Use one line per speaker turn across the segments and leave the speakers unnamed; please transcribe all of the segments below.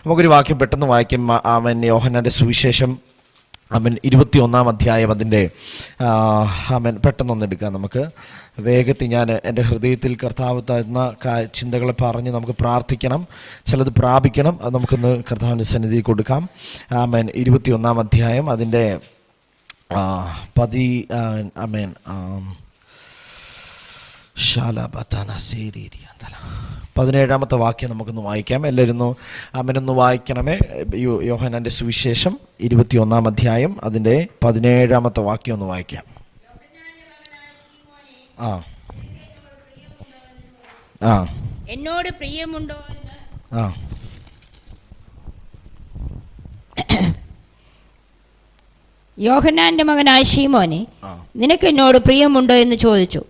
നമുക്കൊരു വാക്യം പെട്ടെന്ന് വായിക്കും. അവൻ യോഹന്നാന്റെ സുവിശേഷം അവൻ 21-ാം അധ്യായം അതിൻ്റെ അവൻ പെട്ടെന്നൊന്ന് എടുക്കാം. നമുക്ക് വേഗത്തിൽ ഞാൻ എൻ്റെ ഹൃദയത്തിൽ കർത്താവ് തന്ന ചിന്തകളെ പറഞ്ഞ് നമുക്ക് പ്രാർത്ഥിക്കണം, ചിലത് പ്രാപിക്കണം. അത് നമുക്കൊന്ന് കർത്താവിൻ്റെ സന്നിധി കൊടുക്കാം. ആമേൻ. 21-ാം അധ്യായം അതിൻ്റെ 17-ാമത്തെ വാക്യം നമുക്കൊന്ന് വായിക്കാം. എല്ലാവരും ആമേനൊന്ന് വായിക്കണമേ. യോഹന്നാന്റെ സുവിശേഷം 21-ാം അധ്യായം അതിൻ്റെ 17-ാമത്തെ വാക്യം ഒന്ന് വായിക്കാം.
എന്നോട് പ്രിയമുണ്ടോ? യോഹന്നാന്റെ മകനായ ശീമോനെ, നിനക്ക് എന്നോട് പ്രിയമുണ്ടോ എന്ന് ചോദിച്ചു.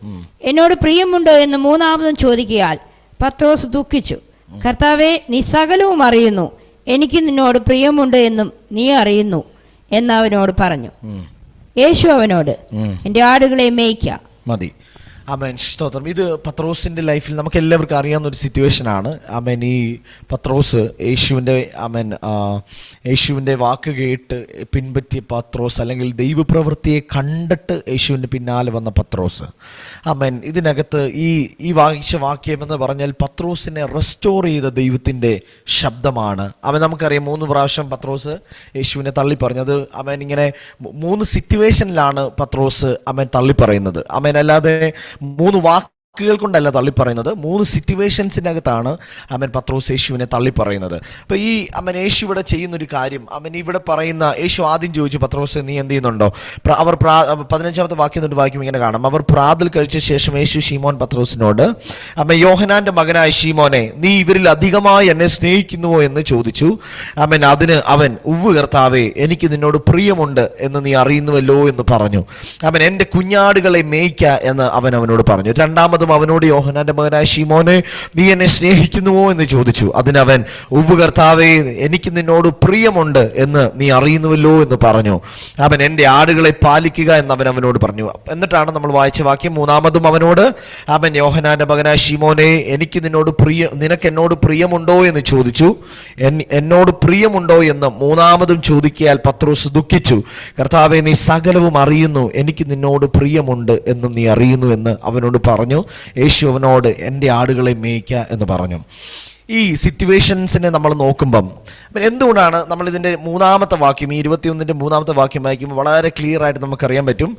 എന്നോട് പ്രിയമുണ്ടോ എന്ന് മൂന്നാമതും ചോദിക്കയാൽ പത്രോസ് ദുഃഖിച്ചു. കർത്താവേ, നീ സകലവും അറിയുന്നു, എനിക്ക് നിന്നോട് പ്രിയമുണ്ട് എന്നും നീ അറിയുന്നു എന്ന് അവനോട് പറഞ്ഞു. യേശു അവനോട്, എൻ്റെ ആടുകളെ മേയ്ക്ക.
മതി. ആമേൻ. സ്തോത്രം. ഇത് പത്രോസിൻ്റെ ലൈഫിൽ നമുക്ക് എല്ലാവർക്കും അറിയാവുന്ന ഒരു സിറ്റുവേഷനാണ്. ആമേൻ. ഈ പത്രോസ് യേശുവിൻ്റെ വാക്ക് കേട്ട് പിൻപറ്റിയ പത്രോസ്, അല്ലെങ്കിൽ ദൈവപ്രവൃത്തിയെ കണ്ടിട്ട് യേശുവിൻ്റെ പിന്നാലെ വന്ന പത്രോസ്. ആമേൻ. ഇതിനകത്ത് ഈ വായിച്ച വാക്യം എന്ന് പറഞ്ഞാൽ പത്രോസിനെ റെസ്റ്റോർ ചെയ്ത ദൈവത്തിൻ്റെ ശബ്ദമാണ്. നമുക്കറിയാം 3 പ്രാവശ്യം പത്രോസ് യേശുവിനെ തള്ളിപ്പറഞ്ഞത്. ഇങ്ങനെ 3 സിറ്റുവേഷനിലാണ് പത്രോസ് തള്ളിപ്പറയുന്നത്. അല്ലാതെ 3 വാക്കുകൾ കൊണ്ടല്ല തള്ളിപ്പറയുന്നത്. 3 സിറ്റുവേഷൻസിനകത്താണ് പത്രോസ് യേശുവിനെ തള്ളിപ്പറയുന്നത്. അപ്പോൾ ഈ യേശു ഇവിടെ ചെയ്യുന്നൊരു കാര്യം, ഇവിടെ പറയുന്ന യേശു ആദ്യം ചോദിച്ചു, പത്രോസ് നീ എന്ത് ചെയ്യുന്നുണ്ടോ? അവർ 15-ാമത്തെ വാക്യം തൊട്ട് വാക്യം ഇങ്ങനെ കാണാം. അവർ പ്രാതൽ കഴിച്ച ശേഷം യേശു ശീമോൻ പത്രോസിനോട്, യോഹന്നാന്റെ മകനായ ശീമോനെ, നീ ഇവരിൽ അധികമായി എന്നെ സ്നേഹിക്കുന്നുവോ എന്ന് ചോദിച്ചു. അതിന് അവൻ, ഉവ്വ് കർത്താവേ, എനിക്ക് നിന്നോട് പ്രിയമുണ്ട് എന്ന് നീ അറിയുന്നുവല്ലോ എന്ന് പറഞ്ഞു. എൻ്റെ കുഞ്ഞാടുകളെ മേയ്ക്ക എന്ന് അവനോട് പറഞ്ഞു. രണ്ടാമതും അവനോട്, യോഹന്നാന്റെ മകനായ ശീമോനെ, നീ എന്നെ സ്നേഹിക്കുന്നുവോ എന്ന് ചോദിച്ചു. അതിനവൻ, ഉവ്വ് കർത്താവേ, എനിക്ക് നിന്നോട് പ്രിയമുണ്ട് എന്ന് നീ അറിയുന്നുവല്ലോ എന്ന് പറഞ്ഞു. എൻ്റെ ആടുകളെ പാലിക്കുക എന്ന് അവനോട് പറഞ്ഞു. എന്നിട്ടാണ് നമ്മൾ വായിച്ച വാക്യം. മൂന്നാമതും അവനോട്, യോഹന്നാന്റെ മകനായ ശീമോനെ, നിനക്ക് എന്നോട് പ്രിയമുണ്ടോ എന്ന് ചോദിച്ചു. എന്നോട് പ്രിയമുണ്ടോ എന്ന് മൂന്നാമതും ചോദിക്കയാൽ പത്രോസ് ദുഃഖിച്ചു. കർത്താവേ, നീ സകലവും അറിയുന്നു, എനിക്ക് നിന്നോട് പ്രിയമുണ്ട് എന്നും നീ അറിയുന്നു എന്ന് അവനോട് പറഞ്ഞു. യേശു അവനോട്, എൻ്റെ ആടുകളെ മേയ്ക്ക എന്ന് പറഞ്ഞു. ഈ സിറ്റുവേഷൻസിനെ നമ്മൾ നോക്കുമ്പം എന്തുകൊണ്ടാണ് നമ്മൾ ഇതിൻ്റെ 3-ാമത്തെ വാക്യം, ഈ 21-ന്റെ 3-ാമത്തെ വാക്യം വായിക്കുമ്പോൾ വളരെ ക്ലിയർ ആയിട്ട് നമുക്കറിയാൻ പറ്റും.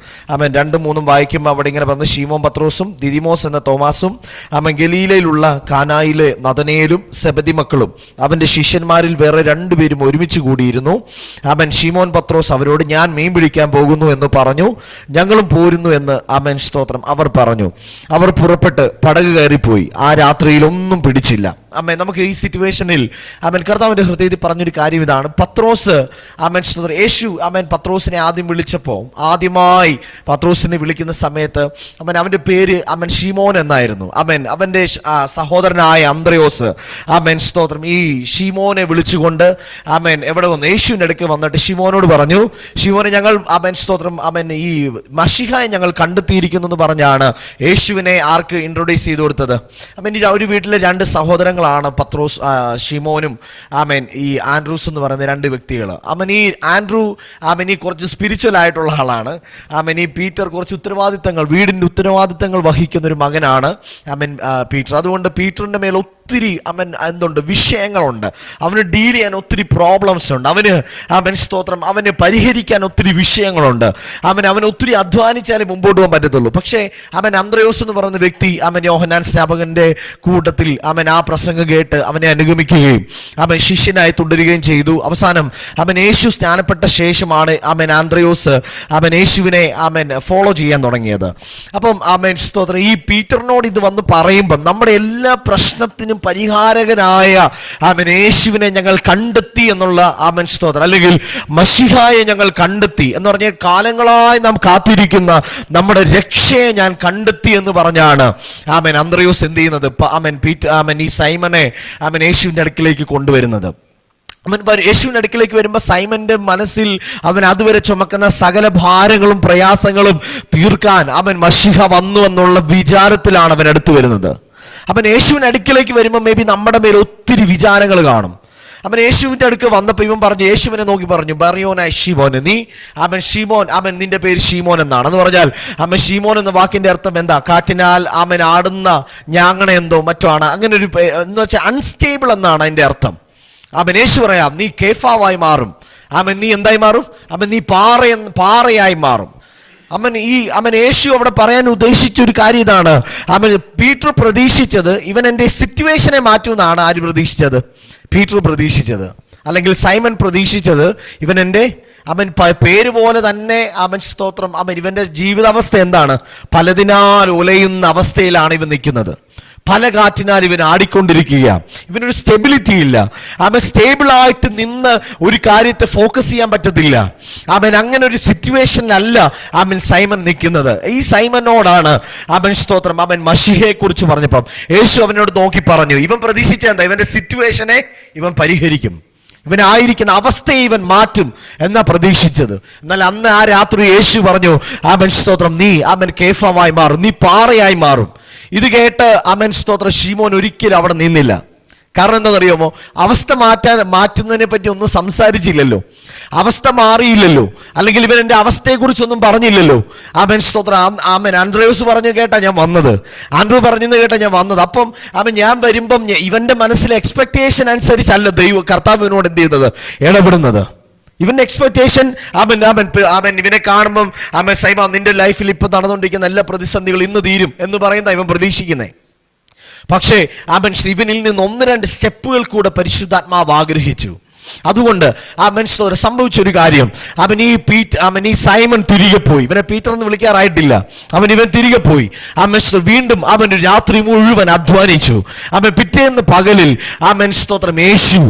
2-3 വായിക്കുമ്പോൾ അവിടെ ഇങ്ങനെ പറഞ്ഞു, ശീമോൻ പത്രോസും ദിദിമോസ് എന്ന തോമാസും ഗലീലയിലുള്ള കാനായിലെ നദനയേലും സെബദി മക്കളും അവൻ്റെ ശിഷ്യന്മാരിൽ വേറെ 2 പേരും ഒരുമിച്ച് കൂടിയിരുന്നു. ശീമോൻ പത്രോസ് അവരോട്, ഞാൻ മീൻ പിടിക്കാൻ പോകുന്നു എന്ന് പറഞ്ഞു. ഞങ്ങളും പോരുന്നു എന്ന് സ്തോത്രം അവർ പറഞ്ഞു. അവർ പുറപ്പെട്ട് പടക് കയറിപ്പോയി. ആ രാത്രിയിൽ ഒന്നും പിടിച്ചില്ല. നമുക്ക് ഈ സിറ്റുവേഷനിൽ കർത്താവിന്റെ ഹൃദയത്തിൽ പറഞ്ഞൊരു കാര്യം ഇതാണ്. പത്രോസ് യേശു പത്രോസിനെ ആദ്യം വിളിച്ചപ്പോൾ, ആദ്യമായി പത്രോസിനെ വിളിക്കുന്ന സമയത്ത് അവന്റെ പേര് ശീമോൻ എന്നായിരുന്നു. അവന്റെ സഹോദരനായ അന്ത്രയോസ് സ്തോത്രം ഈ ശീമോനെ വിളിച്ചുകൊണ്ട് എവിടെ വന്നു? യേശുവിന്റെ അടുക്ക് വന്നിട്ട് ശീമോനോട് പറഞ്ഞു, ശീമോനെ, ഞങ്ങൾ സ്തോത്രം ഈ മശിഹായെ ഞങ്ങൾ കണ്ടെത്തിയിരിക്കുന്നു എന്ന് പറഞ്ഞാണ് യേശുവിനെ ആർക്ക് ഇൻട്രൊഡ്യൂസ് ചെയ്ത് കൊടുത്തത്? ഒരു വീട്ടിലെ 2 സഹോദരങ്ങളാണ് പത്രോസ്, ശിമോനും ഈ ആൻഡ്രൂസ് എന്ന് പറയുന്ന 2 വ്യക്തികൾ. ഈ ആൻഡ്രൂ ഈ കുറച്ച് സ്പിരിച്വൽ ആയിട്ടുള്ള ആളാണ്. ഈ പീറ്റർ കുറച്ച് വീടിന്റെ ഉത്തരവാദിത്തങ്ങൾ വഹിക്കുന്ന ഒരു മകനാണ് പീറ്റർ. അതുകൊണ്ട് പീറ്ററിന്റെ മേൽ ഒത്തിരി വിഷയങ്ങളുണ്ട്. അവന് ഡീൽ ചെയ്യാൻ ഒത്തിരി പ്രോബ്ലംസ് ഉണ്ട്. സ്തോത്രം അവന് പരിഹരിക്കാൻ ഒത്തിരി വിഷയങ്ങളുണ്ട്. അവൻ ഒത്തിരി അധ്വാനിച്ചാലേ മുമ്പോട്ട് പോകാൻ പറ്റത്തുള്ളൂ. പക്ഷേ അന്ത്രയോസ് എന്ന് പറയുന്ന വ്യക്തി യോഹന്നാൻ സ്നാപകന്റെ കൂട്ടത്തിൽ ആ പ്രസംഗം കേട്ട് അവനെ അനുഗമിക്കുകയും ശിഷ്യനായി തുടരുകയും ചെയ്തു. അവസാനം യേശു സ്നാനപ്പെട്ട ശേഷമാണ് അന്ത്രയോസ് യേശുവിനെ ഫോളോ ചെയ്യാൻ തുടങ്ങിയത്. അപ്പം സ്തോത്രം ഈ പീറ്ററിനോട് ഇത് വന്ന് പറയുമ്പം നമ്മുടെ എല്ലാ പ്രശ്നത്തിനും പരിഹാരകനായ യേശുവിനെ ഞങ്ങൾ കണ്ടെത്തി എന്നുള്ള സ്തോത്രം, അല്ലെങ്കിൽ മശിഹായെ ഞങ്ങൾ കണ്ടെത്തി എന്ന് പറഞ്ഞ കാലങ്ങളായി നാം കാത്തിരിക്കുന്ന നമ്മുടെ രക്ഷയെ ഞാൻ കണ്ടെത്തി എന്ന് പറഞ്ഞാണ് അന്ത്രയോസ് എന്ത് ചെയ്യുന്നത്? ഈ സൈമനെ യേശുവിന്റെ അടുക്കിലേക്ക് കൊണ്ടുവരുന്നത്. യേശുവിന്റെ അടുക്കിലേക്ക് വരുമ്പോൾ സൈമന്റെ മനസ്സിൽ അതുവരെ ചുമക്കുന്ന സകല ഭാരങ്ങളും പ്രയാസങ്ങളും തീർക്കാൻ മശിഹ വന്നു എന്നുള്ള വിചാരത്തിലാണ് അവൻ അടുത്ത് വരുന്നത്. യേശുവിന്റെ അടുക്കിലേക്ക് വരുമ്പോൾ മേ ബി നമ്മുടെ മേൽ ഒത്തിരി വിചാരങ്ങൾ കാണും. അവൻ യേശുവിന്റെ അടുക്ക് വന്നപ്പോൾ ഇവൻ പറഞ്ഞു, യേശുവിനെ നോക്കി പറഞ്ഞു, ബറിയോനായി ഷീമോൻ, നീ അവൻ ഷീമോൻ, അവൻ നിന്റെ പേര് ഷീമോൻ എന്നാണ്. എന്ന് പറഞ്ഞാൽ അവൻ ഷീമോൻ എന്ന വാക്കിന്റെ അർത്ഥം എന്താ? കാറ്റിനാൽ അവൻ ആടുന്ന ഞാങ്ങണ എന്തോ മറ്റോ ആണ്. അങ്ങനെ ഒരു എന്ന് വെച്ചാൽ അൺസ്റ്റേബിൾ എന്നാണ് അതിന്റെ അർത്ഥം. അവൻ യേശു പറയാം, നീ കേഫാവായി മാറും. അവൻ നീ എന്തായി മാറും? അവൻ നീ പാറയായി മാറും. അവൻ യേശു അവിടെ പറയാൻ ഉദ്ദേശിച്ച ഒരു കാര്യം ഇതാണ്. അവൻ പീറ്റർ പ്രതീക്ഷിച്ചത് ഇവൻ എൻ്റെ സിറ്റുവേഷനെ മാറ്റുമെന്നാണ് ആര് പ്രതീക്ഷിച്ചത്? പീറ്റർ പ്രതീക്ഷിച്ചത്, അല്ലെങ്കിൽ സൈമൺ പ്രതീക്ഷിച്ചത് അവൻ പേര് പോലെ തന്നെ അവൻ സ്തോത്രം, ഇവന്റെ ജീവിതാവസ്ഥ എന്താണ്? പലതിനാൽ ഉലയുന്ന അവസ്ഥയിലാണ് ഇവൻ നിൽക്കുന്നത്. പല കാറ്റിനാൽ ഇവൻ ആടിക്കൊണ്ടിരിക്കുക. ഇവനൊരു സ്റ്റെബിലിറ്റി ഇല്ല. അവൻ സ്റ്റേബിളായിട്ട് നിന്ന് ഒരു കാര്യത്തെ ഫോക്കസ് ചെയ്യാൻ പറ്റത്തില്ല. അവൻ അങ്ങനെ ഒരു സിറ്റുവേഷനിലല്ല സൈമൺ നിൽക്കുന്നത്. ഈ സൈമനോടാണ് സ്തോത്രം മശിഹയെ കുറിച്ച് പറഞ്ഞപ്പം യേശു അവനോട് നോക്കി പറഞ്ഞു, ഇവൻ പ്രതീക്ഷിച്ച എന്താ? ഇവന്റെ സിറ്റുവേഷനെ ഇവൻ പരിഹരിക്കും, ഇവനായിരിക്കുന്ന അവസ്ഥയെ ഇവൻ മാറ്റും എന്നാ പ്രതീക്ഷിച്ചത്. എന്നാൽ അന്ന് ആ രാത്രി യേശു പറഞ്ഞു, സ്തോത്രം, നീ കേഫാവായി മാറും, നീ പാറയായി മാറും. ഇത് കേട്ട് സ്തോത്രം ഷീമോൻ ഒരിക്കലും അവിടെ നിന്നില്ല. കാരണം എന്താണെന്നറിയാമോ? അവസ്ഥ മാറ്റുന്നതിനെ പറ്റി ഒന്നും സംസാരിച്ചില്ലല്ലോ, അവസ്ഥ മാറിയില്ലല്ലോ, അല്ലെങ്കിൽ ഇവൻ എൻ്റെ അവസ്ഥയെക്കുറിച്ചൊന്നും പറഞ്ഞില്ലല്ലോ. സ്തോത്രം, ആൻഡ്രൂസ് പറഞ്ഞു കേട്ടാ ഞാൻ വന്നത്, ആൻഡ്രൂ പറഞ്ഞെന്ന് കേട്ടാ ഞാൻ വന്നത്. അപ്പം ഞാൻ വരുമ്പം ഇവന്റെ മനസ്സിലെ എക്സ്പെക്ടേഷൻ അനുസരിച്ചല്ല കർത്താവിനോട് എന്ത് ചെയ്യുന്നത്? ഇടപെടുന്നത്. ഇവന്റെ എക്സ്പെക്ടേഷൻ ഇവനെ കാണുമ്പം സൈമ, നിന്റെ ലൈഫിൽ ഇപ്പൊ നടന്നുകൊണ്ടിരിക്കുന്ന എല്ലാ പ്രതിസന്ധികളും ഇന്ന് തീരും എന്ന് പറയുന്ന ഇവൻ പ്രതീക്ഷിക്കുന്നേ. പക്ഷേ ഇവനിൽ നിന്ന് 1-2 സ്റ്റെപ്പുകൾ കൂടെ പരിശുദ്ധാത്മാവ് ആഗ്രഹിച്ചു. അതുകൊണ്ട് സംഭവിച്ചൊരു കാര്യം, ഈ സൈമൺ തിരികെ പോയി. ഇവനെ പീറ്റർ എന്ന് വിളിക്കാറായിട്ടില്ല. ഇവൻ തിരികെ പോയി. വീണ്ടും അവൻ രാത്രി മുഴുവൻ അധ്വാനിച്ചു. പിറ്റേന്ന് പകലിൽ സ്തോത്രം യേശു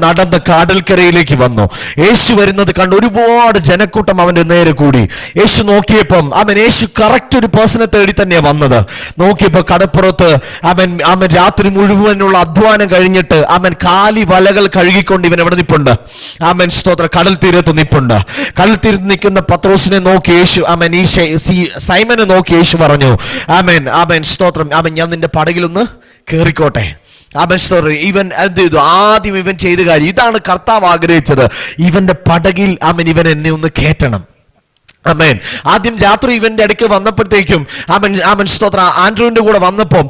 നടന്ന കാടൽക്കരയിലേക്ക് വന്നു. യേശു വരുന്നത് കണ്ട് ഒരുപാട് ജനക്കൂട്ടം അവന്റെ നേരെ കൂടി. യേശു നോക്കിയപ്പം യേശു കറക്റ്റ് ഒരു പേഴ്സണെ തേടി തന്നെയാണ് വന്നത്. നോക്കിയപ്പോ കടപ്പുറത്ത് രാത്രി മുഴുവനുള്ള അധ്വാനം കഴിഞ്ഞിട്ട് കാലി വലകൾ കഴുകിക്കൊണ്ട് ഇവൻ എവിടെ നിൽപ്പുണ്ട്? സ്തോത്രം, കടൽ തീരത്ത് നിൽപ്പുണ്ട്. കടൽ തീരത്ത് നിൽക്കുന്ന പത്രോസിനെ നോക്കി യേശു സൈമനെ നോക്കി യേശു പറഞ്ഞു, സ്തോത്രം, ഞാൻ നിന്റെ പടകിലൊന്ന് കേറിക്കോട്ടെ. ഇവൻ എന്ത് ചെയ്തു? ആദ്യം ഇവൻ ചെയ്ത കാര്യം ഇതാണ് കർത്താവ് ആഗ്രഹിച്ചത്. ഇവന്റെ പടകിൽ ഇവൻ എന്നെ ഒന്ന് കേറ്റണം. ആദ്യം രാത്രി ഇവന്റെ അടുക്ക് വന്നപ്പോഴത്തേക്കും സ്തോത്രം, ആൻഡ്രൂവിന്റെ കൂടെ വന്നപ്പം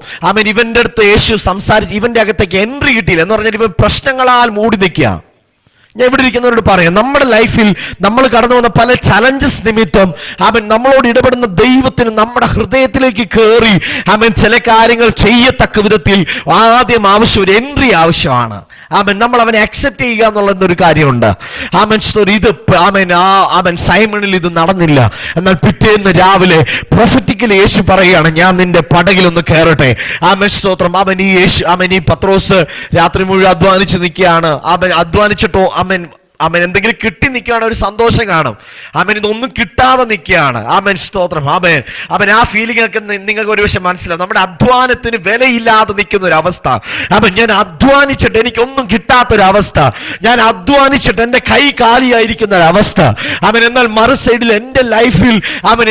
ഇവന്റെ അടുത്ത് യേശു സംസാരിച്ച് ഇവന്റെ അകത്തേക്ക് എൻട്രി കിട്ടിയില്ല. എന്ന് പറഞ്ഞാൽ ഇവൻ പ്രശ്നങ്ങളാൽ മൂടി നിൽക്കുക. ഞാൻ ഇവിടെ ഇരിക്കുന്നവരോട് പറയാം, നമ്മുടെ ലൈഫിൽ നമ്മൾ കടന്നു വന്ന പല ചലഞ്ചസ് നിമിത്തം നമ്മളോട് ഇടപെടുന്ന ദൈവത്തിന് നമ്മുടെ ഹൃദയത്തിലേക്ക് കയറി ചില കാര്യങ്ങൾ ചെയ്യത്തക്ക വിധത്തിൽ ആദ്യം ആവശ്യം ഒരു എൻട്രി ആവശ്യമാണ്. നമ്മൾ അവനെ അക്സെപ്റ്റ് ചെയ്യുക എന്നുള്ളൊരു കാര്യമുണ്ട്. ഇത് സൈമണിൽ ഇത് നടന്നില്ല. എന്നാൽ പിറ്റേന്ന് രാവിലെ പ്രൊഫറ്റിക്കലി യേശു പറയുകയാണ്, ഞാൻ നിന്റെ പടകിലൊന്ന് കയറട്ടെ. സ്തോത്രം, ഈ പത്രോസ് രാത്രി മുഴുവൻ അധ്വാനിച്ച് നിൽക്കുകയാണ്. അധ്വാനിച്ചിട്ടോ എന്തെങ്കിലും കിട്ടി നിൽക്കുകയാണ്, ഒരു സന്തോഷം കാണും. ഇതൊന്നും കിട്ടാതെ നിൽക്കുകയാണ്. സ്തോത്രം, ആ ഫീലിംഗ് ഒക്കെ നിങ്ങൾക്ക് ഒരു പക്ഷെ മനസ്സിലാവും. നമ്മുടെ അധ്വാനത്തിന് വിലയില്ലാതെ നിൽക്കുന്ന ഒരു അവസ്ഥ. ഞാൻ അധ്വാനിച്ചിട്ട് എനിക്കൊന്നും കിട്ടാത്തൊരവസ്ഥ, ഞാൻ അധ്വാനിച്ചിട്ട് എൻ്റെ കൈ കാലിയായിരിക്കുന്ന ഒരവസ്ഥ. എന്നാൽ മറു സൈഡിൽ എൻ്റെ ലൈഫിൽ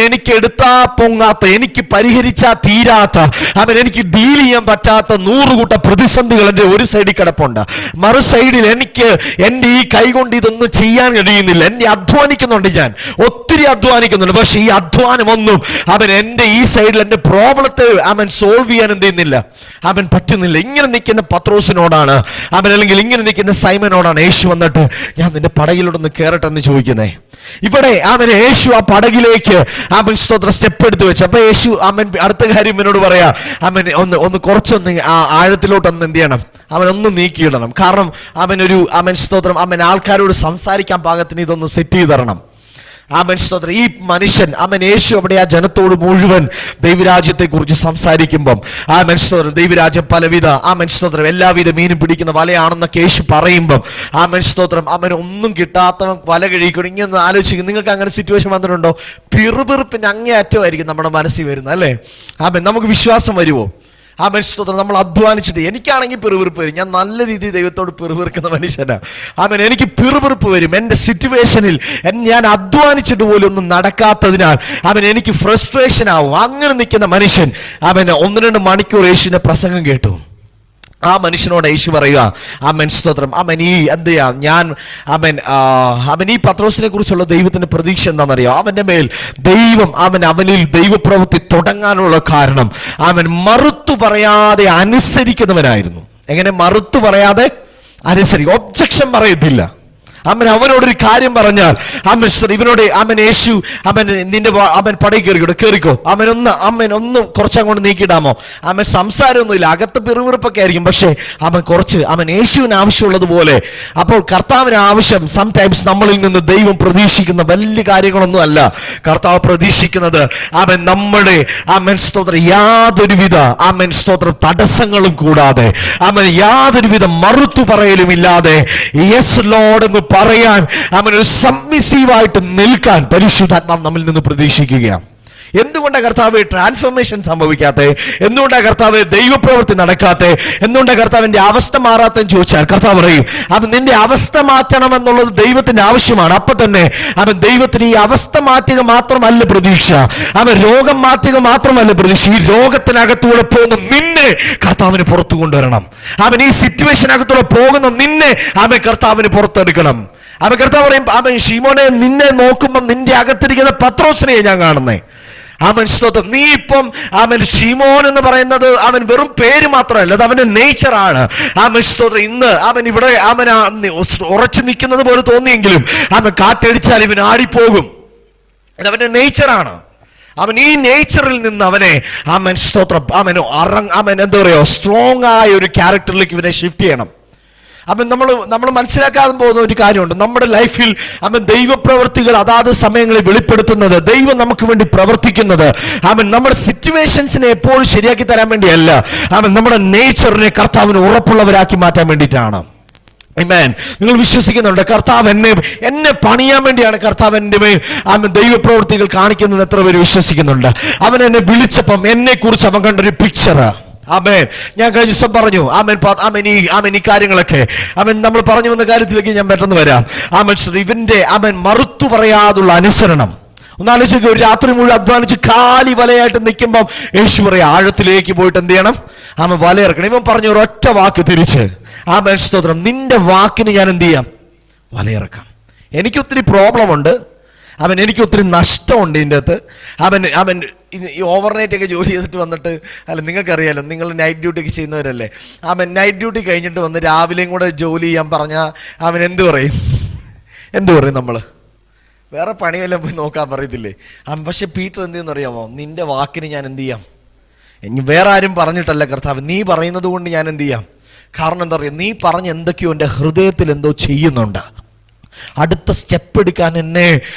എനിക്ക് എടുത്താ പൊങ്ങാത്ത, എനിക്ക് പരിഹരിച്ചാ തീരാത്ത, എനിക്ക് ഡീൽ ചെയ്യാൻ പറ്റാത്ത 100 കൂട്ടം പ്രതിസന്ധികൾ എൻ്റെ ഒരു സൈഡിൽ കിടപ്പുണ്ട്. മറു സൈഡിൽ എനിക്ക് എൻ്റെ ഈ കൈ കൊണ്ട് ഇതൊന്നും ചെയ്യാൻ കഴിയുന്നില്ല. എന്നെ അധ്വാനിക്കുന്നുണ്ട്, ഞാൻ ഒത്തിരി അധ്വാനിക്കുന്നുണ്ട്. പക്ഷെ ഈ അധ്വാനം ഒന്നും എൻ്റെ ഈ സൈഡിൽ എൻ്റെ പ്രോബ്ലത്തെ സോൾവ് ചെയ്യാൻ എന്ത് ചെയ്യുന്നില്ല, പറ്റുന്നില്ല. ഇങ്ങനെ നിൽക്കുന്ന പത്രോസിനോടാണ് അല്ലെങ്കിൽ ഇങ്ങനെ നിൽക്കുന്ന സൈമനോടാണ് യേശു വന്നിട്ട്, ഞാൻ നിന്റെ പടകിലോട്ടൊന്ന് കയറട്ടെ എന്ന് ചോദിക്കുന്നേ. ഇവിടെ യേശു ആ പടകിലേക്ക് സ്തോത്രം സ്റ്റെപ്പ് എടുത്ത് വെച്ചു. അപ്പൊ യേശു അടുത്ത കാര്യം എന്നോട് പറയാ, ഒന്ന് കുറച്ചൊന്ന് ആഴത്തിലോട്ടൊന്ന് എന്ത് ചെയ്യണം, ഒന്ന് നീക്കിയിടണം. കാരണം സ്തോത്രം, ആൾക്കാരോട് സംസാരിക്കാൻ പാകത്തിന് ഇതൊന്ന് സെറ്റ് ചെയ്ത് തരണം. സ്തോത്രം, ഈ മനുഷ്യൻ യേശു അവിടെ ആ ജനത്തോട് മുഴുവൻ ദൈവരാജ്യത്തെ കുറിച്ച് സംസാരിക്കുമ്പം സ്തോത്രം, ദൈവരാജ്യം പലവിധ സ്തോത്രം എല്ലാവിധ മീനും പിടിക്കുന്ന വലയാണെന്നൊക്കെ യേശു പറയുമ്പം സ്തോത്രം, ഒന്നും കിട്ടാത്തവൻ വല കഴിക്കണം. ഇങ്ങനെ ആലോചിക്കും, നിങ്ങൾക്ക് അങ്ങനെ സിറ്റുവേഷൻ വന്നിട്ടുണ്ടോ? പിറുപിറുപ്പിന്റെ അങ്ങേയറ്റമായിരിക്കും നമ്മുടെ മനസ്സിൽ വരുന്നത്, അല്ലേ? നമുക്ക് വിശ്വാസം വരുമോ? സ്തോത്രം, നമ്മൾ അധ്വാനിച്ചിട്ട്, എനിക്കാണെങ്കിൽ പിറുപിറുപ്പ് വരും. ഞാൻ നല്ല രീതിയിൽ ദൈവത്തോട് പിറുപിറുക്കുന്ന മനുഷ്യനാണ്. എനിക്ക് പിറുപിറുപ്പ് വരും. എൻ്റെ സിറ്റുവേഷനിൽ ഞാൻ അധ്വാനിച്ചിട്ട് പോലും ഒന്നും നടക്കാത്തതിനാൽ എനിക്ക് ഫ്രസ്ട്രേഷൻ ആവും. അങ്ങനെ നിൽക്കുന്ന മനുഷ്യൻ 1-2 മണിക്കൂർ യേശുവിന്റെ പ്രസംഗം കേട്ടു. ആ മനുഷ്യനോട് യേശു പറയുക, ആമേൻ സ്തോത്രം, ആമേൻ ഈ എന്ത് ചെയ്യാ ഞാൻ അവൻ ഈ പത്രോസിനെ കുറിച്ചുള്ള ദൈവത്തിന്റെ പ്രതീക്ഷ എന്താണെന്നറിയാം? അവന്റെ മേൽ ദൈവം അവനിൽ ദൈവപ്രവൃത്തി തുടങ്ങാനുള്ള കാരണം അവൻ മറുത്തു പറയാതെ അനുസരിക്കുന്നവനായിരുന്നു. എങ്ങനെ മറുത്തു പറയാതെ അനുസരിക്കും? ഒബ്ജക്ഷൻ പറയത്തില്ല. അവനോടൊരു കാര്യം പറഞ്ഞാൽ ഇവനോട് യേശു അവൻ പടയിൽ കയറിക്കോ, ഒന്ന് കുറച്ചങ്ങോട്ട് നീക്കിയിടാമോ? സംസാരമൊന്നുമില്ല, അകത്ത് പിറുപിറുപ്പൊക്കെ ആയിരിക്കും, പക്ഷേ കുറച്ച് യേശുവിന് ആവശ്യമുള്ളതുപോലെ. അപ്പോൾ കർത്താവിന് ആവശ്യം സംടൈംസ് നമ്മളിൽ നിന്ന് ദൈവം പ്രതീക്ഷിക്കുന്ന വലിയ കാര്യങ്ങളൊന്നും അല്ല. കർത്താവ് പ്രതീക്ഷിക്കുന്നത് നമ്മുടെ സ്തോത്രം യാതൊരുവിധ സ്തോത്രം തടസ്സങ്ങളും കൂടാതെ യാതൊരുവിധ മറുത്തു പറയലും ഇല്ലാതെ യെസ് ലോർഡ് എന്ന് പറയാൻ ഒരു സബ്മിസീവായിട്ട് നിൽക്കാൻ പരിശുദ്ധാത്മാവ് നമ്മിൽ നിന്ന് പ്രതീക്ഷിക്കുകയാണ്. എന്തുകൊണ്ടാണ് കർത്താവ് ട്രാൻസ്ഫോർമേഷൻ സംഭവിക്കാത്തെ? എന്തുകൊണ്ടാണ് കർത്താവ് ദൈവപ്രവൃത്തി നടക്കാത്തെ? എന്തുകൊണ്ടാണ് കർത്താവിന്റെ അവസ്ഥ മാറാത്തെന്ന് ചോദിച്ചാൽ കർത്താവ് പറയും, നിന്റെ അവസ്ഥ മാറ്റണം എന്നുള്ളത് ദൈവത്തിന്റെ ആവശ്യമാണ്. അപ്പൊ തന്നെ ദൈവത്തിന് ഈ അവസ്ഥ മാറ്റുക മാത്രമല്ല പ്രതീക്ഷ, രോഗം മാറ്റുക മാത്രമല്ല പ്രതീക്ഷ, ഈ രോഗത്തിനകത്തൂടെ പോകുന്ന നിന്നെ കർത്താവിന് പുറത്തു കൊണ്ടുവരണം. ഈ സിറ്റുവേഷനകത്തൂടെ പോകുന്ന നിന്നെ കർത്താവിന് പുറത്തെടുക്കണം. കർത്താവ് പറയും, ശീമോനെ, നിന്നെ നോക്കുമ്പോൾ നിന്റെ അകത്തിരിക്കുന്ന പത്രോസിനെ ഞാൻ കാണുന്നേ. സ്തോത്രം, നീ ഇപ്പം ശീമോൻ എന്ന് പറയുന്നത് വെറും പേര് മാത്രമല്ല, അത് അവന്റെ നേച്ചറാണ്. സ്തോത്രം, ഇന്ന് ഇവിടെ ഉറച്ചു നിൽക്കുന്നത് പോലെ തോന്നിയെങ്കിലും കാറ്റടിച്ചാൽ ഇവൻ ആടിപ്പോകും. ഇത് അവന്റെ നേച്ചറാണ്. ഈ നേച്ചറിൽ നിന്ന് അവനെ സ്തോത്രം എന്താ പറയുക, സ്ട്രോങ് ആയ ഒരു ക്യാരക്ടറിലേക്ക് ഇവനെ ഷിഫ്റ്റ് ചെയ്യണം. നമ്മൾ മനസ്സിലാക്കാതെ പോകുന്ന ഒരു കാര്യമുണ്ട്. നമ്മുടെ ലൈഫിൽ ദൈവപ്രവൃത്തികൾ അതാത് സമയങ്ങളിൽ വെളിപ്പെടുത്തുന്നത്, ദൈവം നമുക്ക് വേണ്ടി പ്രവർത്തിക്കുന്നത് നമ്മുടെ സിറ്റുവേഷൻസിനെ എപ്പോഴും ശരിയാക്കി തരാൻ വേണ്ടിയല്ല, നമ്മുടെ നേച്ചറിനെ കർത്താവിന് ഉറപ്പുള്ളവരാക്കി മാറ്റാൻ വേണ്ടിയിട്ടാണ്. ആമേൻ. നിങ്ങൾ വിശ്വസിക്കുന്നുണ്ട് കർത്താവ് എന്നെ പണിയാൻ വേണ്ടിയാണ് കർത്താവ് എൻ്റെ മേൽ ദൈവപ്രവൃത്തികൾ കാണിക്കുന്നത്? എത്ര പേര് വിശ്വസിക്കുന്നുണ്ട്? അവൻ എന്നെ വിളിച്ചപ്പം എന്നെ കുറിച്ച് അവൻ കണ്ടൊരു പിക്ചർ. ആമേൻ. ഞാൻ കഴിഞ്ഞ ദിവസം പറഞ്ഞു ഈ കാര്യങ്ങളൊക്കെ നമ്മൾ പറഞ്ഞു വന്ന കാര്യത്തിലേക്ക് ഞാൻ പെട്ടെന്ന് വരാം. ഇവന്റെ മറുത്തു പറയാതുള്ള അനുസരണം ഒന്നാലോചിക്കുക. ഒരു രാത്രി മുഴുവൻ അധ്വാനിച്ച് കാലി വലയായിട്ട് നിൽക്കുമ്പം യേശു പറയാം, ആഴത്തിലേക്ക് പോയിട്ട് എന്ത് ചെയ്യണം? വലയിറക്കണം. ഇവൻ പറഞ്ഞു ഒരൊറ്റ വാക്ക് തിരിച്ച്, സ്തോത്രം, നിന്റെ വാക്കിന് ഞാൻ എന്ത് ചെയ്യാം? വലയിറക്കാം. എനിക്കൊത്തിരി പ്രോബ്ലം ഉണ്ട്, എനിക്കൊത്തിരി നഷ്ടമുണ്ട് ഇതിൻ്റെ അകത്ത്. ഈ ഓവർനൈറ്റ് ഒക്കെ ജോലി ചെയ്തിട്ട് വന്നിട്ട്, അല്ല നിങ്ങൾക്കറിയാലോ, നിങ്ങൾ നൈറ്റ് ഡ്യൂട്ടി ഒക്കെ ചെയ്യുന്നവരല്ലേ, നൈറ്റ് ഡ്യൂട്ടി കഴിഞ്ഞിട്ട് വന്ന് രാവിലെയും കൂടെ ജോലി ചെയ്യാൻ പറഞ്ഞാൽ എന്ത് പറയും? നമ്മൾ വേറെ പണിയെല്ലാം പോയി നോക്കാൻ പറയത്തില്ലേ? പക്ഷെ പീറ്റർ എന്ത് ചെയ്യുന്നറിയാമോ? നിന്റെ വാക്കിന് ഞാൻ എന്ത് ചെയ്യാം? ഇനി വേറെ ആരും പറഞ്ഞിട്ടല്ല കർത്താവ്, നീ പറയുന്നത് കൊണ്ട് ഞാൻ എന്ത് ചെയ്യാം? കാരണം എന്താ പറയുക, നീ പറഞ്ഞ എന്തൊക്കെയോ എൻ്റെ ഹൃദയത്തിൽ എന്തോ ചെയ്യുന്നുണ്ട്, അടുത്ത സ്റ്റെപ്പ് എടുക്കാൻ എന്നെ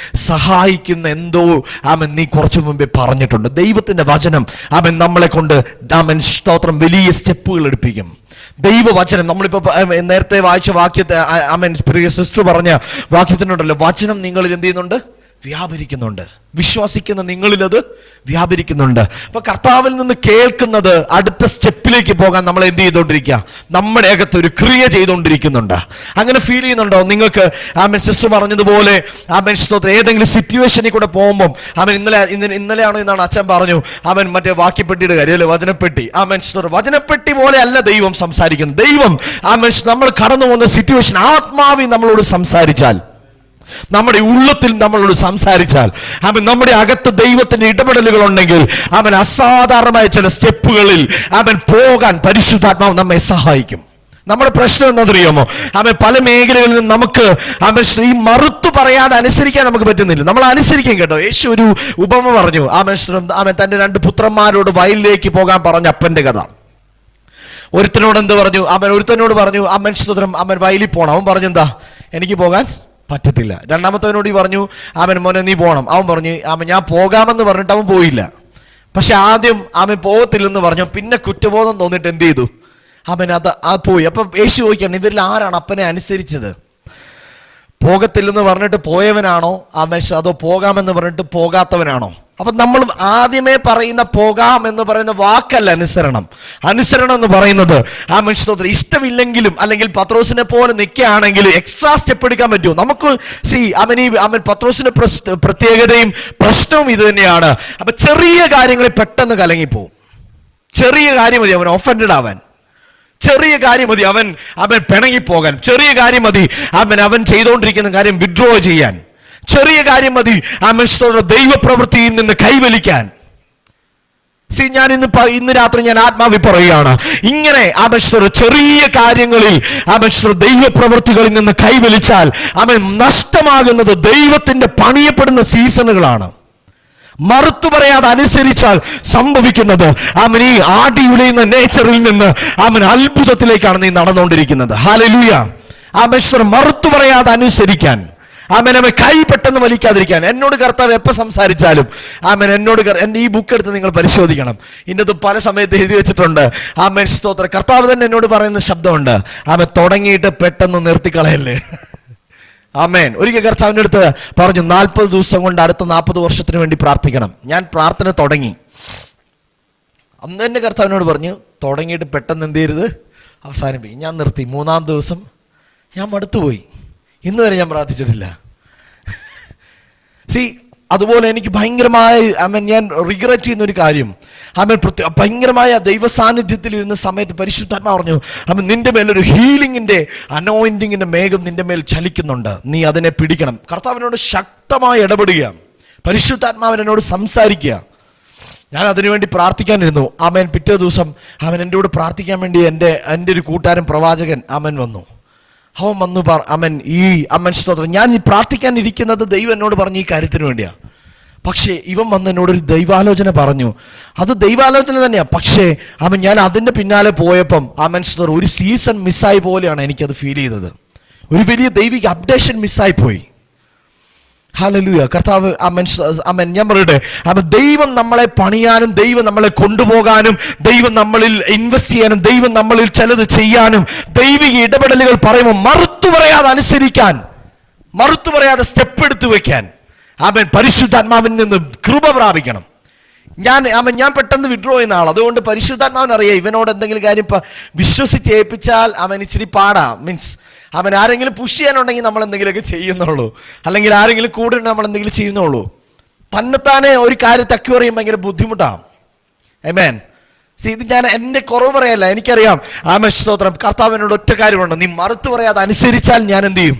സഹായിക്കുന്ന എന്തോ നീ കുറച്ചു മുമ്പേ പറഞ്ഞിട്ടുണ്ട്. ദൈവത്തിന്റെ വചനം നമ്മളെ കൊണ്ട് സ്തോത്രം വലിയ സ്റ്റെപ്പുകൾ എടുപ്പിക്കും. ദൈവവചനം നമ്മളിപ്പോ നേരത്തെ വായിച്ച വാക്യത്തെ പ്രിയ സിസ്റ്റർ പറഞ്ഞ വാക്യത്തിനുണ്ടല്ലോ, വചനം നിങ്ങളിൽ എന്ത് ചെയ്യുന്നുണ്ട്? വ്യാപരിക്കുന്നുണ്ട്. വിശ്വസിക്കുന്ന നിങ്ങളിൽ അത് വ്യാപരിക്കുന്നുണ്ട്. അപ്പൊ കർത്താവിൽ നിന്ന് കേൾക്കുന്നത് അടുത്ത സ്റ്റെപ്പിലേക്ക് പോകാൻ നമ്മൾ എന്ത് ചെയ്തുകൊണ്ടിരിക്കുക? നമ്മുടെ അകത്ത് ഒരു ക്രിയ ചെയ്തുകൊണ്ടിരിക്കുന്നുണ്ട്. അങ്ങനെ ഫീൽ ചെയ്യുന്നുണ്ടോ നിങ്ങൾക്ക്? സിസ്റ്റർ പറഞ്ഞതുപോലെ സ്തോത്രം, ഏതെങ്കിലും സിറ്റുവേഷനിൽ കൂടെ പോകുമ്പോൾ ഇന്നലെയാണോ എന്നാണ് അച്ഛൻ പറഞ്ഞു, മറ്റേ വാക്യപ്പെട്ടിയുടെ കാര്യം അല്ലെ, വചനപ്പെട്ടി. സ്തോത്രം, വചനപ്പെട്ടി പോലെ അല്ല ദൈവം സംസാരിക്കുന്നത്. ദൈവം നമ്മൾ കടന്നു പോകുന്ന സിറ്റുവേഷൻ ആത്മാവിൽ നമ്മളോട് സംസാരിച്ചാൽ, നമ്മുടെ ഉള്ളത്തിൽ നമ്മളോട് സംസാരിച്ചാൽ, നമ്മുടെ അകത്ത് ദൈവത്തിന്റെ ഇടപെടലുകൾ ഉണ്ടെങ്കിൽ അസാധാരണമായ ചില സ്റ്റെപ്പുകളിൽ പോകാൻ പരിശുദ്ധാത്മാവ് നമ്മെ സഹായിക്കും. നമ്മുടെ പ്രശ്നം എന്നറിയാമോ? പല മേഖലകളിലും നമുക്ക് ഈ മറുത്തു പറയാതെ അനുസരിക്കാൻ നമുക്ക് പറ്റുന്നില്ല. നമ്മൾ അനുസരിക്കും കേട്ടോ. യേശു ഒരു ഉപമ പറഞ്ഞു. തന്റെ 2 പുത്രന്മാരോട് വയലിലേക്ക് പോകാൻ പറഞ്ഞ അപ്പന്റെ കഥ. ഒരുത്തനോട് എന്ത് പറഞ്ഞു? ഒരുത്തനോട് പറഞ്ഞു സ്തോത്രം, വയലിൽ പോണം. അവൻ പറഞ്ഞു, എന്താ, എനിക്ക് പോകാൻ പറ്റത്തില്ല. രണ്ടാമത്തവനോട് പറഞ്ഞു, മോനെ നീ പോകണം. അവൻ പറഞ്ഞു, ഞാൻ പോകാമെന്ന് പറഞ്ഞിട്ട് അവൻ പോയില്ല. പക്ഷെ ആദ്യം പോകത്തില്ലെന്ന് പറഞ്ഞു. പിന്നെ കുറ്റബോധം തോന്നിട്ട് എന്ത് ചെയ്തു? അത് പോയി. അപ്പൊ യേശു ചോദിക്കാണ്, ഇവരിൽ ആരാണ് അപ്പനെ അനുസരിച്ചത്? പോകത്തില്ലെന്ന് പറഞ്ഞിട്ട് പോയവനാണോ അതോ പോകാമെന്ന് പറഞ്ഞിട്ട് പോകാത്തവനാണോ? അപ്പൊ നമ്മൾ ആദ്യമേ പറയുന്ന പോകാം എന്ന് പറയുന്ന വാക്കല്ല അനുസരണം. അനുസരണം എന്ന് പറയുന്നത് സ്തോത്രം, ഇഷ്ടമില്ലെങ്കിലും അല്ലെങ്കിൽ പത്രോസിനെ പോലെ നിൽക്കുകയാണെങ്കിൽ എക്സ്ട്രാ സ്റ്റെപ്പ് എടുക്കാൻ പറ്റുമോ നമുക്ക്? പത്രോസിന്റെ പ്രത്യേകതയും പ്രശ്നവും ഇത് തന്നെയാണ്. അപ്പൊ ചെറിയ കാര്യങ്ങളിൽ പെട്ടെന്ന് കലങ്ങിപ്പോവും. ചെറിയ കാര്യം മതി അവൻ ഒഫൻഡഡ് ആവാൻ. ചെറിയ കാര്യം മതി അവൻ പിണങ്ങിപ്പോകാൻ. ചെറിയ കാര്യം മതി അവൻ ചെയ്തുകൊണ്ടിരിക്കുന്ന കാര്യം വിഡ്രോ ചെയ്യാൻ. ചെറിയ കാര്യം മതി ദൈവപ്രവൃത്തിയിൽ നിന്ന് കൈവലിക്കാൻ. ഞാൻ ഇന്ന് രാത്രി ഞാൻ ആത്മാവി പറയുകയാണ്, ഇങ്ങനെ ചെറിയ കാര്യങ്ങളിൽ ദൈവപ്രവൃത്തികളിൽ നിന്ന് കൈവലിച്ചാൽ നഷ്ടമാകുന്നത് ദൈവത്തിന്റെ പണിയപ്പെടുന്ന സീസണുകളാണ്. മറുത്തു പറയാതെ അനുസരിച്ചാൽ സംഭവിക്കുന്നത് ഈ ആടിയുലയുന്ന നേച്ചറിൽ നിന്ന് അത്ഭുതത്തിലേക്കാണ് നീ നടന്നുകൊണ്ടിരിക്കുന്നത്. ഹല്ലേലൂയ. മറുത്തു പറയാതെ അനുസരിക്കാൻ, കൈ പെട്ടെന്ന് വലിക്കാതിരിക്കാൻ. എന്നോട് കർത്താവ് എപ്പോൾ സംസാരിച്ചാലും എൻ്റെ ഈ ബുക്ക് എടുത്ത് നിങ്ങൾ പരിശോധിക്കണം. ഇതിൻ്റെ പല സമയത്ത് എഴുതി വെച്ചിട്ടുണ്ട്. സ്തോത്രം. കർത്താവ് തന്നെ എന്നോട് പറയുന്ന ശബ്ദമുണ്ട്, തുടങ്ങിയിട്ട് പെട്ടെന്ന് നിർത്തിക്കളയല്ലേ. ആമേൻ. ഒരിക്കൽ കർത്താവിൻ്റെ അടുത്ത് പറഞ്ഞു, 40 ദിവസം കൊണ്ട് അടുത്ത 40 വർഷത്തിന് വേണ്ടി പ്രാർത്ഥിക്കണം. ഞാൻ പ്രാർത്ഥന തുടങ്ങി. അന്ന് തന്നെ കർത്താവിനോട് പറഞ്ഞു, തുടങ്ങിയിട്ട് പെട്ടെന്ന് എന്ത് ചെയ്യരുത്, അവസാനിപ്പിക്കും. ഞാൻ നിർത്തി. 3-ാം ദിവസം ഞാൻ മടുത്തുപോയി. ഇന്ന് വരെ ഞാൻ പ്രാർത്ഥിച്ചിട്ടില്ല. അതുപോലെ എനിക്ക് ഭയങ്കരമായ ഞാൻ റിഗ്രറ്റ് ചെയ്യുന്ന ഒരു കാര്യം, ഭയങ്കരമായ ദൈവ സാന്നിധ്യത്തിൽ ഇരുന്ന സമയത്ത് പരിശുദ്ധാത്മാ പറഞ്ഞു, നിന്റെ മേലൊരു ഹീലിംഗിന്റെ അനോയിന്റിങ്ങിന്റെ മേഘം നിന്റെ മേൽ ചലിക്കുന്നുണ്ട്, നീ അതിനെ പിടിക്കണം. കർത്താവിനോട് ശക്തമായി ഇടപെടുകയാണ്. പരിശുദ്ധാത്മാവിനോട് സംസാരിക്കുക. ഞാൻ അതിനുവേണ്ടി പ്രാർത്ഥിക്കാനിരുന്നു. പിറ്റേ ദിവസം എൻ്റെ കൂടെ പ്രാർത്ഥിക്കാൻ വേണ്ടി എൻ്റെ ഒരു കൂട്ടുകാരൻ പ്രവാചകൻ വന്നു. അവൻ വന്നു സ്തോത്രം, ഞാൻ പ്രാർത്ഥിക്കാൻ ഇരിക്കുന്നത് ദൈവം എന്നോട് പറഞ്ഞു ഈ കാര്യത്തിന് വേണ്ടിയാ. പക്ഷേ ഇവൻ വന്ന് എന്നോടൊരു ദൈവാലോചന പറഞ്ഞു. അത് ദൈവാലോചന തന്നെയാ. പക്ഷേ ഞാൻ അതിൻ്റെ പിന്നാലെ പോയപ്പം സ്തോത്രം, ഒരു സീസൺ മിസ്സായി പോലെയാണ് എനിക്കത് ഫീൽ ചെയ്തത്. ഒരു വലിയ ദൈവിക അപ്ഡേഷൻ മിസ്സായി പോയി. ഹല്ലേലൂയ. കർത്താവ് ഞാൻ പറയട്ടെ, ദൈവം നമ്മളെ പണിയാനും ദൈവം നമ്മളെ കൊണ്ടുപോകാനും ദൈവം നമ്മളിൽ ഇൻവെസ്റ്റ് ചെയ്യാനും ദൈവം നമ്മളിൽ ചിലത് ചെയ്യാനും ദൈവിക ഇടപെടലുകൾ പറയുമ്പോൾ മറുത്തു പറയാതെ അനുസരിക്കാൻ, മറുത്തു പറയാതെ സ്റ്റെപ്പ് എടുത്തു വെക്കാൻ പരിശുദ്ധാത്മാവിൽ നിന്ന് കൃപ പ്രാപിക്കണം. ഞാൻ പെട്ടെന്ന് വിഡ്രോ ചെയ്യുന്ന ആൾ. അതുകൊണ്ട് പരിശുദ്ധാത്മാവിനറിയാം ഇവനോട് എന്തെങ്കിലും കാര്യം വിശ്വസിച്ച് ഏൽപ്പിച്ചാൽ ഇച്ചിരി പാടാ. മീൻസ് ആരെങ്കിലും പുഷ് ചെയ്യാനുണ്ടെങ്കിൽ നമ്മൾ എന്തെങ്കിലുമൊക്കെ ചെയ്യുന്നുള്ളൂ, അല്ലെങ്കിൽ ആരെങ്കിലും കൂടെ നമ്മൾ എന്തെങ്കിലും ചെയ്യുന്നുള്ളൂ. തന്നെത്താനെ ഒരു കാര്യം തക്കി പറയും ഭയങ്കര ബുദ്ധിമുട്ടാണ്. ആമേൻ. ഇത് ഞാൻ എൻ്റെ കുറവ് പറയല്ല, എനിക്കറിയാം. സ്തോത്രം. കർത്താവിനോട് ഒറ്റ കാര്യമുണ്ട്, നീ മറുത്തു പറയാതെ അനുസരിച്ചാൽ ഞാൻ എന്ത് ചെയ്യും?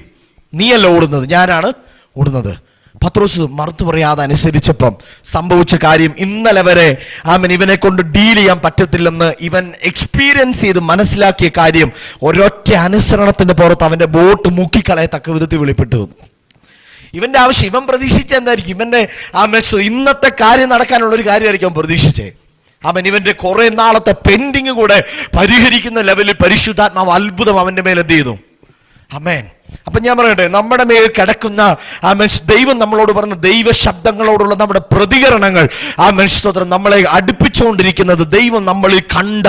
നീയല്ല ഓടുന്നത്, ഞാനാണ് ഓടുന്നത്. പത്രോസ് മറുത്തു പറയാതെ അനുസരിച്ചപ്പം സംഭവിച്ച കാര്യം, ഇന്നലെ വരെ ഇവനെ കൊണ്ട് ഡീൽ ചെയ്യാൻ പറ്റത്തില്ലെന്ന് ഇവൻ എക്സ്പീരിയൻസ് ചെയ്ത് മനസ്സിലാക്കിയ കാര്യം ഒരൊറ്റ അനുസരണത്തിന്റെ പുറത്ത് അവന്റെ ബോട്ട് മുക്കിക്കളയത്തക്ക വിധത്തിൽ വെളിപ്പെട്ടു. ഇവന്റെ ആവശ്യം, ഇവൻ പ്രതീക്ഷിച്ച എന്തായിരിക്കും? ഇവന്റെ ഇന്നത്തെ കാര്യം നടക്കാനുള്ള ഒരു കാര്യമായിരിക്കും അവൻ പ്രതീക്ഷിച്ചേ. ഇവന്റെ കുറെ നാളത്തെ പെൻഡിങ് കൂടെ പരിഹരിക്കുന്ന ലെവലിൽ പരിശുദ്ധാത്മാവ് അത്ഭുതം അവന്റെ മേൽ എന്ത് ചെയ്തു? ആമേൻ. അപ്പൊ ഞാൻ പറയട്ടെ, നമ്മുടെ മേൽ കിടക്കുന്ന ദൈവം നമ്മളോട് പറഞ്ഞ ദൈവ ശബ്ദങ്ങളോടുള്ള നമ്മുടെ പ്രതികരണങ്ങൾ സ്തോത്രം നമ്മളെ അടുപ്പിച്ചുകൊണ്ടിരിക്കുന്നത് ദൈവം നമ്മളിൽ കണ്ട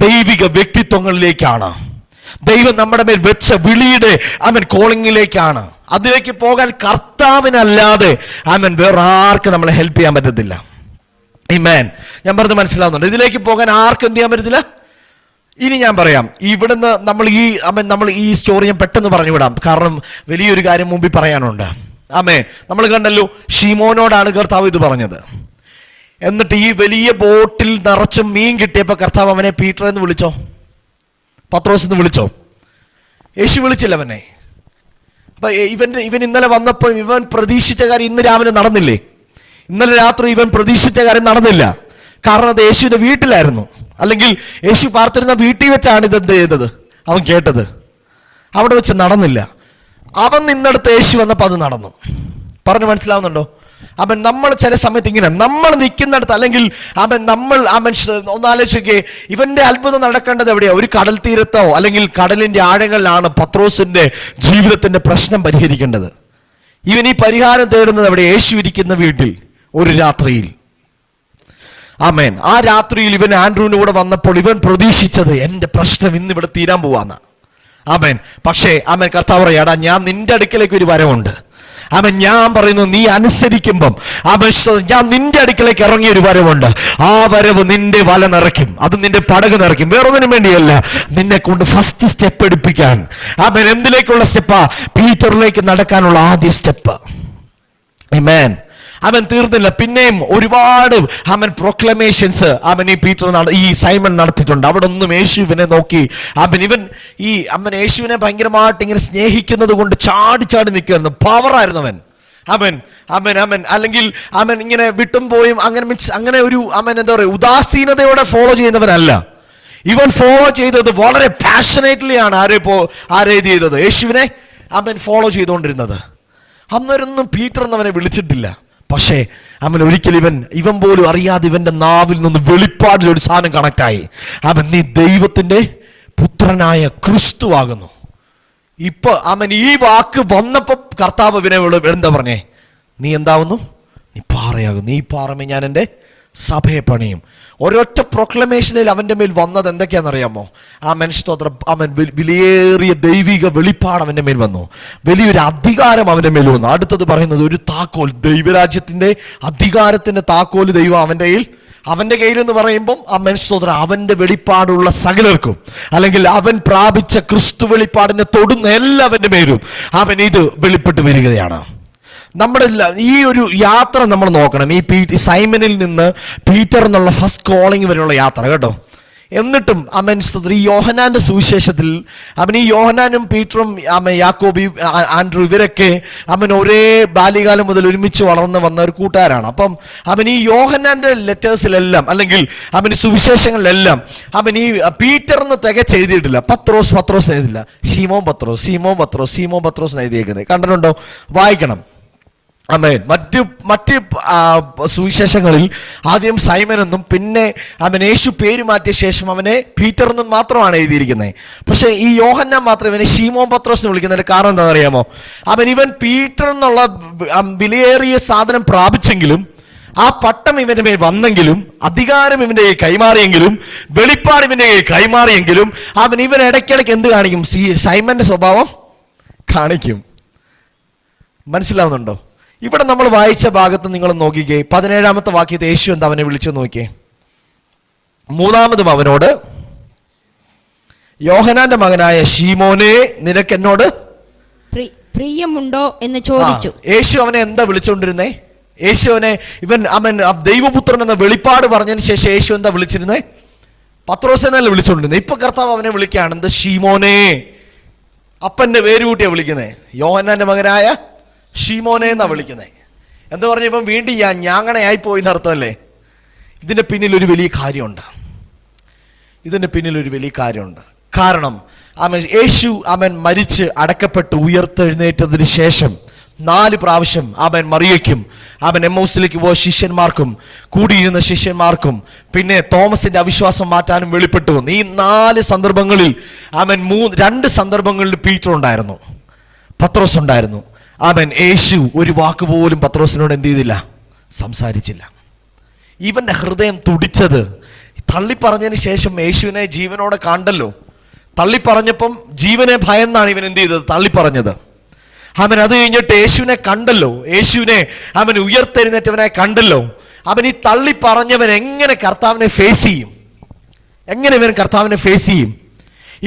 ദൈവിക വ്യക്തിത്വങ്ങളിലേക്കാണ്. ദൈവം നമ്മുടെ മേൽ വെച്ച വിളിയുടെ കോളിങ്ങിലേക്കാണ്. അതിലേക്ക് പോകാൻ കർത്താവിനല്ലാതെ വേറെ ആർക്ക് നമ്മളെ ഹെൽപ്പ് ചെയ്യാൻ പറ്റത്തില്ല. ആമേൻ. ഞാൻ പറഞ്ഞത് മനസ്സിലാവുന്നുണ്ട്? ഇതിലേക്ക് പോകാൻ ആർക്കും എന്ത് ചെയ്യാൻ പറ്റത്തില്ല. ഇനി ഞാൻ പറയാം, ഇവിടുന്ന് നമ്മൾ ഈ സ്റ്റോറി ഞാൻ പെട്ടെന്ന് പറഞ്ഞു വിടാം, കാരണം വലിയൊരു കാര്യം മുമ്പിൽ പറയാനുണ്ട്. നമ്മൾ കണ്ടല്ലോ, ശീമോനോടാണ് കർത്താവ് ഇത് പറഞ്ഞത്. എന്നിട്ട് ഈ വലിയ ബോട്ടിൽ നിറച്ചും മീൻ കിട്ടിയപ്പോ കർത്താവ് അവനെ പീറ്റർ എന്ന് വിളിച്ചോ? പത്രോസ് എന്ന് വിളിച്ചോ? യേശു വിളിച്ചില്ല അവനെ. അപ്പൊ ഇവൻ ഇന്നലെ വന്നപ്പോൾ ഇവൻ പ്രതീക്ഷിച്ച കാര്യം ഇന്ന് രാവിലെ നടന്നില്ലേ? ഇന്നലെ രാത്രി ഇവൻ പ്രതീക്ഷിച്ച കാര്യം നടന്നില്ല. കാരണം അത് യേശുവിന്റെ വീട്ടിലായിരുന്നു, അല്ലെങ്കിൽ യേശു പാർത്തിരുന്ന വീട്ടിൽ വെച്ചാണ് ഇതെന്ത് ചെയ്തത്, അവൻ കേട്ടത്. അവിടെ വെച്ച് നടന്നില്ല. അവൻ നിന്നെടുത്ത് യേശു വന്നപ്പോൾ അത് നടന്നു. പറഞ്ഞു മനസ്സിലാവുന്നുണ്ടോ? നമ്മൾ ചില സമയത്ത് ഇങ്ങനെ നമ്മൾ നിൽക്കുന്നിടത്ത്, അല്ലെങ്കിൽ ഒന്നാലോചിക്കേ, ഇവന്റെ അത്ഭുതം നടക്കേണ്ടത് എവിടെയാ? ഒരു കടൽ തീരത്തോ അല്ലെങ്കിൽ കടലിന്റെ ആഴങ്ങളിലാണ് പത്രോസിന്റെ ജീവിതത്തിന്റെ പ്രശ്നം പരിഹരിക്കേണ്ടത്. ഇവൻ ഈ പരിഹാരം തേടുന്നത് എവിടെ? യേശു ഇരിക്കുന്ന വീട്ടിൽ ഒരു രാത്രിയിൽ. ആമേൻ. ആ രാത്രിയിൽ ഇവൻ ആൻഡ്രൂവിന്റെ കൂടെ വന്നപ്പോൾ ഇവൻ പ്രതീക്ഷിച്ചത് എന്റെ പ്രശ്നം ഇന്ന് ഇവിടെ തീരാൻ പോവാന്ന്. ആമേൻ. പക്ഷേ കർത്താവ് പറയാടാ, ഞാൻ നിന്റെ അടുക്കലേക്ക് ഒരു വരവുണ്ട്. ഞാൻ പറയുന്നു, നീ അനുസരിക്കുമ്പം ഞാൻ നിന്റെ അടുക്കലേക്ക് ഇറങ്ങിയൊരു വരവുണ്ട്. ആ വരവ് നിന്റെ വല നിറയ്ക്കും, അത് നിന്റെ പടക് നിറയ്ക്കും. വേറൊന്നിനും വേണ്ടിയല്ല, നിന്നെ കൊണ്ട് ഫസ്റ്റ് സ്റ്റെപ്പ് എടുപ്പിക്കാൻ. എന്തിലേക്കുള്ള സ്റ്റെപ്പാ? പീറ്ററിലേക്ക് നടക്കാനുള്ള ആദ്യ സ്റ്റെപ്പ്. ആമേൻ. അവൻ തീർന്നില്ല. പിന്നെയും ഒരുപാട് പ്രൊക്ലമേഷൻസ് ഈ പീറ്റർ ഈ സൈമൺ നടത്തിയിട്ടുണ്ട്. അവിടെ ഒന്നും യേശുവിനെ നോക്കി യേശുവിനെ ഭയങ്കരമായിട്ട് ഇങ്ങനെ സ്നേഹിക്കുന്നത് കൊണ്ട് ചാടി ചാടി നിൽക്കുന്നു. പവറായിരുന്നു അല്ലെങ്കിൽ ഇങ്ങനെ വിട്ടും പോയും അങ്ങനെ ഒരു എന്താ പറയുക, ഉദാസീനതയോടെ ഫോളോ ചെയ്യുന്നവനല്ല. ഇവൻ ഫോളോ ചെയ്തത് വളരെ പാഷനേറ്റ്ലി ആണ്. ആരെ ചെയ്തത്? യേശുവിനെ ഫോളോ ചെയ്തുകൊണ്ടിരുന്നത്. അന്നേരൊന്നും പീറ്റർ എന്നവനെ വിളിച്ചിട്ടില്ല. പക്ഷേ ഒരിക്കലും ഇവൻ പോലും അറിയാതെ ഇവന്റെ നാവിൽ നിന്ന് വെളിപ്പാടിൽ ഒരു സാധനം കണക്റ്റായി. നീ ദൈവത്തിന്റെ പുത്രനായ ക്രിസ്തു ആകുന്നു. ഇപ്പൊ ഈ വാക്ക് വന്നപ്പോ കർത്താവ് ഇവനെ എന്താ പറഞ്ഞേ? നീ എന്താവുന്നു? നീ പാറയാകുന്നു. നീ പാറമേ ഞാൻ എൻ്റെ സഭയെ പണിയും. ഒരൊറ്റ പ്രൊക്ലമേഷനിൽ അവന്റെ മേൽ വന്നത് എന്തൊക്കെയാണെന്നറിയാമോ? സ്തോത്രം, വിലയേറിയ ദൈവിക വെളിപ്പാട് അവന്റെ മേൽ വന്നു. വലിയൊരു അധികാരം അവന്റെ മേൽ വന്നു. അടുത്തത് പറയുന്നത് ഒരു താക്കോൽ, ദൈവരാജ്യത്തിന്റെ അധികാരത്തിന്റെ താക്കോൽ ദൈവം അവന്റെ കയ്യിൽ എന്ന് പറയുമ്പം സ്തോത്രം, അവന്റെ വെളിപ്പാടുള്ള സകലർക്കും, അല്ലെങ്കിൽ അവൻ പ്രാപിച്ച ക്രിസ്തു വെളിപ്പാടിനെ തൊടുന്ന എല്ലാവന്റെ മേലും ഇത് വെളിപ്പെട്ട് വരികയാണ്. നമ്മുടെ ഈ ഒരു യാത്ര നമ്മൾ നോക്കണം. ഈ സൈമനിൽ നിന്ന് പീറ്റർ എന്നുള്ള ഫസ്റ്റ് കോളിംഗ് വരെയുള്ള യാത്ര കേട്ടോ. എന്നിട്ടും ഈ യോഹന്നാന്റെ സുവിശേഷത്തിൽ ഈ യോഹന്നാനും പീറ്ററും യാക്കോബി, ആൻഡ്രൂ ഇവരൊക്കെ ഒരേ ബാല്യകാലം മുതൽ ഒരുമിച്ച് വളർന്ന് വന്ന ഒരു കൂട്ടുകാരാണ്. അപ്പം ഈ യോഹന്നാന്റെ ലെറ്റേഴ്സിലെല്ലാം, അല്ലെങ്കിൽ സുവിശേഷങ്ങളിലെല്ലാം ഈ പീറ്റർ എന്ന് തികച്ച് എഴുതിയിട്ടില്ല. പത്രോസ് എഴുതില്ല. ശീമോൻ പത്രോസ് എഴുതിയേക്കുന്നത് കണ്ടിട്ടുണ്ടോ? വായിക്കണം. മറ്റ് സുവിശേഷങ്ങളിൽ ആദ്യം സൈമൻ എന്നും പിന്നെ യേശു പേര് മാറ്റിയ ശേഷം അവനെ പീറ്റർ എന്നും മാത്രമാണ് എഴുതിയിരിക്കുന്നത്. പക്ഷെ ഈ യോഹന്നാൻ മാത്രം ഇവനെ ശീമോൻ പത്രോസ് എന്ന് വിളിക്കുന്നതിന്റെ കാരണം എന്താണെന്ന് അറിയാമോ? ഇവൻ പീറ്റർ എന്നുള്ള വിലയേറിയ സാധനം പ്രാപിച്ചെങ്കിലും, ആ പട്ടം ഇവന്റെ മേൽ വന്നെങ്കിലും, അധികാരം ഇവന്റെ കൈമാറിയെങ്കിലും, വെളിപ്പാട് ഇവന്റെ കൈമാറിയെങ്കിലും, ഇവൻ ഇടയ്ക്കിടയ്ക്ക് എന്ത് കാണിക്കും? സൈമന്റെ സ്വഭാവം കാണിക്കും. മനസ്സിലാവുന്നുണ്ടോ? ഇവിടെ നമ്മൾ വായിച്ച ഭാഗത്ത് നിങ്ങൾ നോക്കിക്കേ, 17-ാമത്തെ വാക്യത്തെ യേശു എന്താ അവനെ വിളിച്ചു നോക്കിയേ. മൂന്നാമതും അവനോട്, യോഹന്നാന്റെ മകനായ ശീമോനെ, നിനക്ക് എന്നോട്
പ്രിയമുണ്ടോ എന്ന് ചോദിച്ചു.
യേശു അവനെ എന്താ വിളിച്ചോണ്ടിരുന്നേ? യേശു അവനെ ദൈവപുത്രൻ എന്ന വെളിപ്പാട് പറഞ്ഞതിന് ശേഷം യേശു എന്താ വിളിച്ചിരുന്നേ? പത്രോസെന്നല്ല വിളിച്ചോണ്ടിരുന്നേ. ഇപ്പൊ കർത്താവ് അവനെ വിളിക്കുകയാണ്. എന്ത്? ശീമോനെ. അപ്പന്റെ പേര് കൂട്ടിയാ വിളിക്കുന്നേ. യോഹന്നാന്റെ മകനായ ശീമോനെ എന്നാ വിളിക്കുന്നത്. എന്താ പറഞ്ഞ? ഇപ്പം വീണ്ടും ഞാങ്ങണയായി പോയി എന്നർത്ഥമല്ലേ? ഇതിന്റെ പിന്നിൽ ഒരു വലിയ കാര്യമുണ്ട്. കാരണം യേശു മരിച്ച് അടക്കപ്പെട്ട് ഉയർത്തെഴുന്നേറ്റതിന് ശേഷം 4 പ്രാവശ്യം മറിയയ്ക്കും എമ്മൗസിലേക്ക് പോയ ശിഷ്യന്മാർക്കും കൂടിയിരുന്ന ശിഷ്യന്മാർക്കും പിന്നെ തോമസിന്റെ അവിശ്വാസം മാറ്റാനും വെളിപ്പെട്ടു വന്നു. ഈ 4 സന്ദർഭങ്ങളിൽ 2 സന്ദർഭങ്ങളിൽ പീറ്റർ ഉണ്ടായിരുന്നു, പത്രോസ് ഉണ്ടായിരുന്നു. യേശു ഒരു വാക്ക് പോലും പത്രോസിനോട് എന്ത് ചെയ്തില്ല? സംസാരിച്ചില്ല. ഇവന്റെ ഹൃദയം തുടിച്ചത് തള്ളിപ്പറഞ്ഞതിന് ശേഷം യേശുവിനെ ജീവനോടെ കണ്ടല്ലോ. തള്ളിപ്പറഞ്ഞപ്പം ജീവനെ ഭയന്നാണ് ഇവൻ എന്ത് ചെയ്തത്? തള്ളിപ്പറഞ്ഞത്. അത് കഴിഞ്ഞിട്ട് യേശുവിനെ കണ്ടല്ലോ, യേശുവിനെ ഉയർത്തെഴുന്നേറ്റവനെ കണ്ടല്ലോ. ഈ തള്ളിപ്പറഞ്ഞവൻ എങ്ങനെ കർത്താവിനെ ഫേസ് ചെയ്യും?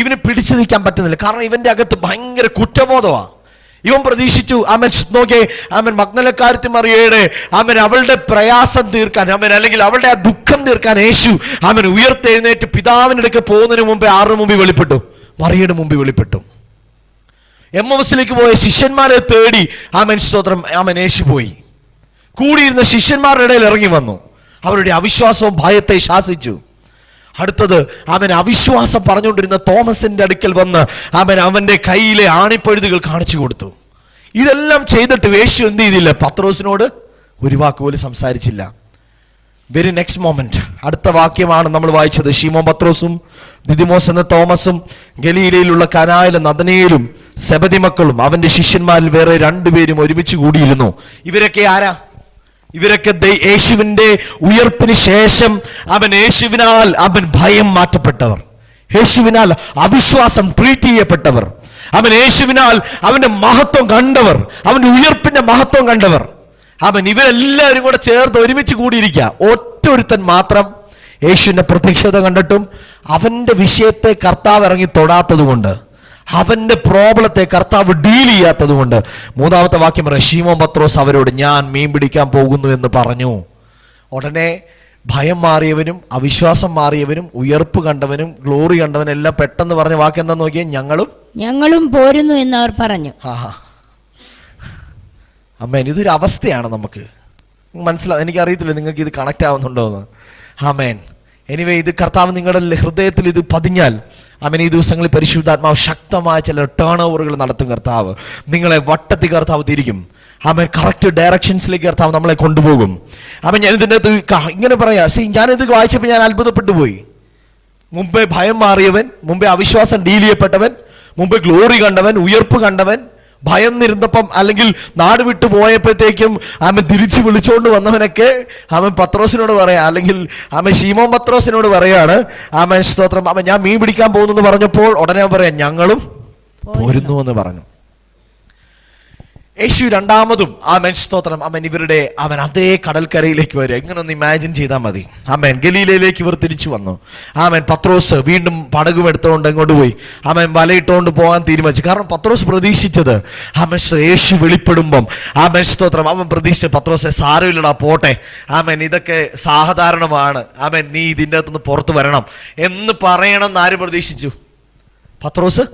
ഇവന് പിടിച്ചു നിൽക്കാൻ പറ്റുന്നില്ല. കാരണം ഇവന്റെ അകത്ത് ഭയങ്കര കുറ്റബോധമാണ്. ഇവൻ പ്രതീക്ഷിച്ചു നോക്കേ മഗ്ദലക്കാരത്തി മറിയയുടെ അവളുടെ പ്രയാസം തീർക്കാൻ അല്ലെങ്കിൽ അവളുടെ ആ ദുഃഖം തീർക്കാൻ യേശു ഉയർത്തെഴുന്നേറ്റ് പിതാവിന്റെ അടുക്ക് പോകുന്നതിന് മുമ്പേ ആരുടെ മുമ്പിൽ വെളിപ്പെട്ടു? മറിയയുടെ മുമ്പിൽ വെളിപ്പെട്ടു. എമ്മൗസിലേക്ക് പോയ ശിഷ്യന്മാരെ തേടി സ്തോത്രം യേശു പോയി. കൂടിയിരുന്ന ശിഷ്യന്മാരുടെ ഇടയിൽ ഇറങ്ങി വന്നു. അവരുടെ അവിശ്വാസവും ഭയത്തെ ശാസിച്ചു. അടുത്തത് അവിശ്വാസം പറഞ്ഞുകൊണ്ടിരുന്ന തോമസിന്റെ അടുക്കൽ വന്ന് അവന്റെ കയ്യിലെ ആണിപ്പഴുതുകൾ കാണിച്ചു കൊടുത്തു. ഇതെല്ലാം ചെയ്തിട്ട് യേശു എന്ത് ചെയ്തില്ല? പത്രോസിനോട് ഒരു വാക്ക് പോലും സംസാരിച്ചില്ല. വെരി നെക്സ്റ്റ് മൊമെന്റ് അടുത്ത വാക്യമാണ് നമ്മൾ വായിച്ചത്. ശീമോൻ പത്രോസും ദിദിമോസ് എന്ന തോമസും ഗലീലയിലുള്ള കനായിലും നദനയിലും സെബദി മക്കളും അവന്റെ ശിഷ്യന്മാരിൽ വേറെ 2 പേരും ഒരുമിച്ച് കൂടിയിരുന്നു. ഇവരൊക്കെ ആരാ? ഇവരൊക്കെ യേശുവിന്റെ ഉയർപ്പിന് ശേഷം യേശുവിനാൽ ഭയം മാറ്റപ്പെട്ടവർ, യേശുവിനാൽ അവിശ്വാസം ട്രീറ്റ് ചെയ്യപ്പെട്ടവർ, യേശുവിനാൽ അവന്റെ മഹത്വം കണ്ടവർ, അവന്റെ ഉയർപ്പിന്റെ മഹത്വം കണ്ടവർ. ഇവരെല്ലാവരും കൂടെ ചേർത്ത് ഒരുമിച്ച് കൂടിയിരിക്കുക. ഒറ്റൊരുത്തൻ മാത്രം യേശുവിന്റെ പ്രത്യക്ഷത കണ്ടിട്ടും അവന്റെ വിഷയത്തെ കർത്താവ് ഇറങ്ങി തൊടാത്തത് കൊണ്ട് അവന്റെ പ്രോബ്ലത്തെ കർത്താവ് ഡീൽ ചെയ്യാത്തത് കൊണ്ട് 3-ാമത്തെ വാക്യം പറയാം, ശീമോൻ പത്രോസ് അവരോട് ഞാൻ മീൻ പിടിക്കാൻ പോകുന്നു എന്ന് പറഞ്ഞു. ഉടനെ ഭയം മാറിയവനും അവിശ്വാസം മാറിയവനും ഉയർപ്പ് കണ്ടവനും ഗ്ലോറി കണ്ടവനും എല്ലാം പെട്ടെന്ന് പറഞ്ഞ വാക്ക് എന്താ നോക്കിയാൽ, ഞങ്ങളും
പോരുന്നു എന്ന് അവർ പറഞ്ഞു.
ആമേൻ. ഇതൊരു അവസ്ഥയാണ്, നമുക്ക് മനസ്സിലാവും. എനിക്കറിയത്തില്ല നിങ്ങൾക്ക് ഇത് കണക്ട് ആവുന്നുണ്ടോ എന്ന്. ആമേൻ. എനിവേ, ഇത് കർത്താവ് നിങ്ങളുടെ ഹൃദയത്തിൽ ഇത് പതിഞ്ഞാൽ, ആമേൻ, ഈ ദിവസങ്ങളിൽ പരിശുദ്ധാത്മാവ് ശക്തമായ ചില ടേൺ ഓവറുകൾ നടത്തും. കർത്താവ് നിങ്ങളെ വട്ടത്തി കർത്താവ് തിരിക്കും. ആമേൻ. കറക്റ്റ് ഡയറക്ഷൻസിലേക്ക് കർത്താവ് നമ്മളെ കൊണ്ടുപോകും. ആമേൻ. ഞാൻ ഇതിൻ്റെ ഇങ്ങനെ പറയാ, ഞാനിത് വായിച്ചപ്പോൾ ഞാൻ അത്ഭുതപ്പെട്ടു പോയി. മുമ്പേ ഭയം മാറിയവൻ, മുമ്പേ അവിശ്വാസം ഡീൽ ചെയ്യപ്പെട്ടവൻ, മുമ്പേ ഗ്ലോറി കണ്ടവൻ, ഉയർപ്പ് കണ്ടവൻ, ഭയം നിരുന്നപ്പം അല്ലെങ്കിൽ നാട് വിട്ടു പോയപ്പോഴത്തേക്കും അവൻ തിരിച്ചു വിളിച്ചുകൊണ്ട് വന്നവനൊക്കെ അവൻ പത്രോസിനോട് പറയാ, അല്ലെങ്കിൽ അവൻ ശീമോൻ പത്രോസിനോട് പറയാണ്, അവൻ സ്തോത്രം, അവൻ ഞാൻ മീൻ പിടിക്കാൻ പോകുന്നു എന്ന് പറഞ്ഞപ്പോൾ ഉടനെ പറയാം, ഞങ്ങളും പോരുന്നു എന്ന് പറഞ്ഞു. യേശു രണ്ടാമതും ആമേൻ സ്തോത്രം അവൻ അതേ കടൽക്കരയിലേക്ക് വരിക. ഇങ്ങനെ ഒന്ന് ഇമാജിൻ ചെയ്താൽ മതി. ആമേൻ. ഗലീലയിലേക്ക് ഇവർ തിരിച്ചു വന്നു. ആമേൻ. പത്രോസ് വീണ്ടും പടകും എടുത്തുകൊണ്ട് എങ്ങോട്ട് പോയി? ആമേൻ. വലയിട്ടുകൊണ്ട് പോകാൻ തീരുമാനിച്ചു. കാരണം പത്രോസ് പ്രതീക്ഷിച്ചത്, ആമേൻ, യേശു വെളിപ്പെടുമ്പം ആമേൻ സ്തോത്രം അവൻ പ്രതീക്ഷിച്ച, പത്രോസെ സാരമില്ലടാ പോട്ടെ, ആമേൻ, ഇതൊക്കെ സാധാരണമാണ്, ആമേൻ, നീ ഇതിൻ്റെ അകത്തുനിന്ന് പുറത്തു വരണം എന്ന് പറയണം എന്ന് ആര് പ്രതീക്ഷിച്ചു? പത്രോസ്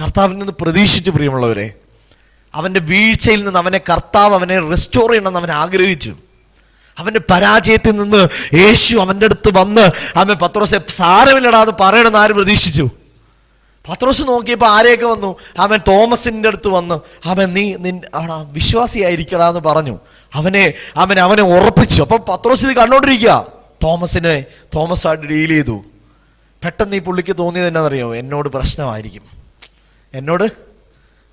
കർത്താവിൽ നിന്ന് പ്രതീക്ഷിച്ചു. പ്രിയമുള്ളവരെ, അവന്റെ വീഴ്ചയിൽ നിന്ന് അവനെ റെസ്റ്റോർ ചെയ്യണമെന്ന് അവൻ ആഗ്രഹിച്ചു. അവന്റെ പരാജയത്തിൽ നിന്ന് യേശു അവന്റെ അടുത്ത് വന്ന് അവൻ പത്രോസെ സാരമില്ലടാ എന്ന് പറയണമെന്ന് ആര് പ്രതീക്ഷിച്ചു? പത്രോസ് നോക്കിയപ്പോൾ ആരെയൊക്കെ വന്നു? അവൻ തോമസിന്റെ അടുത്ത് വന്ന് നീ വിശ്വാസിയായിരിക്കടാ എന്ന് പറഞ്ഞു. അവനെ ഉറപ്പിച്ചു. അപ്പൊ പത്രോസ് ഇത് കണ്ടോണ്ടിരിക്കുക. തോമസായിട്ട് ഡീൽ ചെയ്തു. പെട്ടെന്ന് ഈ പുള്ളിക്ക് തോന്നിയത് എന്നാണെന്നറിയോ? എന്നോട് പ്രശ്നമായിരിക്കും,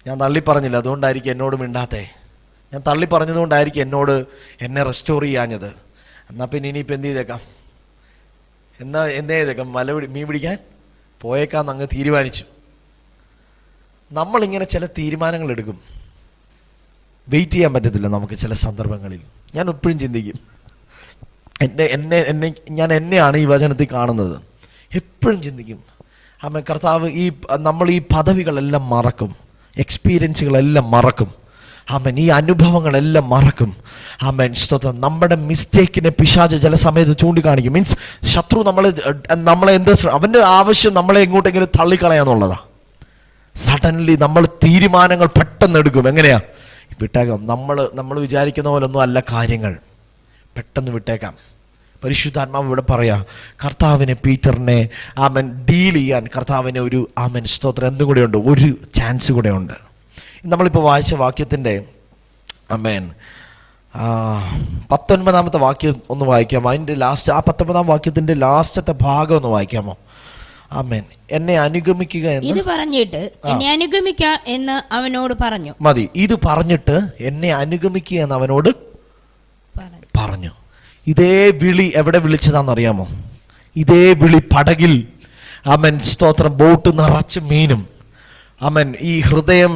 ഞാൻ തള്ളി പറഞ്ഞില്ല, അതുകൊണ്ടായിരിക്കും എന്നോട് മിണ്ടാത്തേ, ഞാൻ തള്ളി പറഞ്ഞതുകൊണ്ടായിരിക്കും എന്നെ റെസ്റ്റോർ ചെയ്യാഞ്ഞത്. എന്നാൽ പിന്നെ ഇനിയിപ്പോൾ എന്ത് ചെയ്തേക്കാം, മീൻ പിടിക്കാൻ പോയേക്കാന്ന് അങ്ങ് തീരുമാനിച്ചു. നമ്മളിങ്ങനെ ചില തീരുമാനങ്ങൾ എടുക്കും. വെയിറ്റ് ചെയ്യാൻ പറ്റത്തില്ല നമുക്ക് ചില സന്ദർഭങ്ങളിൽ. ഞാൻ എപ്പോഴും ചിന്തിക്കും, ഞാൻ എന്നെയാണ് ഈ വചനത്തിൽ കാണുന്നത്. എപ്പോഴും ചിന്തിക്കും, കർത്താവ് നമ്മൾ ഈ പദവികളെല്ലാം മറക്കും, എക്സ്പീരിയൻസുകളെല്ലാം മറക്കും. ഈ അനുഭവങ്ങളെല്ലാം മറക്കും. സ്തോത്രം. നമ്മുടെ മിസ്റ്റേക്കിനെ പിശാച് ചില സമയത്ത് ചൂണ്ടിക്കാണിക്കും. മീൻസ് ശത്രു നമ്മളെ അവന്റെ ആവശ്യം നമ്മളെ എങ്ങോട്ടെങ്കിലും തള്ളിക്കളയാന്നുള്ളതാ. സഡൻലി നമ്മൾ തീരുമാനങ്ങൾ പെട്ടെന്ന് എടുക്കും. എങ്ങനെയാ? വിട്ടേക്കാം. നമ്മൾ വിചാരിക്കുന്ന പോലെ ഒന്നും അല്ല കാര്യങ്ങൾ, പെട്ടെന്ന് വിട്ടേക്കാം. പരിശുദ്ധാത്മാവ് ഇവിടെ പറയാ, പീറ്ററിനെ ഡീൽ ചെയ്യാൻ കർത്താവിന് ഒരു സ്തോത്രം എന്തും കൂടെ ഉണ്ട്, ഒരു ചാൻസ് കൂടെ ഉണ്ട്. നമ്മളിപ്പോൾ വായിച്ച വാക്യത്തിൻ്റെ 19-ാമത്തെ വാക്യം ഒന്ന് വായിക്കാമോ? അതിൻ്റെ ലാസ്റ്റ്, ആ 19-ാം വാക്യത്തിന്റെ ലാസ്റ്റത്തെ ഭാഗം ഒന്ന് വായിക്കാമോ? ആമേൻ. എന്നെ അനുഗമിക്കുക എന്ന്
പറഞ്ഞിട്ട് എന്നെ അനുഗമിക്കുക എന്ന് അവനോട് പറഞ്ഞു.
മതി. ഇത് പറഞ്ഞിട്ട് എന്നെ അനുഗമിക്കുക എന്ന് അവനോട് പറഞ്ഞു. ഇതേ വിളി എവിടെ വിളിച്ചതാണെന്നറിയാമോ? ഇതേ വിളി പടകിൽ സ്തോത്രം ബോട്ട് നിറച്ച് മീനും ഈ ഹൃദയം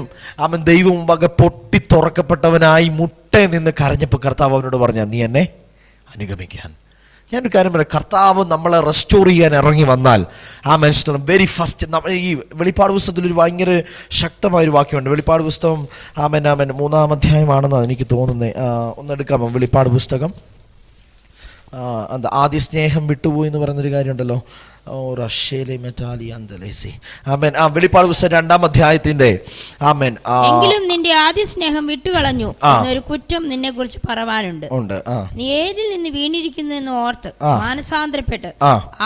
ദൈവം മുമ്പാകെ പൊട്ടി തുറക്കപ്പെട്ടവനായി മുട്ടയിൽ നിന്ന് കരഞ്ഞപ്പോൾ കർത്താവ് അവനോട് പറഞ്ഞ, നീ എന്നെ അനുഗമിക്കാൻ. ഞാനൊരു കാര്യം പറയാം, കർത്താവ് നമ്മളെ റെസ്റ്റോർ ചെയ്യാൻ ഇറങ്ങി വന്നാൽ വെരി ഫസ്റ്റ് ഈ വെളിപ്പാട് പുസ്തകത്തിൽ ഒരു ഭയങ്കര ശക്തമായൊരു വാക്യമുണ്ട്. വെളിപ്പാട് പുസ്തകം 3-ാം അധ്യായമാണെന്നാണ് എനിക്ക് തോന്നുന്നത്. ഒന്നെടുക്കാമോ? വെളിപ്പാട് പുസ്തകം ആദ്യ സ്നേഹം വിട്ടുപോയി എന്ന് പറയുന്നൊരു കാര്യമുണ്ടല്ലോ. വെളിപ്പാട് പുസ്തകം 2-ാം അധ്യായത്തിന്റെ
എങ്കിലും നിന്റെ ആദ്യ സ്നേഹം വിട്ടുകളഞ്ഞു എന്നൊരു കുറ്റം നിന്നെ കുറിച്ച് പറവാനുണ്ട്. നീ ഏതിൽ നിന്ന് വീണിരിക്കുന്നു എന്ന് ഓർത്ത് മാനസാന്തരപ്പെട്ട്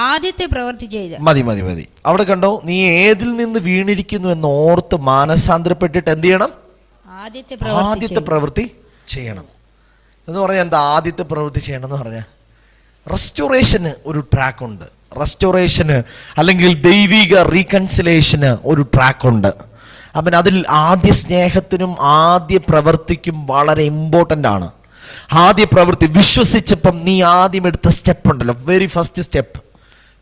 ആദ്യത്തെ പ്രവൃത്തി ചെയ്ത്.
മതി. അവിടെ കണ്ടോ? നീ ഏതിൽ നിന്ന് വീണിരിക്കുന്നു എന്ന് ഓർത്ത് മാനസാന്തരപ്പെട്ടിട്ട് എന്ത് ചെയ്യണം? ആദ്യത്തെ പ്രവൃത്തി ചെയ്യണം എന്ന് പറഞ്ഞാൽ എന്താ? ആദ്യത്തെ പ്രവൃത്തി ചെയ്യണം എന്ന് പറഞ്ഞാൽ റെസ്റ്റോറേഷന് ഒരു ട്രാക്ക് ഉണ്ട്. റെസ്റ്റോറേഷന് അല്ലെങ്കിൽ ദൈവിക റീകൺസിലേഷന് ഒരു ട്രാക്ക് ഉണ്ട്. അതിൽ ആദ്യ സ്നേഹത്തിനും ആദ്യ പ്രവൃത്തിക്കും വളരെ ഇമ്പോർട്ടൻ്റ് ആണ്. ആദ്യ പ്രവൃത്തി വിശ്വസിച്ചപ്പം നീ ആദ്യം എടുത്ത സ്റ്റെപ്പ് ഉണ്ടല്ലോ, വെരി ഫസ്റ്റ് സ്റ്റെപ്പ്,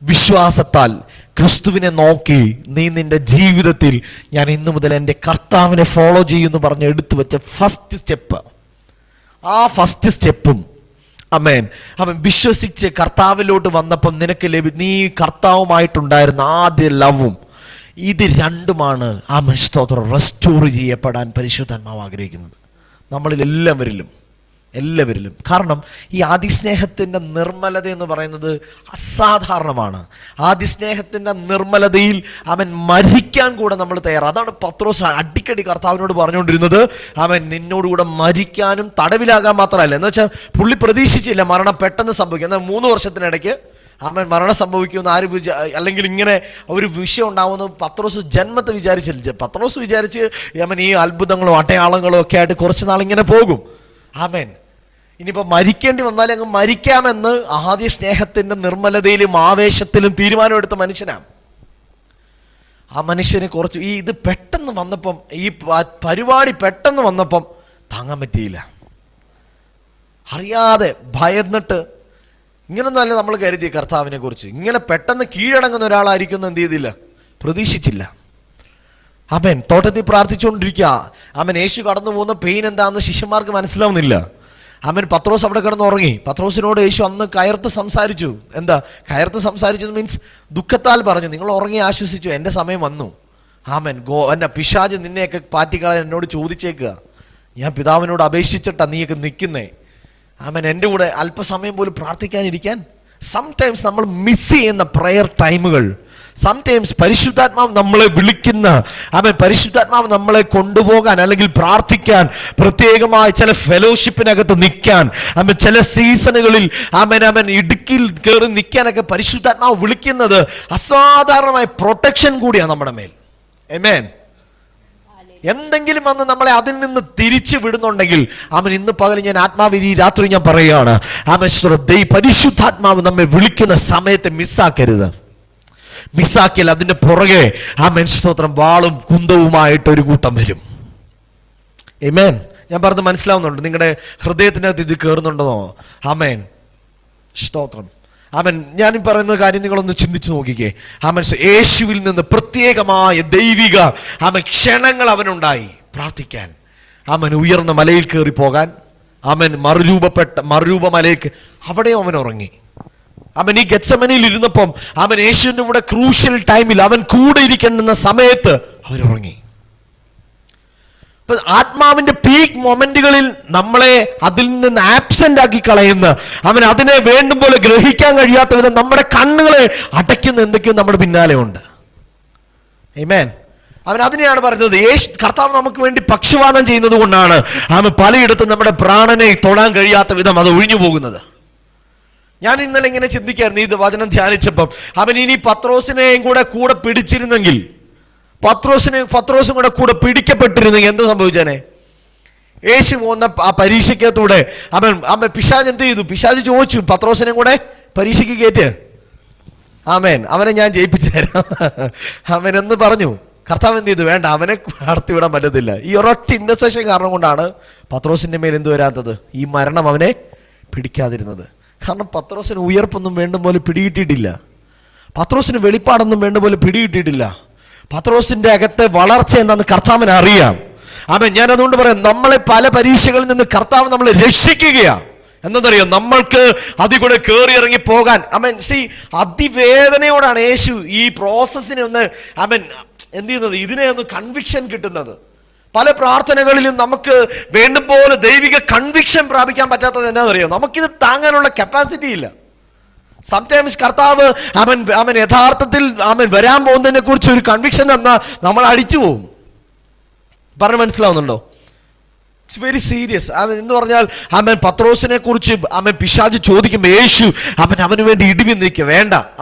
വിശ്വാസത്താൽ ക്രിസ്തുവിനെ നോക്കി നീ നിന്റെ ജീവിതത്തിൽ ഞാൻ ഇന്നു മുതൽ എൻ്റെ കർത്താവിനെ ഫോളോ ചെയ്യുമെന്ന് പറഞ്ഞ് എടുത്തു വെച്ച ഫസ്റ്റ് സ്റ്റെപ്പ്. ആ ഫസ്റ്റ് സ്റ്റെപ്പും അവൻ വിശ്വസിച്ച് കർത്താവിലോട്ട് വന്നപ്പം നിനക്ക് നീ കർത്താവുമായിട്ടുണ്ടായിരുന്ന ആദ്യ ലവും ഇത് രണ്ടുമാണ് ആമേൻ സ്തോത്രം റെസ്റ്റോർ ചെയ്യപ്പെടാൻ പരിശുദ്ധാത്മാവ് ആഗ്രഹിക്കുന്നത് നമ്മളിൽ എല്ലാവരിലും. കാരണം ഈ ആദിസ്നേഹത്തിൻ്റെ നിർമ്മലത എന്ന് പറയുന്നത് അസാധാരണമാണ്. ആദിസ്നേഹത്തിൻ്റെ നിർമ്മലതയിൽ അവൻ മരിക്കാൻ കൂടെ നമ്മൾ തയ്യാറ്. അതാണ് പത്രോസ് അടിക്കടി കർത്താവിനോട് പറഞ്ഞുകൊണ്ടിരുന്നത്, അവൻ നിന്നോടുകൂടെ മരിക്കാനും തടവിലാകാൻ മാത്രമല്ല. എന്ന് വെച്ചാൽ പുള്ളി പ്രതീക്ഷിച്ചില്ല മരണം പെട്ടെന്ന് സംഭവിക്കും. എന്നാൽ 3 വർഷത്തിനിടയ്ക്ക് അവൻ മരണം സംഭവിക്കുമെന്ന് ആരും അല്ലെങ്കിൽ ഇങ്ങനെ ഒരു വിഷയം ഉണ്ടാവുമെന്ന് പത്രോസ് ജന്മത്തെ വിചാരിച്ചില്ല. പത്രോസ് വിചാരിച്ച് അവൻ ഈ അത്ഭുതങ്ങളും അടയാളങ്ങളും ഒക്കെ ആയിട്ട് കുറച്ച് നാൾ ഇങ്ങനെ പോകും. ആമേൻ. ഇനിയിപ്പോൾ മരിക്കേണ്ടി വന്നാലും അങ്ങ് മരിക്കാമെന്ന് ആദ്യ സ്നേഹത്തിൻ്റെ നിർമ്മലതയിലും ആവേശത്തിലും തീരുമാനമെടുത്ത മനുഷ്യനാണ്. ആ മനുഷ്യന് കുറച്ച് ഇത് പെട്ടെന്ന് വന്നപ്പം, ഈ പരിപാടി പെട്ടെന്ന് വന്നപ്പം താങ്ങാൻ പറ്റിയില്ല. അറിയാതെ ഭയന്നിട്ട്, ഇങ്ങനൊന്നുമല്ല നമ്മൾ കരുതി കർത്താവിനെ കുറിച്ച്. ഇങ്ങനെ പെട്ടെന്ന് കീഴടങ്ങുന്ന ഒരാളായിരിക്കും എന്ത് ചെയ്തില്ല, പ്രതീക്ഷിച്ചില്ല. അവൻ തോട്ടത്തിൽ പ്രാർത്ഥിച്ചുകൊണ്ടിരിക്കുക. അവൻ യേശു കടന്നു പോകുന്ന പെയിൻ എന്താണെന്ന് ശിഷ്യന്മാർക്ക് മനസ്സിലാവുന്നില്ല. അവൻ പത്രോസ് അവിടെ കിടന്ന് ഉറങ്ങി. പത്രോസിനോട് യേശു അന്ന് കയർത്ത് സംസാരിച്ചു. എന്താ കയർത്ത് സംസാരിച്ചത്? മീൻസ് ദുഃഖത്താൽ പറഞ്ഞു, നിങ്ങൾ ഉറങ്ങി ആശ്വസിച്ചു, എൻ്റെ സമയം വന്നു. ആമൻ. എന്നെ പിശാച് നിന്നെയൊക്കെ പാറ്റിക്കളയാൻ എന്നോട് ചോദിച്ചേക്കുക. ഞാൻ പിതാവിനോട് അപേക്ഷിച്ചിട്ടാ നീയൊക്കെ നിൽക്കുന്നേ. ആമൻ. എൻ്റെ കൂടെ അല്പസമയം പോലും പ്രാർത്ഥിക്കാനിരിക്കാൻ. സംടൈംസ് നമ്മൾ മിസ് ചെയ്യുന്ന പ്രയർ ടൈമുകൾ, സംടൈംസ് പരിശുദ്ധാത്മാവ് നമ്മളെ വിളിക്കുന്ന, അവൻ പരിശുദ്ധാത്മാവ് നമ്മളെ കൊണ്ടുപോകാൻ അല്ലെങ്കിൽ പ്രാർത്ഥിക്കാൻ, പ്രത്യേകമായ ചില ഫെലോഷിപ്പിനകത്ത് നിൽക്കാൻ, അവൻ ചില സീസണുകളിൽ അവൻ ഇടുക്കിൽ കയറി നിൽക്കാനൊക്കെ പരിശുദ്ധാത്മാവ് വിളിക്കുന്നത് അസാധാരണമായ പ്രൊട്ടക്ഷൻ കൂടിയാണ് നമ്മുടെ മേൽ. ആമേൻ. എന്തെങ്കിലും വന്ന് നമ്മളെ അതിൽ നിന്ന് തിരിച്ചു വിടുന്നുണ്ടെങ്കിൽ അവൻ ഇന്ന് പകൽ ഞാൻ ആത്മാവിൽ ഈ രാത്രി ഞാൻ പറയുകയാണ്, പരിശുദ്ധാത്മാവ് നമ്മെ വിളിക്കുന്ന സമയത്തെ മിസ്സാക്കരുത്. മിസ്സാക്കിയാൽ അതിന്റെ പുറകെ സ്തോത്രം വാളും കുന്തവുമായിട്ട് ഒരു കൂട്ടം വരും. ആമേൻ. ഞാൻ പറഞ്ഞത് മനസ്സിലാവുന്നുണ്ട്? നിങ്ങളുടെ ഹൃദയത്തിനകത്ത് ഇത് കയറുന്നുണ്ടെന്നോ? ആമേൻ. സ്തോത്രം. അവൻ ഞാൻ പറയുന്ന കാര്യം നിങ്ങളൊന്ന് ചിന്തിച്ചു നോക്കിക്കേ. അവൻ യേശുവിൽ നിന്ന് പ്രത്യേകമായ ദൈവിക ക്ഷണങ്ങൾ അവനുണ്ടായി പ്രാർത്ഥിക്കാൻ. അവൻ ഉയർന്ന മലയിൽ കയറി പോകാൻ, അവൻ മറുരൂപ മലയ്ക്ക്, അവിടെ അവൻ ഉറങ്ങി. അവൻ ഈ ഗെത്സമനിൽ ഇരുന്നപ്പം അവൻ യേശുവിന്റെ കൂടെ ക്രൂഷ്യൽ ടൈമിൽ അവൻ കൂടെ ഇരിക്കേണ്ടുന്ന സമയത്ത് അവൻ ഉറങ്ങി. ആത്മാവിന്റെ പീക്ക് മൊമെന്റുകളിൽ നമ്മളെ അതിൽ നിന്ന് ആബ്സെന്റ് ആക്കി കളയുന്ന, അവൻ അതിനെ വേണ്ടും പോലെ ഗ്രഹിക്കാൻ കഴിയാത്ത വിധം നമ്മുടെ കണ്ണുകളെ അടയ്ക്കുന്ന എന്തൊക്കെയോ നമ്മുടെ പിന്നാലെ ഉണ്ട്. ആമേൻ. അവൻ അതിനെയാണ് പറയുന്നത്, കർത്താവ് നമുക്ക് വേണ്ടി പക്ഷപാതം ചെയ്യുന്നത് കൊണ്ടാണ് അവൻ പലയിടത്തും നമ്മുടെ പ്രാണനെ തൊടാൻ കഴിയാത്ത വിധം അത് ഒഴിഞ്ഞു പോകുന്നത്. ഞാൻ ഇന്നലെ ഇങ്ങനെ ചിന്തിക്കായിരുന്നു ഇത് വചനം ധ്യാനിച്ചപ്പം, അവൻ ഇനി പത്രോസിനെയും കൂടെ പിടിച്ചിരുന്നെങ്കിൽ, പത്രോസും കൂടെ പിടിക്കപ്പെട്ടിരുന്നെങ്കിൽ എന്ത് സംഭവിച്ചേനെ? യേശു പോകുന്ന ആ പരീക്ഷയ്ക്കകത്തൂടെ അവൻ പിശാച് എന്ത് ചെയ്തു? പിശാച് ചോദിച്ചു, പത്രോസിനെ കൂടെ പരീക്ഷയ്ക്ക് കയറ്റ്. ആമേൻ. അവനെ ഞാൻ ജയിപ്പിച്ചു തരാം അവൻ എന്ന് പറഞ്ഞു. കർത്താവ് എന്ത് ചെയ്തു? വേണ്ട, അവനെ കടത്തിവിടാൻ പറ്റത്തില്ല. ഈ ഒരൊറ്റ ഇന്റർസെഷൻ കാരണം കൊണ്ടാണ് പത്രോസിന്റെ മേൽ എന്ത് വരാത്തത്? ഈ മരണം അവനെ പിടിക്കാതിരുന്നത്. കാരണം പത്രോസിന് ഉയർപ്പൊന്നും വേണ്ട പോലെ പിടികിട്ടിയിട്ടില്ല. പത്രോസിന് വെളിപ്പാടൊന്നും വേണ്ട പോലെ പിടികിട്ടിയിട്ടില്ല. പത്രോസിന്റെ അകത്തെ വളർച്ച എന്താണെന്ന് കർത്താവിന് അറിയാം. ആമേൻ. ഞാൻ അതുകൊണ്ട് പറയാം, നമ്മളെ പല പരീക്ഷകളിൽ നിന്ന് കർത്താവ് നമ്മളെ രക്ഷിക്കുകയാണ്. എന്നറിയാം, നമ്മൾക്ക് അതിൽ കൂടെ കയറി ഇറങ്ങി പോകാൻ. അതിവേദനയോടാണ് യേശു ഈ പ്രോസസ്സിനെ ഒന്ന് എന്ത് ചെയ്യുന്നത്? ഇതിനെ ഒന്ന് കൺവിക്ഷൻ കിട്ടുന്നത്. പല പ്രാർത്ഥനകളിലും നമുക്ക് വേണ്ടും പോലെ ദൈവിക കൺവിക്ഷൻ പ്രാപിക്കാൻ പറ്റാത്തത് എന്നാണെന്നറിയോ? നമുക്കിത് താങ്ങാനുള്ള കപ്പാസിറ്റി ഇല്ല. സംടൈംസ് കർത്താവ് അവൻ യഥാർത്ഥത്തിൽ വരാൻ പോകുന്നതിനെ കുറിച്ച് ഒരു കൺവിക്ഷൻ തന്നാൽ നമ്മൾ അടിച്ചു പോകും. പറഞ്ഞ് മനസ്സിലാവുന്നുണ്ടോ? It's very serious. എന്ന് പറഞ്ഞാൽ പത്രോസിനെ കുറിച്ച് പിശാച് ചോദിക്കുമ്പോൾ യേശു അവന് വേണ്ടി ഇടിവി നിൽക്കുക. വേണ്ട,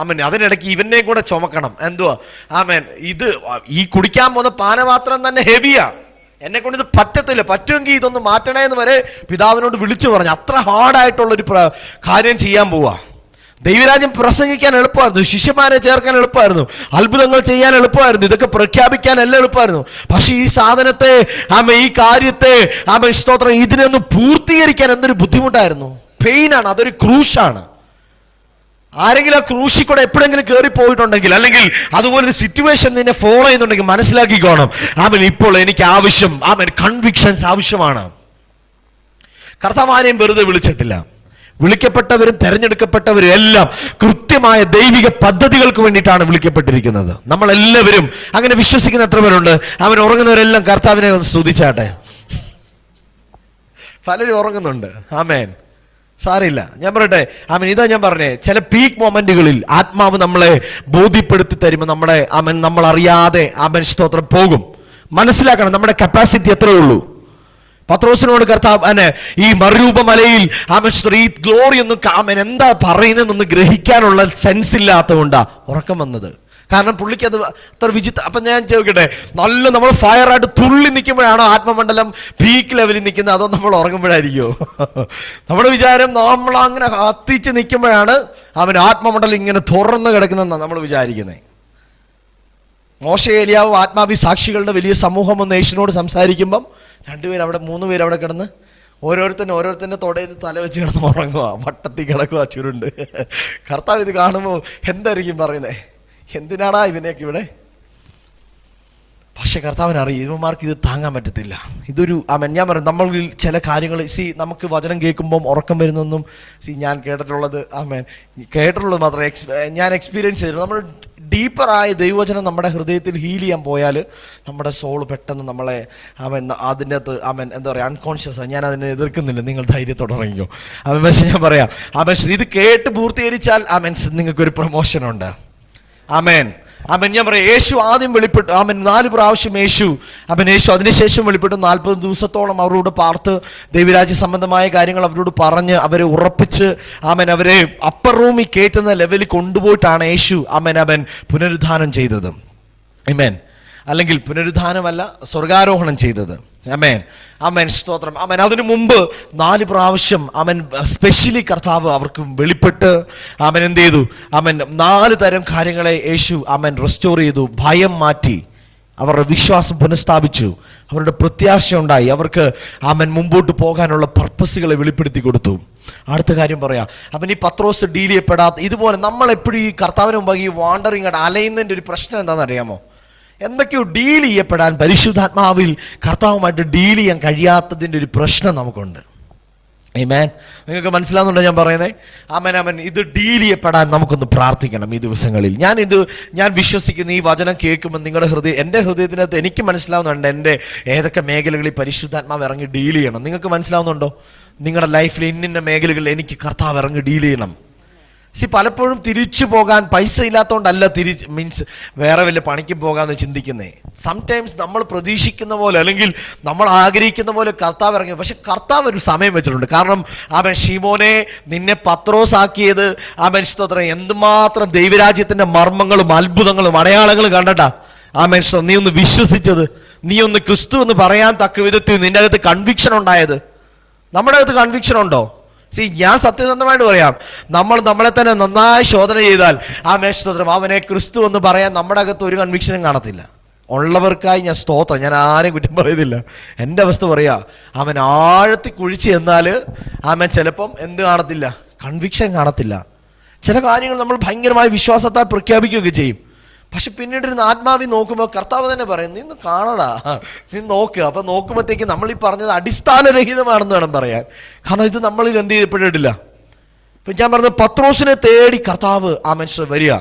അതിനിടയ്ക്ക് ഇവനെ കൂടെ ചുമക്കണം. എന്തുവാ? ഇത് ഈ കുടിക്കാൻ പോകുന്ന പാനപാത്രം തന്നെ ഹെവിയാ, എന്നെ കൊണ്ട് ഇത് പറ്റത്തില്ല, പറ്റുമെങ്കിൽ ഇതൊന്ന് മാറ്റണേ എന്ന് വരെ പിതാവിനോട് വിളിച്ചു പറഞ്ഞു. അത്ര ഹാർഡായിട്ടുള്ളൊരു കാര്യം ചെയ്യാൻ പോവാ. ദൈവരാജ്യം പ്രസംഗിക്കാൻ എളുപ്പമായിരുന്നു, ശിഷ്യന്മാരെ ചേർക്കാൻ എളുപ്പമായിരുന്നു, അത്ഭുതങ്ങൾ ചെയ്യാൻ എളുപ്പമായിരുന്നു, ഇതൊക്കെ പ്രഖ്യാപിക്കാൻ എല്ലാം എളുപ്പമായിരുന്നു. പക്ഷെ ഈ സാധനത്തെ ഈ കാര്യത്തെ സ്തോത്രം ഇതിനെ ഒന്ന് പൂർത്തീകരിക്കാൻ എന്തൊരു ബുദ്ധിമുട്ടായിരുന്നു. പെയിനാണ്, അതൊരു ക്രൂശാണ്. ആരെങ്കിലും ആ ക്രൂശിൽ കൂടെ എപ്പോഴെങ്കിലും കയറി പോയിട്ടുണ്ടെങ്കിൽ, അല്ലെങ്കിൽ അതുപോലൊരു സിറ്റുവേഷൻ നിന്നെ ഫോളോ ചെയ്യുന്നുണ്ടെങ്കിൽ മനസ്സിലാക്കിക്കോണം, ഇപ്പോൾ എനിക്ക് ആവശ്യം കൺവിക്ഷൻസ് ആവശ്യമാണ്. കർത്താവ് ആരെയും വെറുതെ വിളിച്ചിട്ടില്ല. വിളിക്കപ്പെട്ടവരും തെരഞ്ഞെടുക്കപ്പെട്ടവരും എല്ലാം കൃത്യമായ ദൈവിക പദ്ധതികൾക്ക് വേണ്ടിയിട്ടാണ് വിളിക്കപ്പെട്ടിരിക്കുന്നത്. നമ്മളെല്ലാവരും അങ്ങനെ വിശ്വസിക്കുന്ന എത്ര പേരുണ്ട്? അവൻ ഉറങ്ങുന്നവരെല്ലാം കർത്താവിനെ ഒന്ന് സ്തുതിച്ചാട്ടെ. പലരും ഉറങ്ങുന്നുണ്ട്. ആമേൻ. സാരമില്ല, ഞാൻ പറയട്ടെ. ആമേൻ. ഇതാ ഞാൻ പറഞ്ഞേ, ചില പീക്ക് മൊമെന്റുകളിൽ ആത്മാവ് നമ്മളെ ബോധ്യപ്പെടുത്തി തരുമ്പോൾ നമ്മൾ അറിയാതെ സ്തോത്രം പോകും. മനസ്സിലാക്കണം നമ്മുടെ കപ്പാസിറ്റി എത്രയേ ഉള്ളൂ. പത്രോസിനോട് കർത്താവ് ഈ മറുരൂപമലയിൽ ഈ ഗ്ലോറി ഒന്നും എന്താ പറയുന്നതെന്നൊന്ന് ഗ്രഹിക്കാനുള്ള സെൻസ് ഇല്ലാത്തതുകൊണ്ടാ ഉറക്കം വന്നത്. കാരണം പുള്ളിക്ക് അത് അത്ര വിചിത്ര. അപ്പൊ ഞാൻ ചോദിക്കട്ടെ, നമ്മൾ ഫയറായിട്ട് തുള്ളി നിൽക്കുമ്പോഴാണോ ആത്മമണ്ഡലം പീക്ക് ലെവലിൽ നിൽക്കുന്നത്, അതോ നമ്മൾ ഉറങ്ങുമ്പോഴായിരിക്കുമോ? നമ്മുടെ വിചാരം നമ്മൾ അങ്ങനെ കത്തിച്ച് നിൽക്കുമ്പോഴാണ് ആത്മമണ്ഡലം ഇങ്ങനെ തുറന്ന് കിടക്കുന്നതെന്നാണ് നമ്മൾ വിചാരിക്കുന്നത്. മോശെ ഏലിയാവ് ആത്മാവി സാക്ഷികളുടെ വലിയ സമൂഹം ഒന്ന് യേശുവിനോട് സംസാരിക്കുമ്പം 3 പേര് അവിടെ കിടന്ന് ഓരോരുത്തരുടെ തൊടയിൽ തല വെച്ച് കിടന്ന് ഉറങ്ങുക, വട്ടത്തിൽ കിടക്കുക, ചുരുണ്ട്. കർത്താവ് ഇത് കാണുമ്പോൾ എന്തായിരിക്കും പറയുന്നത്? എന്തിനാടാ ഇവനെയൊക്കെ ഇവിടെ? പക്ഷെ കർത്താവിനറിയാം ഇവന്മാർക്ക് ഇത് താങ്ങാൻ പറ്റത്തില്ല. ഇതൊരു ഞാൻ പറയും, നമ്മൾ ചില കാര്യങ്ങൾ നമുക്ക് വചനം കേൾക്കുമ്പം ഉറക്കം വരുന്നൊന്നും ഞാൻ കേട്ടിട്ടുള്ളത് മാത്രം ഞാൻ എക്സ്പീരിയൻസ് ചെയ്തിട്ടുണ്ട്. നമ്മൾ ഡീപ്പറായ ദൈവവചനം നമ്മുടെ ഹൃദയത്തിൽ ഹീൽ ചെയ്യാൻ പോയാൽ നമ്മുടെ സോൾ പെട്ടെന്ന് നമ്മളെ അതിൻ്റെ അകത്ത് എന്താ പറയുക, അൺകോൺഷ്യസ്. ഞാൻ അതിനെ എതിർക്കുന്നില്ല, നിങ്ങൾ ധൈര്യത്തോടെ ഇറങ്ങിക്കോ. പക്ഷെ ഞാൻ പറയാം, ഇത് കേട്ട് പൂർത്തീകരിച്ചാൽ നിങ്ങൾക്കൊരു പ്രൊമോഷൻ ഉണ്ട്. ആമേൻ. ഞാൻ പറയാം, യേശു ആദ്യം വെളിപ്പെട്ടു. 4 പ്രാവശ്യം യേശു അതിനുശേഷം വെളിപ്പെട്ടു. 40 ദിവസത്തോളം അവരോട് പാർത്ത് ദൈവരാജ്യ സംബന്ധമായ കാര്യങ്ങൾ അവരോട് പറഞ്ഞ് അവരെ ഉറപ്പിച്ച് അവരെ അപ്പർ റൂമിൽ കയറ്റുന്ന ലെവലിൽ കൊണ്ടുപോയിട്ടാണ് യേശു പുനരുദ്ധാനം ചെയ്തത്. ആമേൻ. അല്ലെങ്കിൽ പുനരുദ്ധാനമല്ല, സ്വർഗാരോഹണം ചെയ്തത്. ആമേൻ. സ്തോത്രം. അതിനു മുമ്പ് 4 പ്രാവശ്യം സ്പെഷ്യലി കർത്താവ് അവർക്ക് വെളിപ്പെട്ട് എന്ത് ചെയ്തു? 4 തരം കാര്യങ്ങളെ യേശു റെസ്റ്റോർ ചെയ്തു. ഭയം മാറ്റി, അവരുടെ വിശ്വാസം പുനഃസ്ഥാപിച്ചു, അവരുടെ പ്രത്യാശ ഉണ്ടായി, അവർക്ക് മുമ്പോട്ട് പോകാനുള്ള പർപ്പസുകളെ വെളിപ്പെടുത്തി കൊടുത്തു. അടുത്ത കാര്യം പറയാം, ഈ പത്രോസ് ഡീൽ ചെയ്യപ്പെടാത്ത ഇതുപോലെ നമ്മൾ എപ്പോഴും ഈ കർത്താവിന് മുമ്പ് ഈ വാണ്ടറിങ് അലയുന്നതിൻ്റെ ഒരു പ്രശ്നം എന്താണെന്ന് അറിയാമോ? എന്തൊക്കെയോ ഡീൽ ചെയ്യപ്പെടാൻ പരിശുദ്ധാത്മാവിൽ കർത്താവുമായിട്ട് ഡീൽ ചെയ്യാൻ കഴിയാത്തതിൻ്റെ ഒരു പ്രശ്നം നമുക്കുണ്ട്. ആമേൻ. നിങ്ങൾക്ക് മനസ്സിലാവുന്നുണ്ടോ ഞാൻ പറയുന്നത്? ആമേൻ. ഇത് ഡീൽ ചെയ്യപ്പെടാൻ നമുക്കൊന്ന് പ്രാർത്ഥിക്കണം ഈ ദിവസങ്ങളിൽ. ഞാൻ വിശ്വസിക്കുന്ന ഈ വചനം കേൾക്കുമ്പോൾ നിങ്ങളുടെ എൻ്റെ ഹൃദയത്തിനകത്ത് എനിക്ക് മനസ്സിലാവുന്നുണ്ട് എൻ്റെ ഏതൊക്കെ മേഖലകളിൽ പരിശുദ്ധാത്മാവ് ഇറങ്ങി ഡീൽ ചെയ്യണം. നിങ്ങൾക്ക് മനസ്സിലാവുന്നുണ്ടോ? നിങ്ങളുടെ ലൈഫിൽ ഇന്ന മേഖലകളിൽ എനിക്ക് കർത്താവ് ഇറങ്ങി ഡീൽ ചെയ്യണം. പലപ്പോഴും തിരിച്ചു പോകാൻ പൈസ ഇല്ലാത്തതുകൊണ്ടല്ല മീൻസ് വേറെ വല്ല പണിക്ക് പോകാമെന്ന് ചിന്തിക്കുന്നേ. സംടൈംസ് നമ്മൾ പ്രതീക്ഷിക്കുന്ന പോലെ അല്ലെങ്കിൽ നമ്മൾ ആഗ്രഹിക്കുന്ന പോലെ കർത്താവ് ഇറങ്ങി. പക്ഷെ കർത്താവ് ഒരു സമയം വെച്ചിട്ടുണ്ട്. കാരണം ശീമോനെ നിന്നെ പത്രോസ് ആക്കിയത് സ്തോത്രം എന്തുമാത്രം ദൈവരാജ്യത്തിന്റെ മർമ്മങ്ങളും അത്ഭുതങ്ങളും അടയാളങ്ങളും കണ്ടട്ടാ നീ ഒന്ന് വിശ്വസിച്ചത്, നീ ഒന്ന് ക്രിസ്തു എന്ന് പറയാൻ തക്ക വിധത്തിൽ നിന്റെ അകത്ത് കൺവിക്ഷൻ ഉണ്ടായത്. നമ്മുടെ അകത്ത് കൺവിക്ഷൻ ഉണ്ടോ? ഞാൻ സത്യസന്ധമായിട്ട് പറയാം, നമ്മൾ നമ്മളെ തന്നെ നന്നായി ശോധന ചെയ്താൽ സ്തോത്രം അവനെ ക്രിസ്തു എന്ന് പറയാൻ നമ്മുടെ അകത്ത് ഒരു കൺവിക്ഷനും കാണത്തില്ല. ഉള്ളവർക്കായി ഞാൻ സ്തോത്രം, ഞാൻ ആരെയും കുറ്റം പറയുന്നില്ല. എൻ്റെ അവസ്ഥ പറയാ, ആഴത്തിൽ കുഴിച്ച് എന്നാൽ ചിലപ്പം എന്ത് കാണത്തില്ല? കൺവിക്ഷൻ കാണത്തില്ല. ചില കാര്യങ്ങൾ നമ്മൾ ഭയങ്കരമായ വിശ്വാസത്താൽ പ്രഖ്യാപിക്കുകയൊക്കെ ചെയ്യും. പക്ഷെ പിന്നീട് ആത്മാവി നോക്കുമ്പോൾ കർത്താവ് തന്നെ പറയും, നീ കാണടാ, നീ നോക്കുക. അപ്പൊ നോക്കുമ്പോഴത്തേക്ക് നമ്മൾ ഈ പറഞ്ഞത് അടിസ്ഥാനരഹിതമാണെന്ന് വേണം പറയാൻ. കാരണം ഇത് നമ്മളിൽ എന്ത് ചെയ്യപ്പെട്ടിട്ടില്ല. ഇപ്പൊ ഞാൻ പറഞ്ഞത് പത്രോസിനെ തേടി കർത്താവ് വരിക.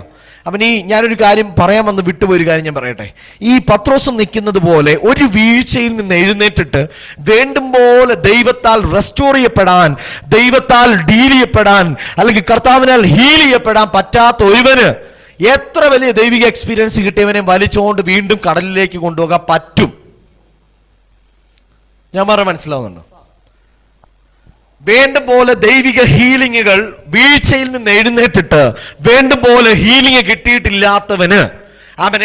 ഞാനൊരു കാര്യം പറയാൻ വന്ന് വിട്ടുപോയൊരു കാര്യം ഞാൻ പറയട്ടെ. ഈ പത്രോസ് നിൽക്കുന്നത് പോലെ ഒരു വീഴ്ചയിൽ നിന്ന് എഴുന്നേറ്റിട്ട് വേണ്ടും പോലെ ദൈവത്താൽ റെസ്റ്റോർ ചെയ്യപ്പെടാൻ, ദൈവത്താൽ ഡീൽ ചെയ്യപ്പെടാൻ, അല്ലെങ്കിൽ കർത്താവിനാൽ ഹീൽ ചെയ്യപ്പെടാൻ പറ്റാത്ത ഒരുവന് എത്ര വലിയ ദൈവിക എക്സ്പീരിയൻസ് കിട്ടിയവനെ വലിച്ചുകൊണ്ട് വീണ്ടും കടലിലേക്ക് കൊണ്ടുപോകാൻ പറ്റും. ഞാൻ മനസ്സിലാവുന്നുണ്ടോ? വേണ്ട പോലെ ദൈവിക ഹീലിങ്ങുകൾ വീഴ്ചയിൽ നിന്ന് എഴുന്നേറ്റിട്ട് വേണ്ടും പോലെ ഹീലിംഗ് കിട്ടിയിട്ടില്ലാത്തവന്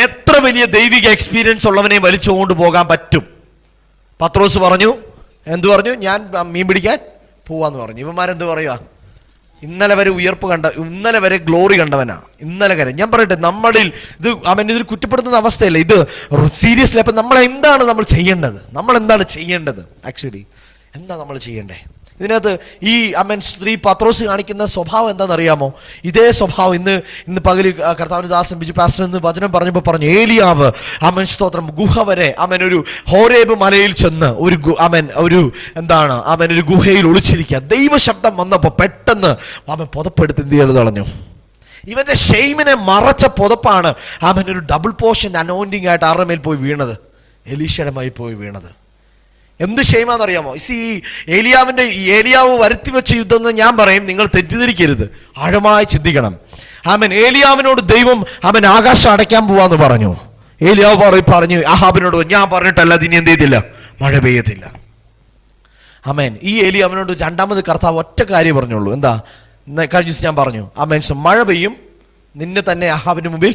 എത്ര വലിയ ദൈവിക എക്സ്പീരിയൻസ് ഉള്ളവനെ വലിച്ചുകൊണ്ട് പോകാൻ പറ്റും. പത്രോസ് പറഞ്ഞു, എന്തു പറഞ്ഞു? ഞാൻ മീൻ പിടിക്കാൻ പോവാന്ന് പറഞ്ഞു. ഇവന്മാരെന്ത് പറയുക? ഇന്നലെ വരെ ഉയർപ്പ് കണ്ട, ഇന്നലെ വരെ ഗ്ലോറി കണ്ടവനാ. ഇന്നലെ വരെ ഞാൻ പറയട്ടെ, നമ്മളിൽ ഇത് ഇതൊരു കുറ്റപ്പെടുത്തുന്ന അവസ്ഥയല്ല, ഇത് സീരിയസ്ലി. അപ്പൊ നമ്മൾ എന്താണ് ചെയ്യേണ്ടത്? ആക്ച്വലി എന്താ നമ്മൾ ചെയ്യേണ്ടേ? ഇതിനകത്ത് ഈ സ്ത്രീ പത്രോസ് കാണിക്കുന്ന സ്വഭാവം എന്താണെന്നറിയാമോ? ഇതേ സ്വഭാവം ഇന്ന് പകല് കർത്താവിന്റെ ദാസൻ ബിജു പാസ്റ്റർ എന്ന് വചനം പറഞ്ഞപ്പോൾ പറഞ്ഞു, ഏലിയാവ് സ്തോത്രം ഗുഹ വരെ ഒരു ഹോരേബ് മലയിൽ ചെന്ന് ഒരു ഗുഹയിൽ ഒളിച്ചിരിക്കുക. ദൈവശബ്ദം വന്നപ്പോൾ പെട്ടെന്ന് പുതപ്പെടുത്തി എന്ത് ചെയ്ത് കളഞ്ഞു. ഇവന്റെ ഷെയ്മിനെ മറച്ച പുതപ്പാണ് ഒരു ഡബിൾ പോർഷൻ അനോയിന്റിംഗ് ആയിട്ട് ആരുടെ മേൽ പോയി വീണത്? എലീശയുടെ മേൽ പോയി വീണത്. എന്ത് ഷെയ്മാന്നറിയാമോ? ഏലിയാവ് വരുത്തി വെച്ച യുദ്ധം എന്ന് ഞാൻ പറയും, നിങ്ങൾ തെറ്റിദ്ധരിക്കരുത്, ആഴമായി ചിന്തിക്കണം. ഏലിയാവിനോട് ദൈവം ആകാശം അടയ്ക്കാൻ പോവാന്ന് പറഞ്ഞു. ഏലിയാവ് പറഞ്ഞു ആഹാബിനോട്, ഞാൻ പറഞ്ഞിട്ടല്ല ഇനി എന്ത് ചെയ്തില്ല, മഴ പെയ്യത്തില്ല. ഈ ഏലിയാവിനോട് രണ്ടാമത് കർത്താവ് ഒറ്റ കാര്യം പറഞ്ഞുള്ളൂ. എന്താ? കഴിഞ്ഞ ദിവസം ഞാൻ പറഞ്ഞു, മഴ പെയ്യും, നിന്നെ തന്നെ ആഹാബിന് മുമ്പിൽ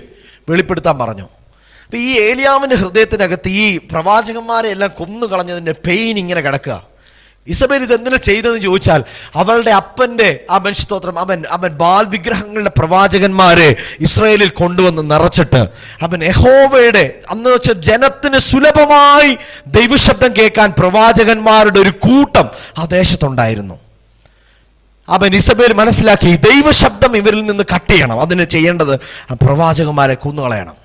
വെളിപ്പെടുത്താൻ പറഞ്ഞു. അപ്പൊ ഈ ഏലിയാവിന്റെ ഹൃദയത്തിനകത്ത് ഈ പ്രവാചകന്മാരെ എല്ലാം കൊന്നു കളഞ്ഞതിന്റെ പെയിൻ ഇങ്ങനെ കിടക്കുക. ഇസബേൽ ഇത് എന്തിനാ ചെയ്തതെന്ന് ചോദിച്ചാൽ, അവളുടെ അപ്പന്റെ സ്തോത്രം ബാൽ വിഗ്രഹങ്ങളുടെ പ്രവാചകന്മാരെ ഇസ്രായേലിൽ കൊണ്ടുവന്ന് നിറച്ചിട്ട് യഹോവയുടെ അന്ന് വെച്ച ജനത്തിന് സുലഭമായി ദൈവശബ്ദം കേൾക്കാൻ പ്രവാചകന്മാരുടെ ഒരു കൂട്ടം ആ ദേശത്തുണ്ടായിരുന്നു. ഇസബേൽ മനസ്സിലാക്കി ദൈവശബ്ദം ഇവരിൽ നിന്ന് കട്ട് ചെയ്യണം. അതിന് ചെയ്യേണ്ടത് പ്രവാചകന്മാരെ കൊന്നുകളയണം.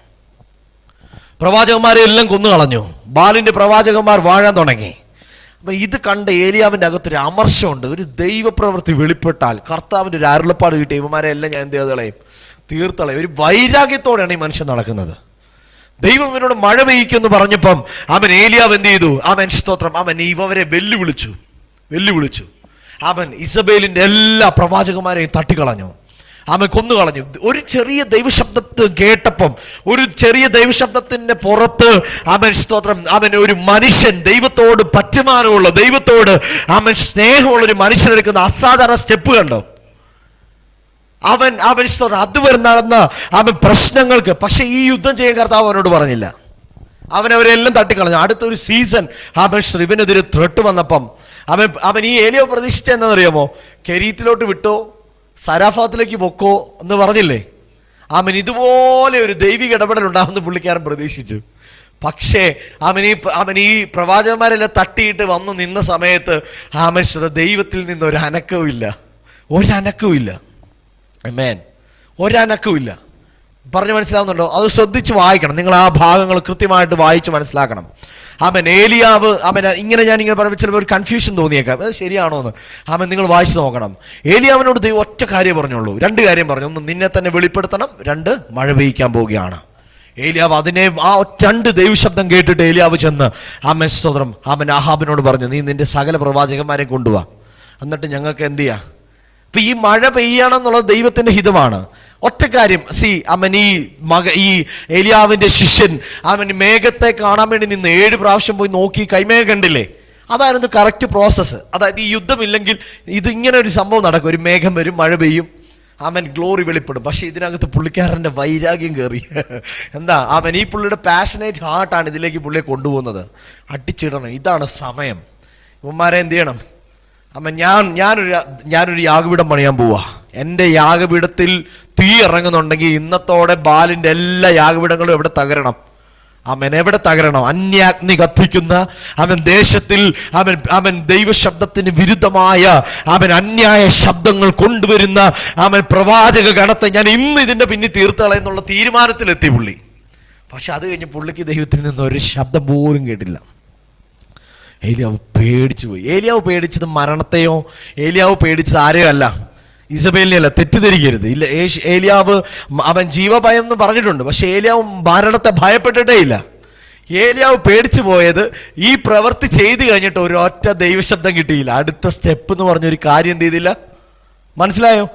പ്രവാചകന്മാരെ എല്ലാം കൊന്നുകളഞ്ഞു. ബാലിന്റെ പ്രവാചകന്മാർ വാഴാൻ തുടങ്ങി. ഇത് കണ്ട ഏലിയാവിന്റെ അകത്തൊരു അമർഷമുണ്ട്. ഒരു ദൈവപ്രവൃത്തി വെളിപ്പെട്ടാൽ കർത്താവിന്റെ ഒരു അരുളപ്പാട് കിട്ടിയ ഇവന്മാരെ എല്ലാം ഞാൻ എന്ത് ചെയ്തളയും, തീർത്തളയും. ഒരു വൈരാഗ്യത്തോടെയാണ് ഈ മനുഷ്യൻ നടക്കുന്നത്. ദൈവം ഇവനോട് മഴ പെയ്യിക്കുമെന്ന് പറഞ്ഞപ്പം ഏലിയാവ് എന്ത് ചെയ്തു? സ്തോത്രം ഇവരെ വെല്ലുവിളിച്ചു. ഇസബേലിന്റെ എല്ലാ പ്രവാചകന്മാരെയും തട്ടിക്കളഞ്ഞു, കൊന്നുകളഞ്ഞു. ഒരു ചെറിയ ദൈവശബ്ദത്തെ കേട്ടപ്പം, ഒരു ചെറിയ ദൈവശബ്ദത്തിന്റെ പുറത്ത് സ്തോത്രം ഒരു മനുഷ്യൻ ദൈവത്തോട് പറ്റുമാനമുള്ള, ദൈവത്തോട് സ്നേഹമുള്ള ഒരു മനുഷ്യനെടുക്കുന്ന അസാധാരണ സ്റ്റെപ്പ് കണ്ടോ? സ്തോത്രം അതുവരെ നടന്ന പ്രശ്നങ്ങൾക്ക് പക്ഷെ ഈ യുദ്ധം ചെയ്യാൻ കർത്താവ് അവനോട് പറഞ്ഞില്ല. അവരെല്ലാം തട്ടിക്കളഞ്ഞു. അടുത്തൊരു സീസൺ ഇവനെതിരെ ത്രെട്ട് വന്നപ്പം ഈ ഏലിയാവ് പ്രതീക്ഷിച്ച എന്താണെന്നറിയാമോ? കെരീത്തിലോട്ട് വിട്ടോ, സരാഫാത്തിലേക്ക് പൊക്കോ എന്ന് പറഞ്ഞില്ലേ? ഇതുപോലെ ഒരു ദൈവിക ഇടപെടൽ ഉണ്ടാകുന്ന പുള്ളിക്കാരൻ പ്രതീക്ഷിച്ചു. പക്ഷേ ഈ പ്രവാചകന്മാരെല്ലാം തട്ടിയിട്ട് വന്നു നിന്ന സമയത്ത് ദൈവത്തിൽ നിന്ന് ഒരനക്കവും ഇല്ല. പറഞ്ഞു മനസ്സിലാവുന്നുണ്ടോ? അത് ശ്രദ്ധിച്ച് വായിക്കണം. നിങ്ങൾ ആ ഭാഗങ്ങൾ കൃത്യമായിട്ട് വായിച്ച് മനസ്സിലാക്കണം. ഏലിയാവ് ഞാൻ പറയുമ്പോൾ ചിലപ്പോൾ ഒരു കൺഫ്യൂഷൻ തോന്നിയേക്കാം, അത് ശരിയാണോ എന്ന്. നിങ്ങൾ വായിച്ചു നോക്കണം. ഏലിയാവിനോട് ദൈവം ഒറ്റ കാര്യം പറഞ്ഞുള്ളൂ, രണ്ട് കാര്യം പറഞ്ഞു. ഒന്ന്, നിന്നെ തന്നെ വെളിപ്പെടുത്തണം. രണ്ട്, മഴ പെയ്യിക്കാൻ പോവുകയാണ്. ഏലിയാവ് ആ രണ്ട് ദൈവശബ്ദം കേട്ടിട്ട് ഏലിയാവ് ചെന്ന് സ്തോത്രം ആഹാബിനോട് പറഞ്ഞു, നീ നിന്റെ സകല പ്രവാചകന്മാരെ കൊണ്ടുപോവാ, എന്നിട്ട് ഞങ്ങൾക്ക് എന്ത് ചെയ്യാ. ഇപ്പൊ ഈ മഴ പെയ്യണം എന്നുള്ളത് ദൈവത്തിന്റെ ഹിതമാണ്. ഒറ്റ കാര്യം, ഈ ഏലിയാവിന്റെ ശിഷ്യൻ മേഘത്തെ കാണാൻ വേണ്ടി നിന്ന് 7 പ്രാവശ്യം പോയി നോക്കി, കൈമേഘം കണ്ടില്ലേ? അതായിരുന്നു കറക്റ്റ് പ്രോസസ്സ്. അതായത് ഈ യുദ്ധമില്ലെങ്കിൽ ഇതിങ്ങനെ ഒരു സംഭവം നടക്കും. ഒരു മേഘം വരും, മഴ പെയ്യും, ഗ്ലോറി വെളിപ്പെടും. പക്ഷെ ഇതിനകത്ത് പുള്ളിക്കാരന്റെ വൈരാഗ്യം കയറി. എന്താ ഈ പുള്ളിയുടെ പാഷനേറ്റ് ഹാർട്ടാണ് ഇതിലേക്ക് പുള്ളിയെ കൊണ്ടുപോകുന്നത്. അടിച്ചിടണം, ഇതാണ് സമയം. ഇവന്മാരെ എന്ത് ചെയ്യണം? ഞാനൊരു യാഗപീഠം പണിയാൻ പോവാ. എൻ്റെ യാഗപീഠത്തിൽ തീ ഇറങ്ങുന്നുണ്ടെങ്കിൽ ഇന്നത്തോടെ ബാലിന്റെ എല്ലാ യാഗപീഠങ്ങളും എവിടെ തകരണം? എവിടെ തകരണം? അന്യാഗ്നി കത്തിക്കുന്ന ദേശത്തിൽ ദൈവശബ്ദത്തിന് വിരുദ്ധമായ അന്യായ ശബ്ദങ്ങൾ കൊണ്ടുവരുന്ന പ്രവാചക ഗണത്തെ ഞാൻ ഇന്ന് ഇതിന്റെ പിന്നിൽ തീർത്തള എന്നുള്ള തീരുമാനത്തിലെത്തി പുള്ളി. പക്ഷെ അത് കഴിഞ്ഞ് പുള്ളിക്ക് ദൈവത്തിൽ നിന്ന് ഒരു ശബ്ദം പോലും കേട്ടില്ല. ഏലിയാവ് പേടിച്ചു പോയി. ഏലിയാവ് പേടിച്ചത് മരണത്തെയോ, ഏലിയാവ് പേടിച്ചത് ആരെയോ അല്ല, ഇസബേലിനെ അല്ല. തെറ്റിദ്ധരിക്കരുത്. ഇല്ല, ഏലിയാവ് ജീവഭയം എന്ന് പറഞ്ഞിട്ടുണ്ട്, പക്ഷെ ഏലിയാവ് മരണത്തെ ഭയപ്പെട്ടിട്ടേ ഇല്ല. ഏലിയാവ് പേടിച്ചു പോയത് ഈ പ്രവൃത്തി ചെയ്തു കഴിഞ്ഞിട്ട് ഒരൊറ്റ ദൈവശബ്ദം കിട്ടിയില്ല. അടുത്ത സ്റ്റെപ്പ് എന്ന് പറഞ്ഞൊരു കാര്യം എന്ത് ചെയ്തില്ല? മനസ്സിലായോ?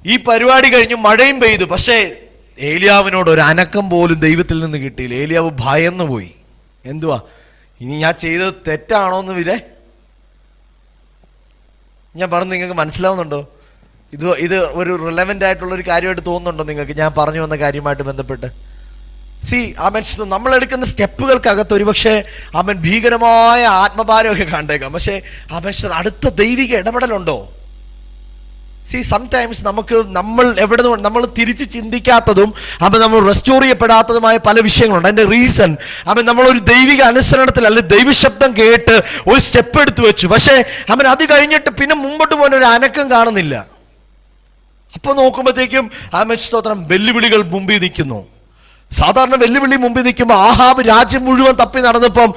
ഈ പരിപാടി കഴിഞ്ഞ് മഴയും പെയ്തു, പക്ഷേ ഏലിയാവിനോട് ഒരു അനക്കം പോലും ദൈവത്തിൽ നിന്ന് കിട്ടിയില്ല. ഏലിയാവ് ഭയന്നു പോയി. എന്തുവാ ഇനി ഞാൻ ചെയ്തത് തെറ്റാണോന്ന് ഞാൻ പറഞ്ഞു. നിങ്ങൾക്ക് മനസ്സിലാവുന്നുണ്ടോ? ഇത് ഒരു റിലവൻ്റ് ആയിട്ടുള്ള ഒരു കാര്യമായിട്ട് തോന്നുന്നുണ്ടോ നിങ്ങൾക്ക് ഞാൻ പറഞ്ഞു വന്ന കാര്യമായിട്ട് ബന്ധപ്പെട്ട്? നമ്മളെടുക്കുന്ന സ്റ്റെപ്പുകൾക്കകത്ത് ഒരുപക്ഷെ ഭീകരമായ ആത്മഭാരമൊക്കെ കണ്ടേക്കാം. പക്ഷെ അടുത്ത ദൈവിക ഇടപെടലുണ്ടോ? സംടൈംസ് നമ്മൾ തിരിച്ച് ചിന്തിക്കാത്തതും നമ്മൾ റെസ്റ്റോർ ചെയ്യപ്പെടാത്തതുമായ പല വിഷയങ്ങളുണ്ട്. അതിന്റെ റീസൺ നമ്മളൊരു ദൈവിക അനുസരണത്തിൽ അല്ലെങ്കിൽ ദൈവശബ്ദം കേട്ട് ഒരു സ്റ്റെപ്പ് എടുത്തു വെച്ചു, പക്ഷേ അത് കഴിഞ്ഞിട്ട് പിന്നെ മുമ്പോട്ട് പോകാൻ ഒരു അനക്കം കാണുന്നില്ല. അപ്പൊ നോക്കുമ്പോഴത്തേക്കും സ്തോത്രം വെല്ലുവിളികൾ മുമ്പിൽ നിൽക്കുന്നു. സാധാരണ വെല്ലുവിളി മുമ്പിൽ നിൽക്കുമ്പോൾ ആഹാബ് രാജ്യം മുഴുവൻ തപ്പി നടന്നപ്പം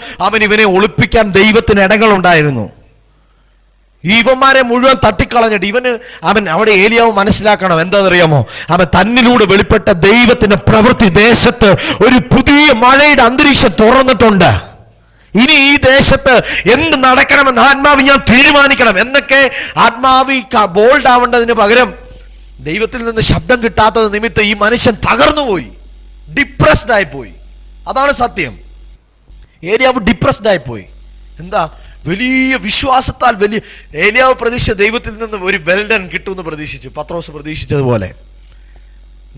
ഇവനെ ഒളിപ്പിക്കാൻ ദൈവത്തിന് ഇടങ്ങളുണ്ടായിരുന്നു. ഇവന്മാരെ മുഴുവൻ തട്ടിക്കളഞ്ഞിട്ട് അവിടെ ഏലിയാവ് മനസ്സിലാക്കണം എന്താണെന്നറിയാമോ, തന്നിലൂടെ വെളിപ്പെട്ട ദൈവത്തിന്റെ പ്രവൃത്തി ദേശത്ത് ഒരു പുതിയ മഴയുടെ അന്തരീക്ഷം തുറന്നിട്ടുണ്ട്. ഇനി ഈ ദേശത്ത് എന്ത് നടക്കണമെന്ന് ആത്മാവ് ഞാൻ തീരുമാനിക്കണം എന്നൊക്കെ ആത്മാവി ബോൾഡ് ആവേണ്ടതിന് പകരം ദൈവത്തിൽ നിന്ന് ശബ്ദം കിട്ടാത്തത് നിമിത്തം ഈ മനുഷ്യൻ തകർന്നുപോയി, ഡിപ്രസ്ഡ് ആയിപ്പോയി. അതാണ് സത്യം. ഏലിയാവ് ഡിപ്രസ്ഡ് ആയിപ്പോയി. എന്താ? വലിയ വിശ്വാസത്താൽ ഏലിയാവ് പ്രതീക്ഷിച്ച ദൈവത്തിൽ നിന്ന് ഒരു വെൽഡൻ കിട്ടുമെന്ന് പ്രതീക്ഷിച്ചു. പത്രോസ് പ്രതീക്ഷിച്ചതുപോലെ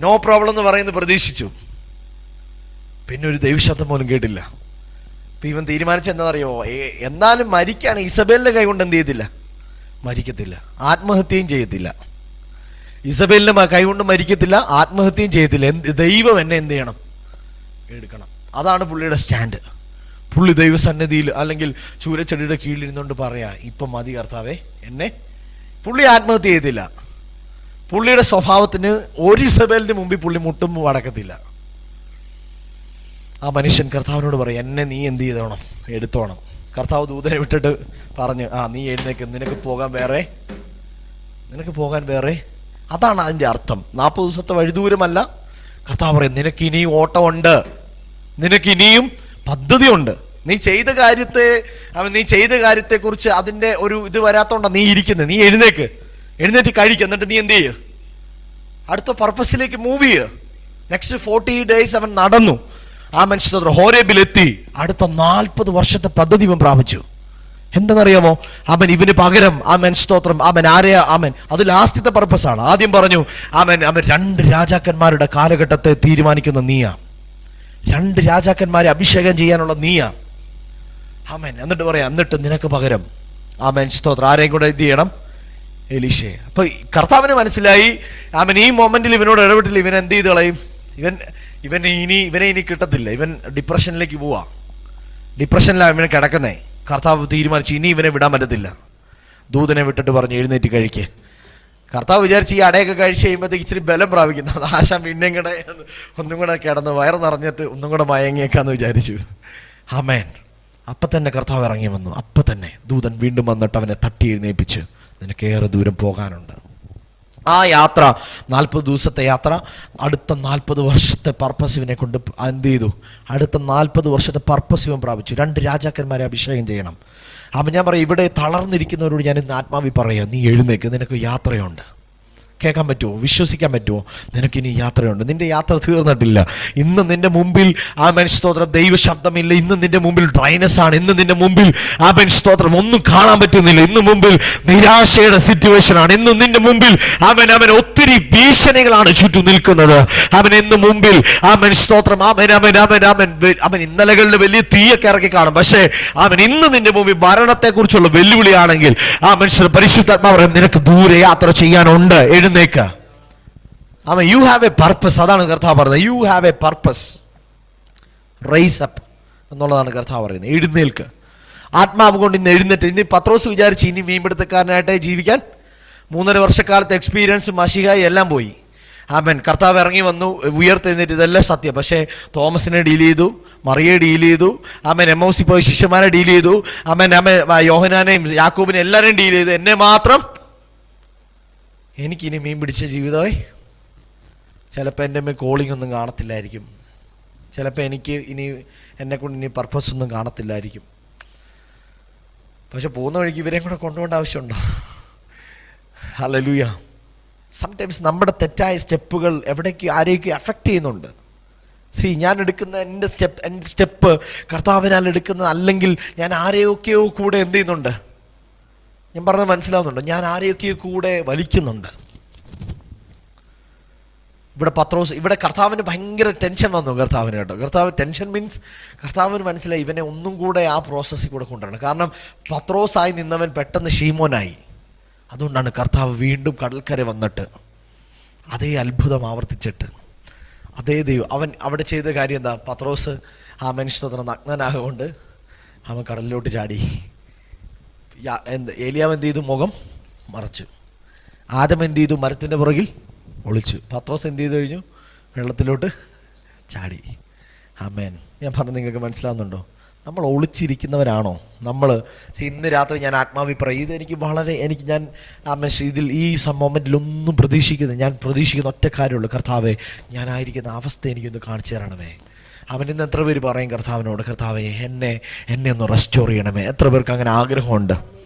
നോ പ്രോബ്ലം എന്ന് പറയുന്നത് പ്രതീക്ഷിച്ചു. പിന്നെ ഒരു ദൈവശബ്ദം പോലും കേട്ടില്ല. അപ്പൊ ഇവൻ തീരുമാനിച്ച എന്താണെന്നറിയോ, എന്നാലും മരിക്കാണ്. ഇസബേലിന്റെ കൈ കൊണ്ട് എന്ത് ചെയ്യത്തില്ല, മരിക്കത്തില്ല, ആത്മഹത്യയും ചെയ്യത്തില്ല. ഇസബേലിന്റെ കൈ കൊണ്ട് മരിക്കത്തില്ല, ആത്മഹത്യയും ചെയ്യത്തില്ല. ദൈവം എന്നെ എന്ത് ചെയ്യണം, എടുക്കണം. അതാണ് പുള്ളിയുടെ സ്റ്റാൻഡ്. പുള്ളി ദൈവസന്നിധിയിൽ അല്ലെങ്കിൽ ചൂരച്ചെടിയുടെ കീഴിലിരുന്നുകൊണ്ട് പറയാ, ഇപ്പം മതി കർത്താവേ എന്നെ. പുള്ളി ആത്മഹത്യ ചെയ്തില്ല. പുള്ളിയുടെ സ്വഭാവത്തിന് ഒരു ഇസബേലിന് മുമ്പിൽ പുള്ളി മുട്ടും അടക്കത്തില്ല. ആ മനുഷ്യൻ കർത്താവിനോട് പറയാം, എന്നെ നീ എന്ത് ചെയ്തോണം, എടുത്തോണം. കർത്താവ് ദൂതനെ വിട്ടിട്ട് പറഞ്ഞു, നീ എഴുന്നേക്ക്, നിനക്ക് പോകാൻ വേറെ. അതാണ് അതിന്റെ അർത്ഥം. 40 ദിവസത്തെ വഴിദൂരമല്ല. കർത്താവ് പറയും, നിനക്ക് ഇനിയും ഓട്ടമുണ്ട്, നിനക്ക് ഇനിയും പദ്ധതിയുണ്ട്. നീ ചെയ്ത കാര്യത്തെ കുറിച്ച് അതിന്റെ ഒരു ഇത് വരാത്തോണ്ടാ നീ ഇരിക്കുന്നത്. നീ എഴുന്നേറ്റ് കഴിക്കുക, എന്നിട്ട് നീ എന്ത് ചെയ്യ്, അടുത്ത പർപ്പസിലേക്ക് മൂവ് ചെയ്യ്. നെക്സ്റ്റ് 40 days അവൻ നടന്നു. ആ മനുഷ്യൻ ഹോരേബിലെത്തി. അടുത്ത 40 വർഷത്തെ പദ്ധതി ഇവൻ പ്രാപിച്ചു. എന്തെന്നറിയാമോ, ഇവന് പകരം സ്തോത്രം ആരെയാ അത് ലാസ്റ്റത്തെ പർപ്പസാണ്. ആദ്യം പറഞ്ഞു 2 രാജാക്കന്മാരുടെ കാലഘട്ടത്തെ തീരുമാനിക്കുന്ന നീയാ, 2 രാജാക്കന്മാരെ അഭിഷേകം ചെയ്യാനുള്ള നീയാ. എന്നിട്ട് പറയാം, എന്നിട്ട് നിനക്ക് പകരം സ്തോത്രം ആരെയും കൂടെ ഇത് ചെയ്യണം, എലീശയെ. അപ്പൊ കർത്താവിന് മനസ്സിലായി, ഈ മൊമെന്റിൽ ഇവനോട് ഇടപെട്ടില്ല, ഇവൻ എന്ത് ചെയ്ത് കളയും, ഇവനെ ഇനി കിട്ടത്തില്ല. ഇവൻ ഡിപ്രഷനിലേക്ക് പോവാ. ഡിപ്രഷനിലാണ് ഇവനെ കിടക്കുന്നേ. കർത്താവ് തീരുമാനിച്ചു, ഇനി ഇവനെ വിടാൻ പറ്റത്തില്ല. ദൂതനെ വിട്ടിട്ട് പറഞ്ഞു, എഴുന്നേറ്റ് കഴിക്ക്. കർത്താവ് വിചാരിച്ച് ഈ അടയൊക്കെ കഴിച്ച് കഴിയുമ്പോഴത്തേക്ക് ഇച്ചിരി ബലം പ്രാപിക്കുന്നത്. ആശ പിന്നെയും കൂടെ ഒന്നും കൂടെ കിടന്ന് വയറ് നിറഞ്ഞിട്ട് ഒന്നും കൂടെ മയങ്ങിയേക്കാന്ന് വിചാരിച്ചു. ആമേൻ. അപ്പം തന്നെ കർത്താവ് ഇറങ്ങി വന്നു. അപ്പം തന്നെ ദൂതൻ വീണ്ടും വന്നിട്ട് അവനെ തട്ടി എഴുന്നേൽപ്പിച്ച്, നിനക്കേറെ ദൂരം പോകാനുണ്ട്. ആ യാത്ര 40 ദിവസത്തെ യാത്ര, അടുത്ത 40 വർഷത്തെ പർപ്പസ് ഇവനെ കൊണ്ട് എന്ത് ചെയ്തു, അടുത്ത 40 വർഷത്തെ പർപ്പസ് ഇവൻ പ്രാപിച്ചു. 2 രാജാക്കന്മാരെ അഭിഷേകം ചെയ്യണം. ഞാൻ പറയും, ഇവിടെ തളർന്നിരിക്കുന്നവരോട് ഞാൻ ഇന്ന് ആത്മാവി പറയാം, നീ എഴുന്നേക്ക്, നിനക്ക് യാത്രയുണ്ട്. കേൾക്കാൻ പറ്റുമോ, വിശ്വസിക്കാൻ പറ്റുമോ? നിനക്കിനി യാത്രയുണ്ട്. നിന്റെ യാത്ര തീർന്നിട്ടില്ല. ഇന്ന് നിന്റെ മുമ്പിൽ സ്തോത്രം ദൈവശബ്ദമില്ല. ഇന്ന് നിന്റെ മുമ്പിൽ ഡ്രൈനസ് ആണ്. ഇന്ന് നിന്റെ മുമ്പിൽ സ്തോത്രം ഒന്നും കാണാൻ പറ്റുന്നില്ല. ഇന്ന് മുമ്പിൽ നിരാശയുടെ സിറ്റുവേഷൻ ആണ്. ഇന്ന് നിന്റെ മുമ്പിൽ ഒത്തിരി ഭീഷണികളാണ് ചുറ്റും നിൽക്കുന്നത്. ഇന്ന് മുമ്പിൽ സ്തോത്രം ഇന്നലകളിൽ വലിയ തീയൊക്കെ ഇറക്കി കാണും. പക്ഷേ ഇന്ന് നിന്റെ മുമ്പിൽ മരണത്തെ കുറിച്ചുള്ള വെല്ലുവിളിയാണെങ്കിൽ പരിശുദ്ധാത്മാവ് നിനക്ക് ദൂരെ യാത്ര ചെയ്യാനുണ്ട്. എഴുന്നേക്ക. You have a purpose. അതാണ് കർത്താവ് പറയുന്നത്. You have a purpose. Rise up എന്നുള്ളതാണ് കർത്താവ് പറയുന്നത്. എഴുന്നേൽക്ക്. ആത്മാവ് കൊണ്ട് ഇന്ന് എഴുന്നേറ്റ്. ഇനി പത്രോസ് വിചാരിച്ച് ഇനി മീൻപിടുത്തക്കാരനായിട്ട് ജീവിക്കാൻ 3.5 വർഷക്കാലത്തെ എക്സ്പീരിയൻസ് മഷിഹായി എല്ലാം പോയി. കർത്താവ് ഇറങ്ങി വന്നു, ഉയർത്തെഴുന്നേറ്റ്. ഇതെല്ലാം സത്യം. പക്ഷേ തോമസിനെ ഡീൽ ചെയ്തു, മറിയെ ഡീൽ ചെയ്തു, എമ്മൗസി പോയി ശിഷ്യന്മാരെ ഡീൽ ചെയ്തു, യോഹനാനെയും യാക്കോബിനെ എല്ലാവരെയും ഡീൽ ചെയ്തു. എന്നെ മാത്രം, എനിക്കിനി മീൻ പിടിച്ച ജീവിതമായി. ചിലപ്പോൾ എൻ്റെ അമ്മ കോളിംഗ് ഒന്നും കാണത്തില്ലായിരിക്കും. ചിലപ്പോൾ എനിക്ക് എന്നെക്കൊണ്ട് ഇനി പർപ്പസ് ഒന്നും കാണത്തില്ലായിരിക്കും. പക്ഷെ പോകുന്ന വഴിക്ക് ഇവരെയും കൂടെ കൊണ്ടുപോകേണ്ട ആവശ്യമുണ്ടോ? ഹല്ലേലൂയ. സംടൈംസ് നമ്മുടെ തെറ്റായ സ്റ്റെപ്പുകൾ ആരെയൊക്കെ അഫക്റ്റ് ചെയ്യുന്നുണ്ട്. ഞാൻ എടുക്കുന്ന എൻ്റെ സ്റ്റെപ്പ് കർത്താവിനാൽ എടുക്കുന്നത്, അല്ലെങ്കിൽ ഞാൻ ആരെയൊക്കെയോ കൂടെ എന്ത് ചെയ്യുന്നുണ്ട്, ഞാൻ പറഞ്ഞത് മനസ്സിലാവുന്നുണ്ടോ? ഞാൻ ആരെയൊക്കെയോ കൂടെ വലിക്കുന്നുണ്ട്. ഇവിടെ കർത്താവിന് ഭയങ്കര ടെൻഷൻ വന്നു. കർത്താവിന് കേട്ടോ, കർത്താവ് ടെൻഷൻ മീൻസ് കർത്താവിന് മനസ്സിലായി ഇവനെ ഒന്നും കൂടെ ആ പ്രോസസ്സിൽ കൂടെ കൊണ്ടുവരണം. കാരണം പത്രോസായി നിന്നവൻ പെട്ടെന്ന് ഷീമോനായി. അതുകൊണ്ടാണ് കർത്താവ് വീണ്ടും കടൽക്കര വന്നിട്ട് അതേ അത്ഭുതം ആവർത്തിച്ചിട്ട് അതേ ദൈവം അവൻ അവിടെ ചെയ്ത കാര്യം എന്താ? പത്രോസ് ആ മനുഷ്യത്ര നഗ്നനാകൊണ്ട് അവൻ കടലിലോട്ട് ചാടി. ഏലിയാവ് എന്ത് ചെയ്തു? മുഖം മറച്ചു. ആദം എന്ത് ചെയ്തു? മരത്തിൻ്റെ പുറകിൽ ഒളിച്ചു. പത്രോസ് എന്ത് ചെയ്തു കഴിഞ്ഞു? വെള്ളത്തിലോട്ട് ചാടി. ആമേൻ. ഞാൻ പറഞ്ഞത് നിങ്ങൾക്ക് മനസ്സിലാവുന്നുണ്ടോ? നമ്മൾ ഒളിച്ചിരിക്കുന്നവരാണോ നമ്മൾ? ഇന്ന് രാത്രി ഞാൻ ആത്മാവി പറയും, ഞാൻ ഇതിൽ ഈ മൊമെൻറ്റിലൊന്നും പ്രതീക്ഷിക്കുന്നത്, ഞാൻ പ്രതീക്ഷിക്കുന്ന ഒറ്റ കാര്യമുള്ളൂ, കർത്താവേ ഞാനായിരിക്കുന്ന അവസ്ഥ എനിക്കൊന്ന് കാണിച്ചു തരണമേ. അവൻ ഇന്ന് എത്ര പേര് പറയും കർത്താവിനോട്, കർത്താവേ എന്നെ ഒന്ന് റെസ്റ്റോർ ചെയ്യണമേ? എത്ര പേർക്ക് അങ്ങനെ ആഗ്രഹമുണ്ട്?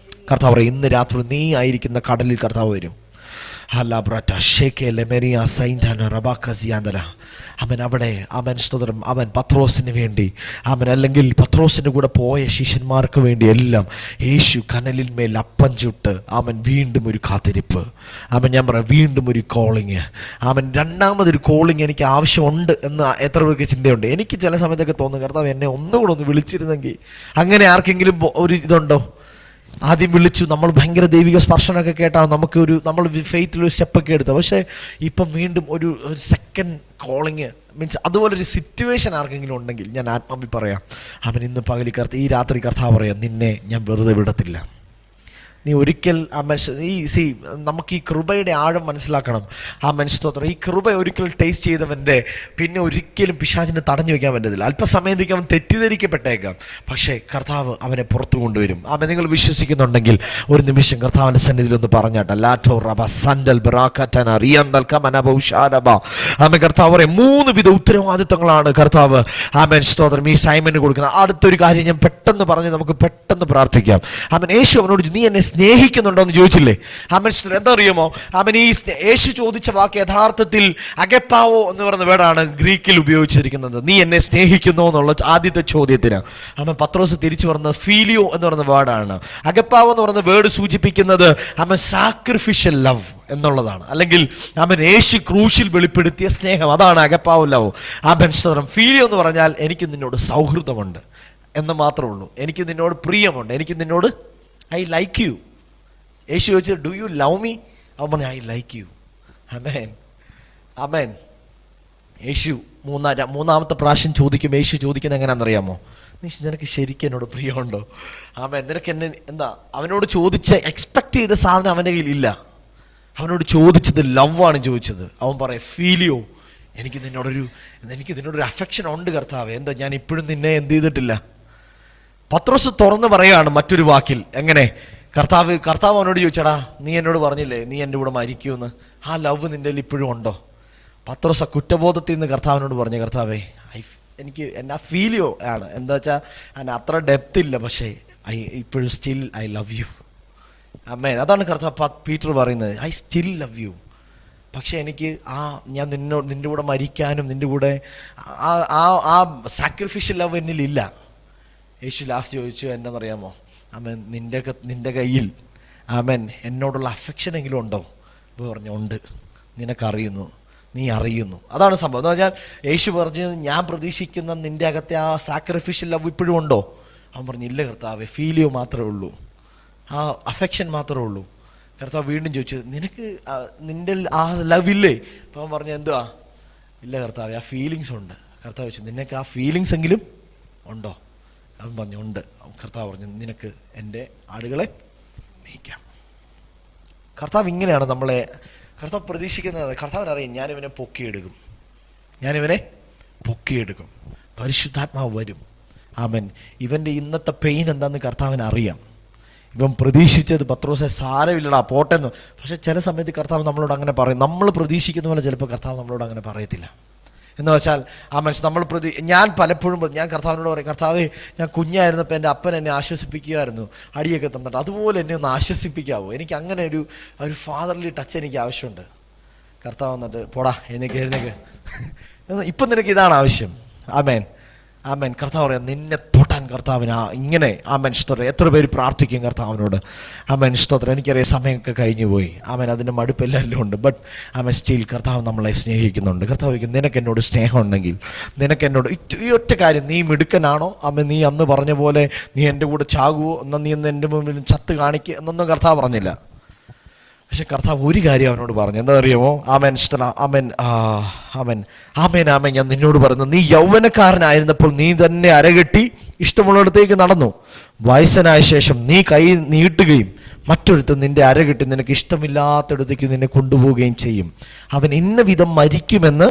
കർത്താവ് പറയും, ഇന്ന് രാത്രി നീ ആയിരിക്കുന്ന കടലിൽ കർത്താവ് വരും. അവൻ സ്തോത്രം, അവൻ പത്രോസിന് വേണ്ടി, അല്ലെങ്കിൽ പത്രോസിൻ്റെ കൂടെ പോയ ശിഷ്യന്മാർക്ക് വേണ്ടി എല്ലാം യേശു കനലിന്മേൽ അപ്പം ചുട്ട് വീണ്ടും ഒരു കാത്തിരിപ്പ്. ഞാൻ പറയാം, വീണ്ടും ഒരു കോളിങ്. രണ്ടാമതൊരു കോളിങ് എനിക്ക് ആവശ്യമുണ്ട് എന്ന് എത്ര പേർക്ക് ചിന്തയുണ്ട്? എനിക്ക് ചില സമയത്തൊക്കെ തോന്നുന്നു, കർത്താവ് എന്നെ ഒന്നുകൂടെ ഒന്ന് വിളിച്ചിരുന്നെങ്കിൽ. അങ്ങനെ ആർക്കെങ്കിലും ഒരു ഇതുണ്ടോ? ആദ്യം വിളിച്ചു, നമ്മൾ ഭയങ്കര ദൈവിക സ്പർശനമൊക്കെ കേട്ടാണ് നമ്മൾ ഫെയ്ത്തിലൊരു സ്റ്റെപ്പൊക്കെ എടുത്തത്. പക്ഷേ ഇപ്പം വീണ്ടും ഒരു സെക്കൻഡ് കോളിങ് മീൻസ് അതുപോലൊരു സിറ്റുവേഷൻ ആർക്കെങ്കിലും ഉണ്ടെങ്കിൽ ഞാൻ ആത്മാവിൽ പറയാം, ഇന്ന് പകലി ഈ രാത്രി കർത്താവ് പറയാം, നിന്നെ ഞാൻ വെറുതെ വിടത്തില്ല. നീ ഒരിക്കൽ നമുക്ക് ഈ കൃപയുടെ ആഴം മനസ്സിലാക്കണം. മനുഷ്യത്വം ഈ കൃപ ഒരിക്കൽ ടേസ്റ്റ് ചെയ്തവൻ്റെ പിന്നെ ഒരിക്കലും പിശാചിനെ തടഞ്ഞു വയ്ക്കാൻ പറ്റത്തില്ല. അല്പസമയത്തേക്ക് അവൻ തെറ്റിദ്ധരിക്കപ്പെട്ടേക്കാം, പക്ഷേ കർത്താവ് അവനെ പുറത്തു കൊണ്ടുവരും. നിങ്ങൾ വിശ്വസിക്കുന്നുണ്ടെങ്കിൽ ഒരു നിമിഷം കർത്താവിൻ്റെ സന്നിധിയിൽ ഒന്ന് പറഞ്ഞാട്ടെ. കർത്താവ് പറയും, 3 വിധ ഉത്തരവാദിത്തങ്ങളാണ് കർത്താവ് സ്തോത്രം ഈ സൈമന് കൊടുക്കുന്നത്. അടുത്തൊരു കാര്യം ഞാൻ പെട്ടെന്ന് പറഞ്ഞ് നമുക്ക് പെട്ടെന്ന് പ്രാർത്ഥിക്കാം. യേശു അവനോട്, നീ എന്നെ സ്നേഹിക്കുന്നുണ്ടോ എന്ന് ചോദിച്ചില്ലേ? മനുഷ്യർ എന്താ അറിയുമോ? യേശു ചോദിച്ച വാക്ക് യഥാർത്ഥത്തിൽ അഗപ്പാവോ എന്ന് പറയുന്ന വേർഡാണ് ഗ്രീക്കിൽ ഉപയോഗിച്ചിരിക്കുന്നത്. നീ എന്നെ സ്നേഹിക്കുന്നോ എന്നുള്ള ആദ്യത്തെ ചോദ്യത്തിന് പത്രോസ് തിരിച്ചു പറഞ്ഞത് ഫീലിയോ എന്ന് പറയുന്ന വേർഡാണ്. അഗപ്പാവോ എന്ന് പറയുന്ന വേർഡ് സൂചിപ്പിക്കുന്നത് സാക്രിഫിഷ്യൽ ലവ് എന്നുള്ളതാണ്. അല്ലെങ്കിൽ യേശു ക്രൂശിൽ വെളിപ്പെടുത്തിയ സ്നേഹം, അതാണ് അഗപ്പാവോ ലവ്. സ്തോത്രം. ഫീലിയോ എന്ന് പറഞ്ഞാൽ എനിക്ക് നിന്നോട് സൗഹൃദമുണ്ട് എന്ന് മാത്രമേ ഉള്ളൂ. എനിക്ക് നിന്നോട് പ്രിയമുണ്ട്, എനിക്ക് നിന്നോട് ഐ ലൈക്ക് യു. യേശു ചോദിച്ചത്, ഡു യു ലവ് മീ? അവൻ പറഞ്ഞു, ഐ ലൈക്ക് യു. ആമേൻ. യേശു മൂന്നാമത്തെ പ്രാവശ്യം ചോദിക്കും. യേശു ചോദിക്കുന്നത് എങ്ങനെയാണെന്നറിയാമോ? നിനക്ക് ശരിക്കും എന്നോട് പ്രിയമുണ്ടോ? നിനക്ക് എന്നെ എന്താ? അവനോട് ചോദിച്ച എക്സ്പെക്ട് ചെയ്ത സാധനം അവൻ്റെ കയ്യിൽ ഇല്ല. അവനോട് ചോദിച്ചത് ലവാണ് ചോദിച്ചത്. അവൻ പറയാം, ഫീലിയോ, എനിക്ക് നിന്നോടൊരു അഫെക്ഷൻ ഉണ്ട് കർത്താവേ. എന്താ, ഞാൻ ഇപ്പോഴും നിന്നെ എന്ത് ചെയ്തിട്ടില്ല? പത്രോസ് തുറന്ന് പറയുകയാണ് മറ്റൊരു വാക്കിൽ. എങ്ങനെ? കർത്താവ് അവനോട് ചോദിച്ചടാ, നീ എന്നോട് പറഞ്ഞില്ലേ നീ എൻ്റെ കൂടെ മരിക്കുമെന്ന്? ആ ലവ് നിൻ്റെ ഇപ്പോഴും ഉണ്ടോ? പത്രോസ് കുറ്റബോധത്തിൽ നിന്ന് കർത്താവിനോട് പറഞ്ഞു, കർത്താവേ എനിക്ക് എന്നാ ഫീലിയോ ആണ്, എന്താ വെച്ചാൽ അത്ര ഡെപ്ത് ഇല്ല, പക്ഷേ ഇപ്പോഴും സ്റ്റിൽ ഐ ലവ് യു. അതാണ് കർത്താവ് പീറ്റർ പറയുന്നത്, ഐ സ്റ്റിൽ ലവ് യു. പക്ഷെ എനിക്ക് ഞാൻ നിന്റെ കൂടെ മരിക്കാനും നിന്റെ കൂടെ ആ സാക്രിഫിഷ്യൽ ലവ് എന്നിലില്ല. യേശു ലാസ്റ്റ് ചോദിച്ചു, എന്താണെന്നറിയാമോ? നിന്റെ കയ്യിൽ എന്നോടുള്ള അഫെക്ഷൻ എങ്കിലും ഉണ്ടോ? അപ്പോൾ പറഞ്ഞു, ഉണ്ട്, നിനക്കറിയുന്നു, നീ അറിയുന്നു. അതാണ് സംഭവം. എന്ന് പറഞ്ഞാൽ യേശു പറഞ്ഞു, ഞാൻ പ്രതീക്ഷിക്കുന്ന നിന്റെ അകത്തെ ആ സാക്രിഫിഷ്യൽ ലവ് ഇപ്പോഴും ഉണ്ടോ? അവൻ പറഞ്ഞു, ഇല്ല കർത്താവേ, ഫീലിയോ മാത്രമേ ഉള്ളൂ, ആ അഫെക്ഷൻ മാത്രമേ ഉള്ളൂ. കർത്താവ് വീണ്ടും ചോദിച്ചു, നിനക്ക് നിന്റെ ആ ലവ് ഇല്ലേ? അപ്പോൾ അവൻ പറഞ്ഞു, എന്തുവാ? ഇല്ല കർത്താവേ, ആ ഫീലിങ്സ് ഉണ്ട്. കർത്താവ് ചോദിച്ചു, നിനക്ക് ആ ഫീലിങ്സ് എങ്കിലും ഉണ്ടോ? അവൻ പറഞ്ഞു, ഉണ്ട്. കർത്താവ് പറഞ്ഞു, നിനക്ക് എൻ്റെ ആടുകളെ മേയ്ക്കാം. കർത്താവ് ഇങ്ങനെയാണ് കർത്താവ് പ്രതീക്ഷിക്കുന്നത്. കർത്താവിനറിയാം, ഞാനിവനെ പൊക്കിയെടുക്കും. പരിശുദ്ധാത്മാവ് വരും. ഇവൻ്റെ ഇന്നത്തെ പെയിൻ എന്താണെന്ന് കർത്താവിന് അറിയാം. ഇവൻ പ്രതീക്ഷിച്ചത് പത്രോസെ സാരമില്ലടാ പോട്ടെന്ന്. പക്ഷെ ചില സമയത്ത് കർത്താവ് നമ്മളോട് അങ്ങനെ പറയും. നമ്മൾ പ്രതീക്ഷിക്കുന്ന പോലെ ചിലപ്പോൾ കർത്താവ് നമ്മളോട് അങ്ങനെ പറയത്തില്ല. എന്ന് വെച്ചാൽ ഞാൻ പലപ്പോഴും ഞാൻ കർത്താവിനോട് പറയും, കർത്താവേ, ഞാൻ കുഞ്ഞായിരുന്നപ്പോൾ എൻ്റെ അപ്പൻ എന്നെ ആശ്വസിപ്പിക്കുമായിരുന്നു, അടിയൊക്കെ തന്നിട്ട്, അതുപോലെ എന്നെ ഒന്ന് ആശ്വസിപ്പിക്കാവോ? എനിക്ക് അങ്ങനെ ഒരു ഫാദർലി ടച്ച് എനിക്ക് ആവശ്യമുണ്ട്. കർത്താവ് വന്നിട്ട്, പോടാ, എഴുന്നേക്ക് ഇപ്പം നിനക്ക് ഇതാണ് ആവശ്യം. ആമേൻ. കർത്താവ് പറയാം, നിന്നെ തൊട്ടാൻ കർത്താവിന് ഇങ്ങനെ. സ്തോത്രം. എത്ര പേര് പ്രാർത്ഥിക്കും കർത്താവിനോട്? സ്തോത്രം. എനിക്കറിയാം സമയമൊക്കെ കഴിഞ്ഞു പോയി. അതിൻ്റെ മടുപ്പെല്ലാം ഉണ്ട്. ബട്ട് സ്റ്റിൽ കർത്താവ് നമ്മളെ സ്നേഹിക്കുന്നുണ്ട്. കർത്താവ്, നിനക്ക് എന്നോട് സ്നേഹം ഉണ്ടെങ്കിൽ, നിനക്ക് എന്നോട് ഈ ഒറ്റ കാര്യം, നീ മിടുക്കനാണോ? നീ അന്ന് പറഞ്ഞ പോലെ നീ എൻ്റെ കൂടെ ചാകുവോ? എന്നാൽ നീ എൻ്റെ മുമ്പിൽ ചത്ത് കാണിക്കുക എന്നൊന്നും കർത്താവ് പറഞ്ഞില്ല. പക്ഷെ കർത്താവ് ഒരു കാര്യം അവനോട് പറഞ്ഞു, എന്താ അറിയാമോ? ആമേൻ, ആമേൻ, ആമേൻ, ആമേൻ, ആമേൻ. ഞാൻ നിന്നോട് പറഞ്ഞു, നീ യൗവനക്കാരനായിരുന്നപ്പോൾ നീ തന്നെ അരകെട്ടി ഇഷ്ടമുള്ളിടത്തേക്ക് നടന്നു. വയസ്സനായ ശേഷം നീ കൈ നീട്ടുകയും മറ്റൊരുത്തൻ നിന്റെ അരകെട്ടി നിനക്ക് ഇഷ്ടമില്ലാത്തിടത്തേക്ക് നിന്നെ കൊണ്ടുപോവുകയും ചെയ്യും. അവൻ ഇന്ന വിധം മരിക്കുമെന്ന്,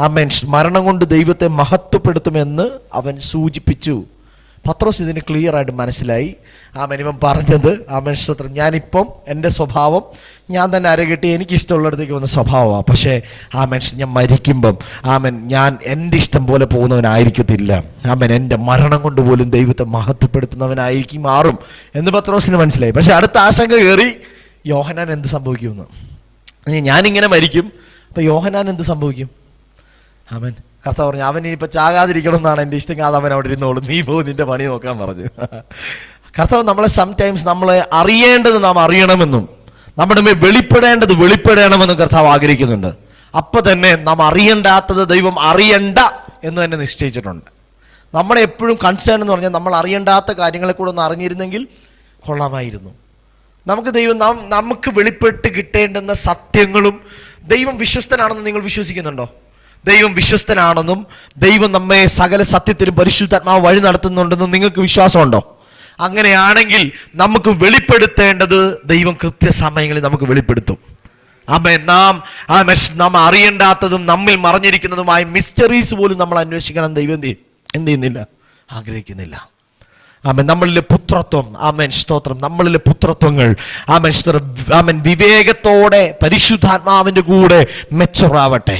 ആമേൻ, മരണം കൊണ്ട് ദൈവത്തെ മഹത്വപ്പെടുത്തുമെന്ന് അവൻ സൂചിപ്പിച്ചു. പത്രോസ് ഇതിന് ക്ലിയർ ആയിട്ട് മനസ്സിലായി. ആമേൻ, ഇവൻ പറഞ്ഞത്, ആമേൻ, സ്തോത്രം, ഞാനിപ്പം എൻ്റെ സ്വഭാവം ഞാൻ തന്നെ അരകെട്ടി എനിക്ക് ഇഷ്ടമുള്ളിടത്തേക്ക് വന്ന സ്വഭാവമാണ്. പക്ഷേ ആമേൻ, ഞാൻ മരിക്കുമ്പം ആമേൻ, ഞാൻ എൻ്റെ ഇഷ്ടം പോലെ പോകുന്നവനായിരിക്കത്തില്ല. ആമേൻ, എൻ്റെ മരണം കൊണ്ട് പോലും ദൈവത്തെ മഹത്വപ്പെടുത്തുന്നവനായിരിക്കും മാറും എന്ന് പത്രോസിന് മനസ്സിലായി. പക്ഷെ അടുത്ത ആശങ്ക കയറി, യോഹന്നാൻ എന്ത് സംഭവിക്കുമെന്ന്. ഞാനിങ്ങനെ മരിക്കും, അപ്പം യോഹന്നാൻ എന്ത് സംഭവിക്കും? ആമേൻ. കർത്താവ് പറഞ്ഞു, അവൻ ഇനിയിപ്പോൾ ചാകാതിരിക്കണം എന്നാണ് എൻ്റെ ഇഷ്ടം, അത് അവൻ അവിടെ ഇരുന്നോളും, നീ പോകും നിന്റെ പണി നോക്കാൻ പറഞ്ഞു. കർത്താവ് നമ്മളെ സംടൈംസ് നമ്മളെ അറിയേണ്ടത് നാം അറിയണമെന്നും നമ്മുടെ മേൽ വെളിപ്പെടേണ്ടത് വെളിപ്പെടണമെന്നും കർത്താവ് ആഗ്രഹിക്കുന്നുണ്ട്. അപ്പൊ തന്നെ നാം അറിയണ്ടാത്തത് ദൈവം അറിയണ്ട എന്ന് തന്നെ നിശ്ചയിച്ചിട്ടുണ്ട്. നമ്മളെ എപ്പോഴും കൺസേൺ എന്ന് പറഞ്ഞാൽ നമ്മൾ അറിയണ്ടാത്ത കാര്യങ്ങളെ കൂടെ ഒന്ന് അറിഞ്ഞിരുന്നെങ്കിൽ കൊള്ളാമായിരുന്നു. നമുക്ക് ദൈവം നമുക്ക് വെളിപ്പെട്ട് കിട്ടേണ്ടുന്ന സത്യങ്ങളും, ദൈവം വിശ്വസ്തനാണെന്ന് നിങ്ങൾ വിശ്വസിക്കുന്നുണ്ടോ? ദൈവം വിശ്വസ്തനാണെന്നും ദൈവം നമ്മെ സകല സത്യത്തിലും പരിശുദ്ധാത്മാവ് വഴി നടത്തുന്നുണ്ടെന്നും നിങ്ങൾക്ക് വിശ്വാസമുണ്ടോ? അങ്ങനെയാണെങ്കിൽ നമുക്ക് വെളിപ്പെടുത്തേണ്ടത് ദൈവം കൃത്യസമയങ്ങളിൽ നമുക്ക് വെളിപ്പെടുത്തും. ആമേൻ. നാം അറിയേണ്ടാത്തതും നമ്മിൽ മറഞ്ഞിരിക്കുന്നതുമായ മിസ്റ്ററീസ് പോലും നമ്മൾ അന്വേഷിക്കണം ദൈവം എന്ത് ചെയ്യുന്നില്ല, ആഗ്രഹിക്കുന്നില്ല. ആമേൻ. നമ്മളിലെ പുത്രത്വം, ആമേൻ, സ്തോത്രം, നമ്മളിലെ പുത്രത്വങ്ങൾ, ആമേൻ, സ്തോത്രം, ആമേൻ, വിവേകത്തോടെ പരിശുദ്ധാത്മാവിന്റെ കൂടെ മെച്ചറാവട്ടെ.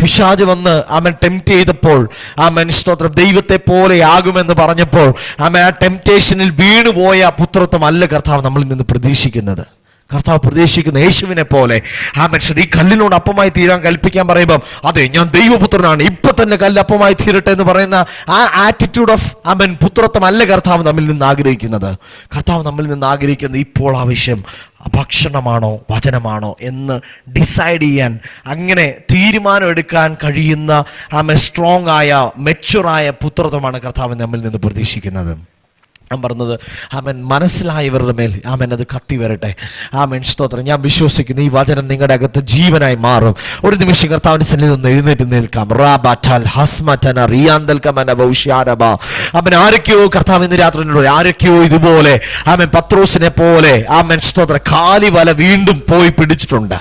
പിശാച് വന്ന് ആമൻ ടെംപ്റ്റ് ചെയ്തപ്പോൾ, ആമൻ, സ്തോത്രം, ദൈവത്തെ പോലെ ആകുമെന്ന് പറഞ്ഞപ്പോൾ, ആമൻ, ആ ടെംപ്റ്റേഷനിൽ വീണുപോയ പുത്രത്വം അല്ല കർത്താവ് നമ്മളിൽ നിന്ന് പ്രതീക്ഷിക്കുന്നത്. കർത്താവ് പ്രതീക്ഷിക്കുന്ന യേശുവിനെ പോലെ ആ മനുഷ്യർ ഈ കല്ലിനോട് അപ്പമായി തീരാൻ കൽപ്പിക്കാൻ പറയുമ്പം, അതെ ഞാൻ ദൈവപുത്രനാണ്, ഇപ്പൊ തന്നെ കല്ല് അപ്പമായി തീരട്ടെ എന്ന് പറയുന്ന ആ ആറ്റിറ്റ്യൂഡ് ഓഫ് ആമൻ പുത്രത്വം അല്ല കർത്താവ് നമ്മിൽ നിന്ന് ആഗ്രഹിക്കുന്നത്. കർത്താവ് നമ്മിൽ നിന്ന് ആഗ്രഹിക്കുന്നത് ഇപ്പോൾ ആവശ്യം ഭക്ഷണമാണോ വചനമാണോ എന്ന് ഡിസൈഡ് ചെയ്യാൻ, അങ്ങനെ തീരുമാനം എടുക്കാൻ കഴിയുന്ന ആമൻ സ്ട്രോങ് ആയ മെച്യൂറായ പുത്രത്വമാണ് കർത്താവ് നമ്മിൽ നിന്ന് പ്രതീക്ഷിക്കുന്നത്. ഞാൻ പറഞ്ഞത് ആമൻ മനസ്സിലായവരുടെ മേൽ ആമൻ അത് കത്തി വരട്ടെ. ആമൻ, സ്തോത്രം. ഞാൻ വിശ്വസിക്കുന്നു ഈ വചനം നിങ്ങളുടെ അകത്ത് ജീവനായി മാറും. ഒരു നിമിഷം കർത്താവിന്റെ സന്നിധിയിൽ ഒന്ന് എഴുന്നേറ്റ് നിൽക്കാം. ആമൻ, ആരൊക്കെയോ കർത്താവ് ഇന്ന് രാത്രി ആരൊക്കെയോ ഇതുപോലെ ആമൻ പത്രോസിനെ പോലെ ആമൻ, സ്തോത്രം, കാലി വല വീണ്ടും പോയി പിടിച്ചിട്ടുണ്ട്.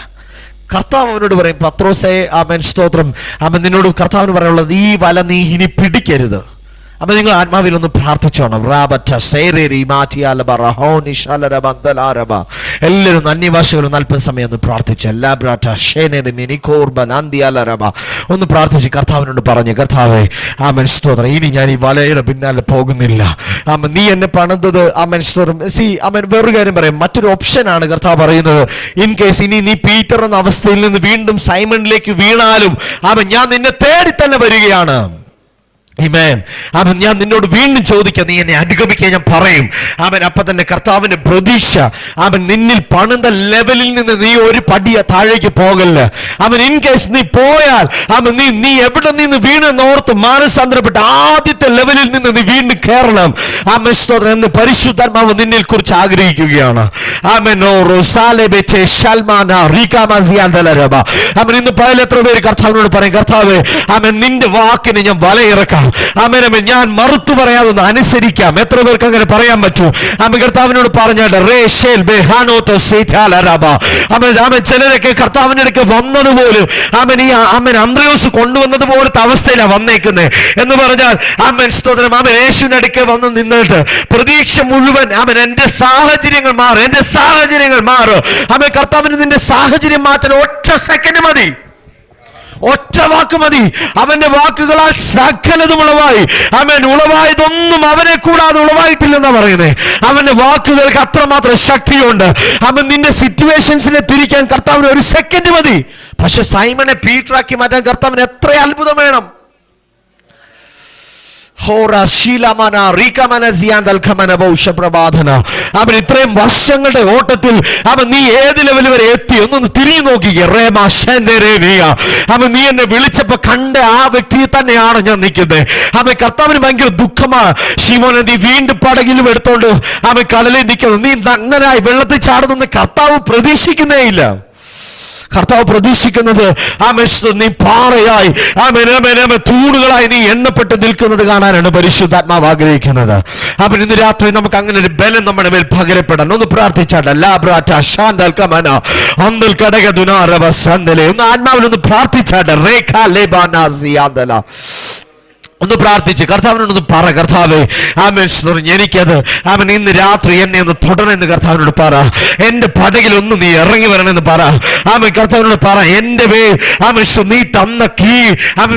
കർത്താവ് അവനോട് പറയും, പത്രോസേ, ആമൻ, സ്തോത്രം, ആമൻ, നിന്നോട് കർത്താവിന് പറയാനുള്ളത് ഈ വല നീ ഇനി പിടിക്കരുത്. അപ്പൊ നിങ്ങൾ ആത്മാവിൽ ഒന്ന് പ്രാർത്ഥിച്ചോണം. എല്ലാവരും അന്യഭാഷകളും അല്പസമയം ഒന്ന് പ്രാർത്ഥിച്ചു. ഒന്ന് പ്രാർത്ഥിച്ച് കർത്താവിനോട് പറഞ്ഞു, കർത്താവേ, ആമൻ, സ്തോത്രം, ഇനി ഞാൻ ഈ വലയുടെ പിന്നാലെ പോകുന്നില്ല. ആമൻ, നീ എന്നെ പണിതത്, ആമൻ, സ്തോത്രം. ആമൻ, വേറൊരു കാര്യം പറയാം, മറ്റൊരു ഓപ്ഷനാണ് കർത്താവ് പറയുന്നത്. ഇൻ കേസ് ഇനി നീ പീറ്റർ എന്ന അവസ്ഥയിൽ നിന്ന് വീണ്ടും സൈമണിലേക്ക് വീണാലും ആമൻ, ഞാൻ നിന്നെ തേടി തന്നെ വരികയാണ്. ആമേൻ. അവൻ ഞാൻ നിന്നോട് വീണ്ടും ചോദിക്കാം, നീ എന്നെ അനുഗമിക്കാൻ ഞാൻ പറയും. അവൻ അപ്പൊ തന്നെ കർത്താവിന്റെ പ്രതീക്ഷ, അവൻ നിന്നിൽ പണിത ലെവലിൽ നിന്ന് നീ ഒരു പടിയ താഴേക്ക് പോകല്ല. അവൻ ഇൻ കേസ് നീ പോയാൽ അവൻ നീ എവിടെ നിന്ന് വീണെന്നോർത്ത് മാനസാന്തരപ്പെട്ട ആദ്യത്തെ ലെവലിൽ നിന്ന് നീ വീണ്ടും കയറണം. ആമേൻ, സ്തോത്രം, എന്ന് പരിശുദ്ധാത്മാവ് നിന്നിൽ കുറിച്ച് ആഗ്രഹിക്കുകയാണ്. ആമേൻ. അവൻ ഇന്ന് പല എത്ര പേര് കർത്താവിനോട് പറയും, കർത്താവേ, അവൻ നിന്റെ വാക്കിന് ഞാൻ വലയിറക്കാം. ആമേൻ, ഞാൻ മറുത്തു പറയാതെ അനുസരിക്കാം. എത്ര പേർക്ക് അങ്ങനെ പറയാൻ പറ്റൂ? ആമേൻ, കർത്താവിനോട് പറഞ്ഞാൽ ചിലരൊക്കെ കർത്താവിന്റെ അടുക്ക് വന്നതുപോലും ആമേൻ അന്ത്രയോസ് കൊണ്ടുവന്നതുപോലത്തെ അവസ്ഥയിലാണ് വന്നേക്കുന്നത് എന്ന് പറഞ്ഞാൽ, ആമേൻ, സ്തോത്രം, ആമേൻ, യേശുവിന്റെ അടുക്ക് വന്ന് നിന്നിട്ട് പ്രതീക്ഷ മുഴുവൻ ആമേൻ എന്റെ സാഹചര്യങ്ങൾ മാറും, എന്റെ സാഹചര്യങ്ങൾ മാറും. ആമേൻ, കർത്താവിന് നിന്റെ സാഹചര്യം മാറ്റാൻ ഒറ്റ സെക്കൻഡ് മതി, ഒറ്റ വാക്ക് മതി. അവന്റെ വാക്കുകളാൽ സകലതും ഉളവായി. അവൻ ഉളവായതൊന്നും അവനെ കൂടാതെ ഉളവായിട്ടില്ലെന്നാ പറയുന്നത്. അവന്റെ വാക്കുകൾക്ക് അത്രമാത്രം ശക്തിയുണ്ട്. അവൻ നിന്റെ സിറ്റുവേഷൻസിനെ തിരിക്കാൻ കർത്താവിന് ഒരു സെക്കൻഡ് മതി. പക്ഷെ സൈമനെ പീറ്ററാക്കി മാറ്റാൻ കർത്താവിന് എത്ര അത്ഭുതം വേണം. അവൻ ഇത്രയും വർഷങ്ങളുടെ ഓട്ടത്തിൽ അവൻ നീ ഏത് ലെവൽ വരെ എത്തി ഒന്നൊന്ന് തിരിഞ്ഞു നോക്കിക്കേ. അവൻ നീ എന്നെ വിളിച്ചപ്പോ കണ്ട ആ വ്യക്തിയെ തന്നെയാണ് ഞാൻ നിൽക്കുന്നത്. അവൻ കർത്താവിന് ഭയങ്കര ദുഃഖമാണ്. ശിമോനെ നീ വീണ്ടും പടകിലും എടുത്തോണ്ട് അവൻ കടലിൽ നിൽക്കുന്നു. നീ നഗ്നനായി വെള്ളത്തിൽ ചാടുന്നെന്ന് കർത്താവ് പ്രതീക്ഷിക്കുന്നേ ഇല്ല. കർത്താവ് പ്രതീക്ഷിക്കുന്നത് നീ പാറയായി തൂണുകളായി നീ എണ്ണപ്പെട്ട് നിൽക്കുന്നത് കാണാനാണ് പരിശുദ്ധാത്മാവ് ആഗ്രഹിക്കുന്നത്. അവൻ ഇന്ന് രാത്രി നമുക്ക് അങ്ങനെ ഒരു ബലം നമ്മുടെ മേൽ പകരപ്പെടാൻ ഒന്ന് പ്രാർത്ഥിച്ചാട്ടല്ല. ഒന്ന് ആത്മാവിലൊന്ന് പ്രാർത്ഥിച്ചാട്ടെ. ഒന്ന് പ്രാർത്ഥിച്ച് കർത്താവിനോടൊന്ന് പറ. കർത്താവേ എനിക്കത് അവൻ ഇന്ന് രാത്രി എന്നെ ഒന്ന് തൊടണമെന്ന് കർത്താവിനോട് പറ. എന്റെ പടകിൽ ഒന്ന് നീ ഇറങ്ങി വരണമെന്ന് പറ. കർത്താവിനോട് പറ. എന്റെ നീ തന്ന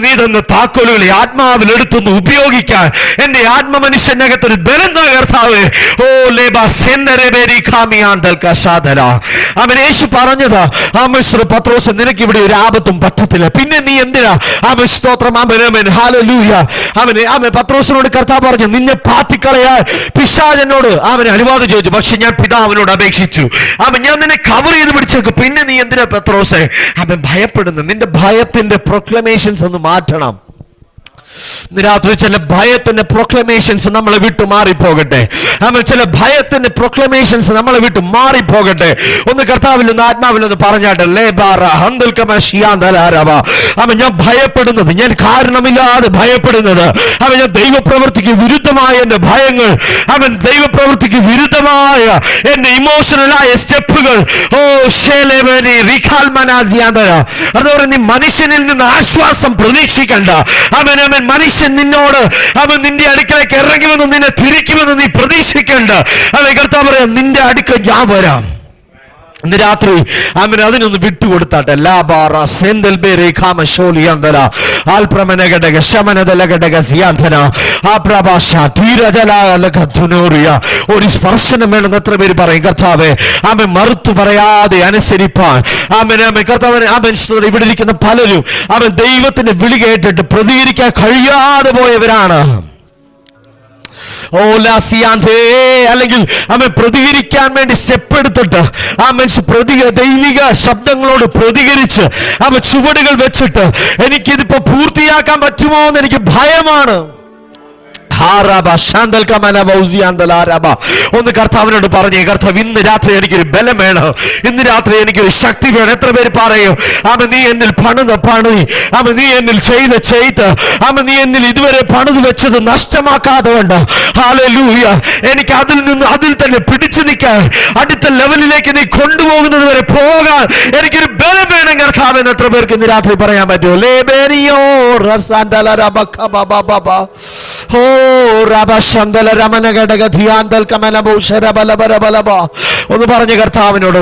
നീ തന്ന താക്കോലുകളെ ആത്മാവിലെടുത്തൊന്ന് ഉപയോഗിക്കാൻ എന്റെ ആത്മമനുഷ്യനകത്തൊരു ബലം കർത്താവേ. യേശു പറഞ്ഞതാ പത്രോസ് നിനക്ക് ഇവിടെ ഒരു ആപത്തും പറ്റത്തില്ല. പിന്നെ നീ എന്തിനാ സ്തോത്രം ഹല്ലേലൂയ. അവന് പത്രോസിനോട് കർത്താവ് പറഞ്ഞു നിന്നെ പാത്തിക്കളയാൻ പിശാചനോട് അവന് അനുവാദം ചോദിച്ചു. പക്ഷെ ഞാൻ പിതാവിനോട് അപേക്ഷിച്ചു. ഞാൻ നിന്നെ കവർ ചെയ്ത് പിടിച്ചേക്കും. പിന്നെ നീ എന്തിനാ പത്രോസേ അവൻ ഭയപ്പെടുന്നു? നിന്റെ ഭയത്തിന്റെ പ്രൊക്ലമേഷൻസ് ഒന്ന് മാറ്റണം. രാത്രി ചില ഭയത്തിന്റെ പ്രൊക്ലമേഷൻസ് നമ്മളെ വിട്ടു മാറിപ്പോകട്ടെ. ചില ഭയത്തിന്റെ പ്രൊക്ലമേഷൻസ് നമ്മളെ വിട്ടു മാറിപ്പോകട്ടെ. ഒന്ന് കർത്താവിൽ നിന്ന് ആത്മാവിലൊന്ന് പറഞ്ഞാട്ടെ. ഞാൻ ഭയപ്പെടുന്നത്, ഞാൻ കാരണമില്ലാതെ ഭയപ്പെടുന്നത്, ഞാൻ ദൈവപ്രവൃത്തിക്ക് വിരുദ്ധമായ എന്റെ ഭയങ്ങൾ, ദൈവപ്രവൃത്തിക്ക് വിരുദ്ധമായ എന്റെ ഇമോഷണലായ സ്റ്റെപ്പുകൾ. അതുപോലെ നീ മനുഷ്യനിൽ നിന്ന് ആശ്വാസം പ്രതീക്ഷിക്കണ്ട. മനുഷ്യൻ നിന്നോട് നിന്റെ അടുക്കലേക്ക് ഇറങ്ങുമെന്ന് നിന്നെ തിരിക്കുമെന്ന് നീ പ്രതീക്ഷിക്കണ്ട. കർത്താവ് പറയാം നിന്റെ അടുക്കൽ ഞാൻ വരാം. ഇന്ന് രാത്രി അതിനൊന്ന് വിട്ടുകൊടുത്താട്ടെ. ഒരു സ്പർശനം വേണമെന്ന് എത്ര പേര് പറയും? കർത്താവേ മറുത്തു പറയാതെ അനുസരിപ്പാൻ കർത്താവ് ഇവിടെ ഇരിക്കുന്ന പലരും ദൈവത്തിന്റെ വിളി കേട്ടിട്ട് പ്രതികരിക്കാൻ കഴിയാതെ പോയവരാണ്. അല്ലെങ്കിൽ പ്രതികരിക്കാൻ വേണ്ടി സ്റ്റെപ്പ് എടുത്തിട്ട് ദൈവിക ശബ്ദങ്ങളോട് പ്രതികരിച്ച് ചുവടുകൾ വെച്ചിട്ട് എനിക്കിതിപ്പോ പൂർത്തിയാക്കാൻ പറ്റുമോ എന്ന് എനിക്ക് ഭയമാണ്. ഒന്ന് കർത്താവിനോട് പറഞ്ഞേ, കർത്താവ് ഇന്ന് രാത്രി എനിക്കൊരു ബലം വേണം, ഇന്ന് രാത്രി എനിക്കൊരു ശക്തി വേണം. എത്ര പേര് പറയും നീ എന്നിൽ പണി നീ എന്നിൽ ചെയ്ത് നീ എന്നിൽ ഇതുവരെ പണിത് വെച്ചത് നഷ്ടമാക്കാതെ വേണ്ട. ഹല്ലേലൂയ. എനിക്ക് അതിൽ തന്നെ പിടിച്ചു നിൽക്കാൻ, അടുത്ത ലെവലിലേക്ക് നീ കൊണ്ടുപോകുന്നത് വരെ പോകാൻ എനിക്കൊരു ബലം വേണം കർത്താവ് എന്ന് എത്ര പേർക്ക് ഇന്ന് രാത്രി പറയാൻ പറ്റുമോ? ഒന്ന് പറഞ്ഞ കർത്താവിനോട്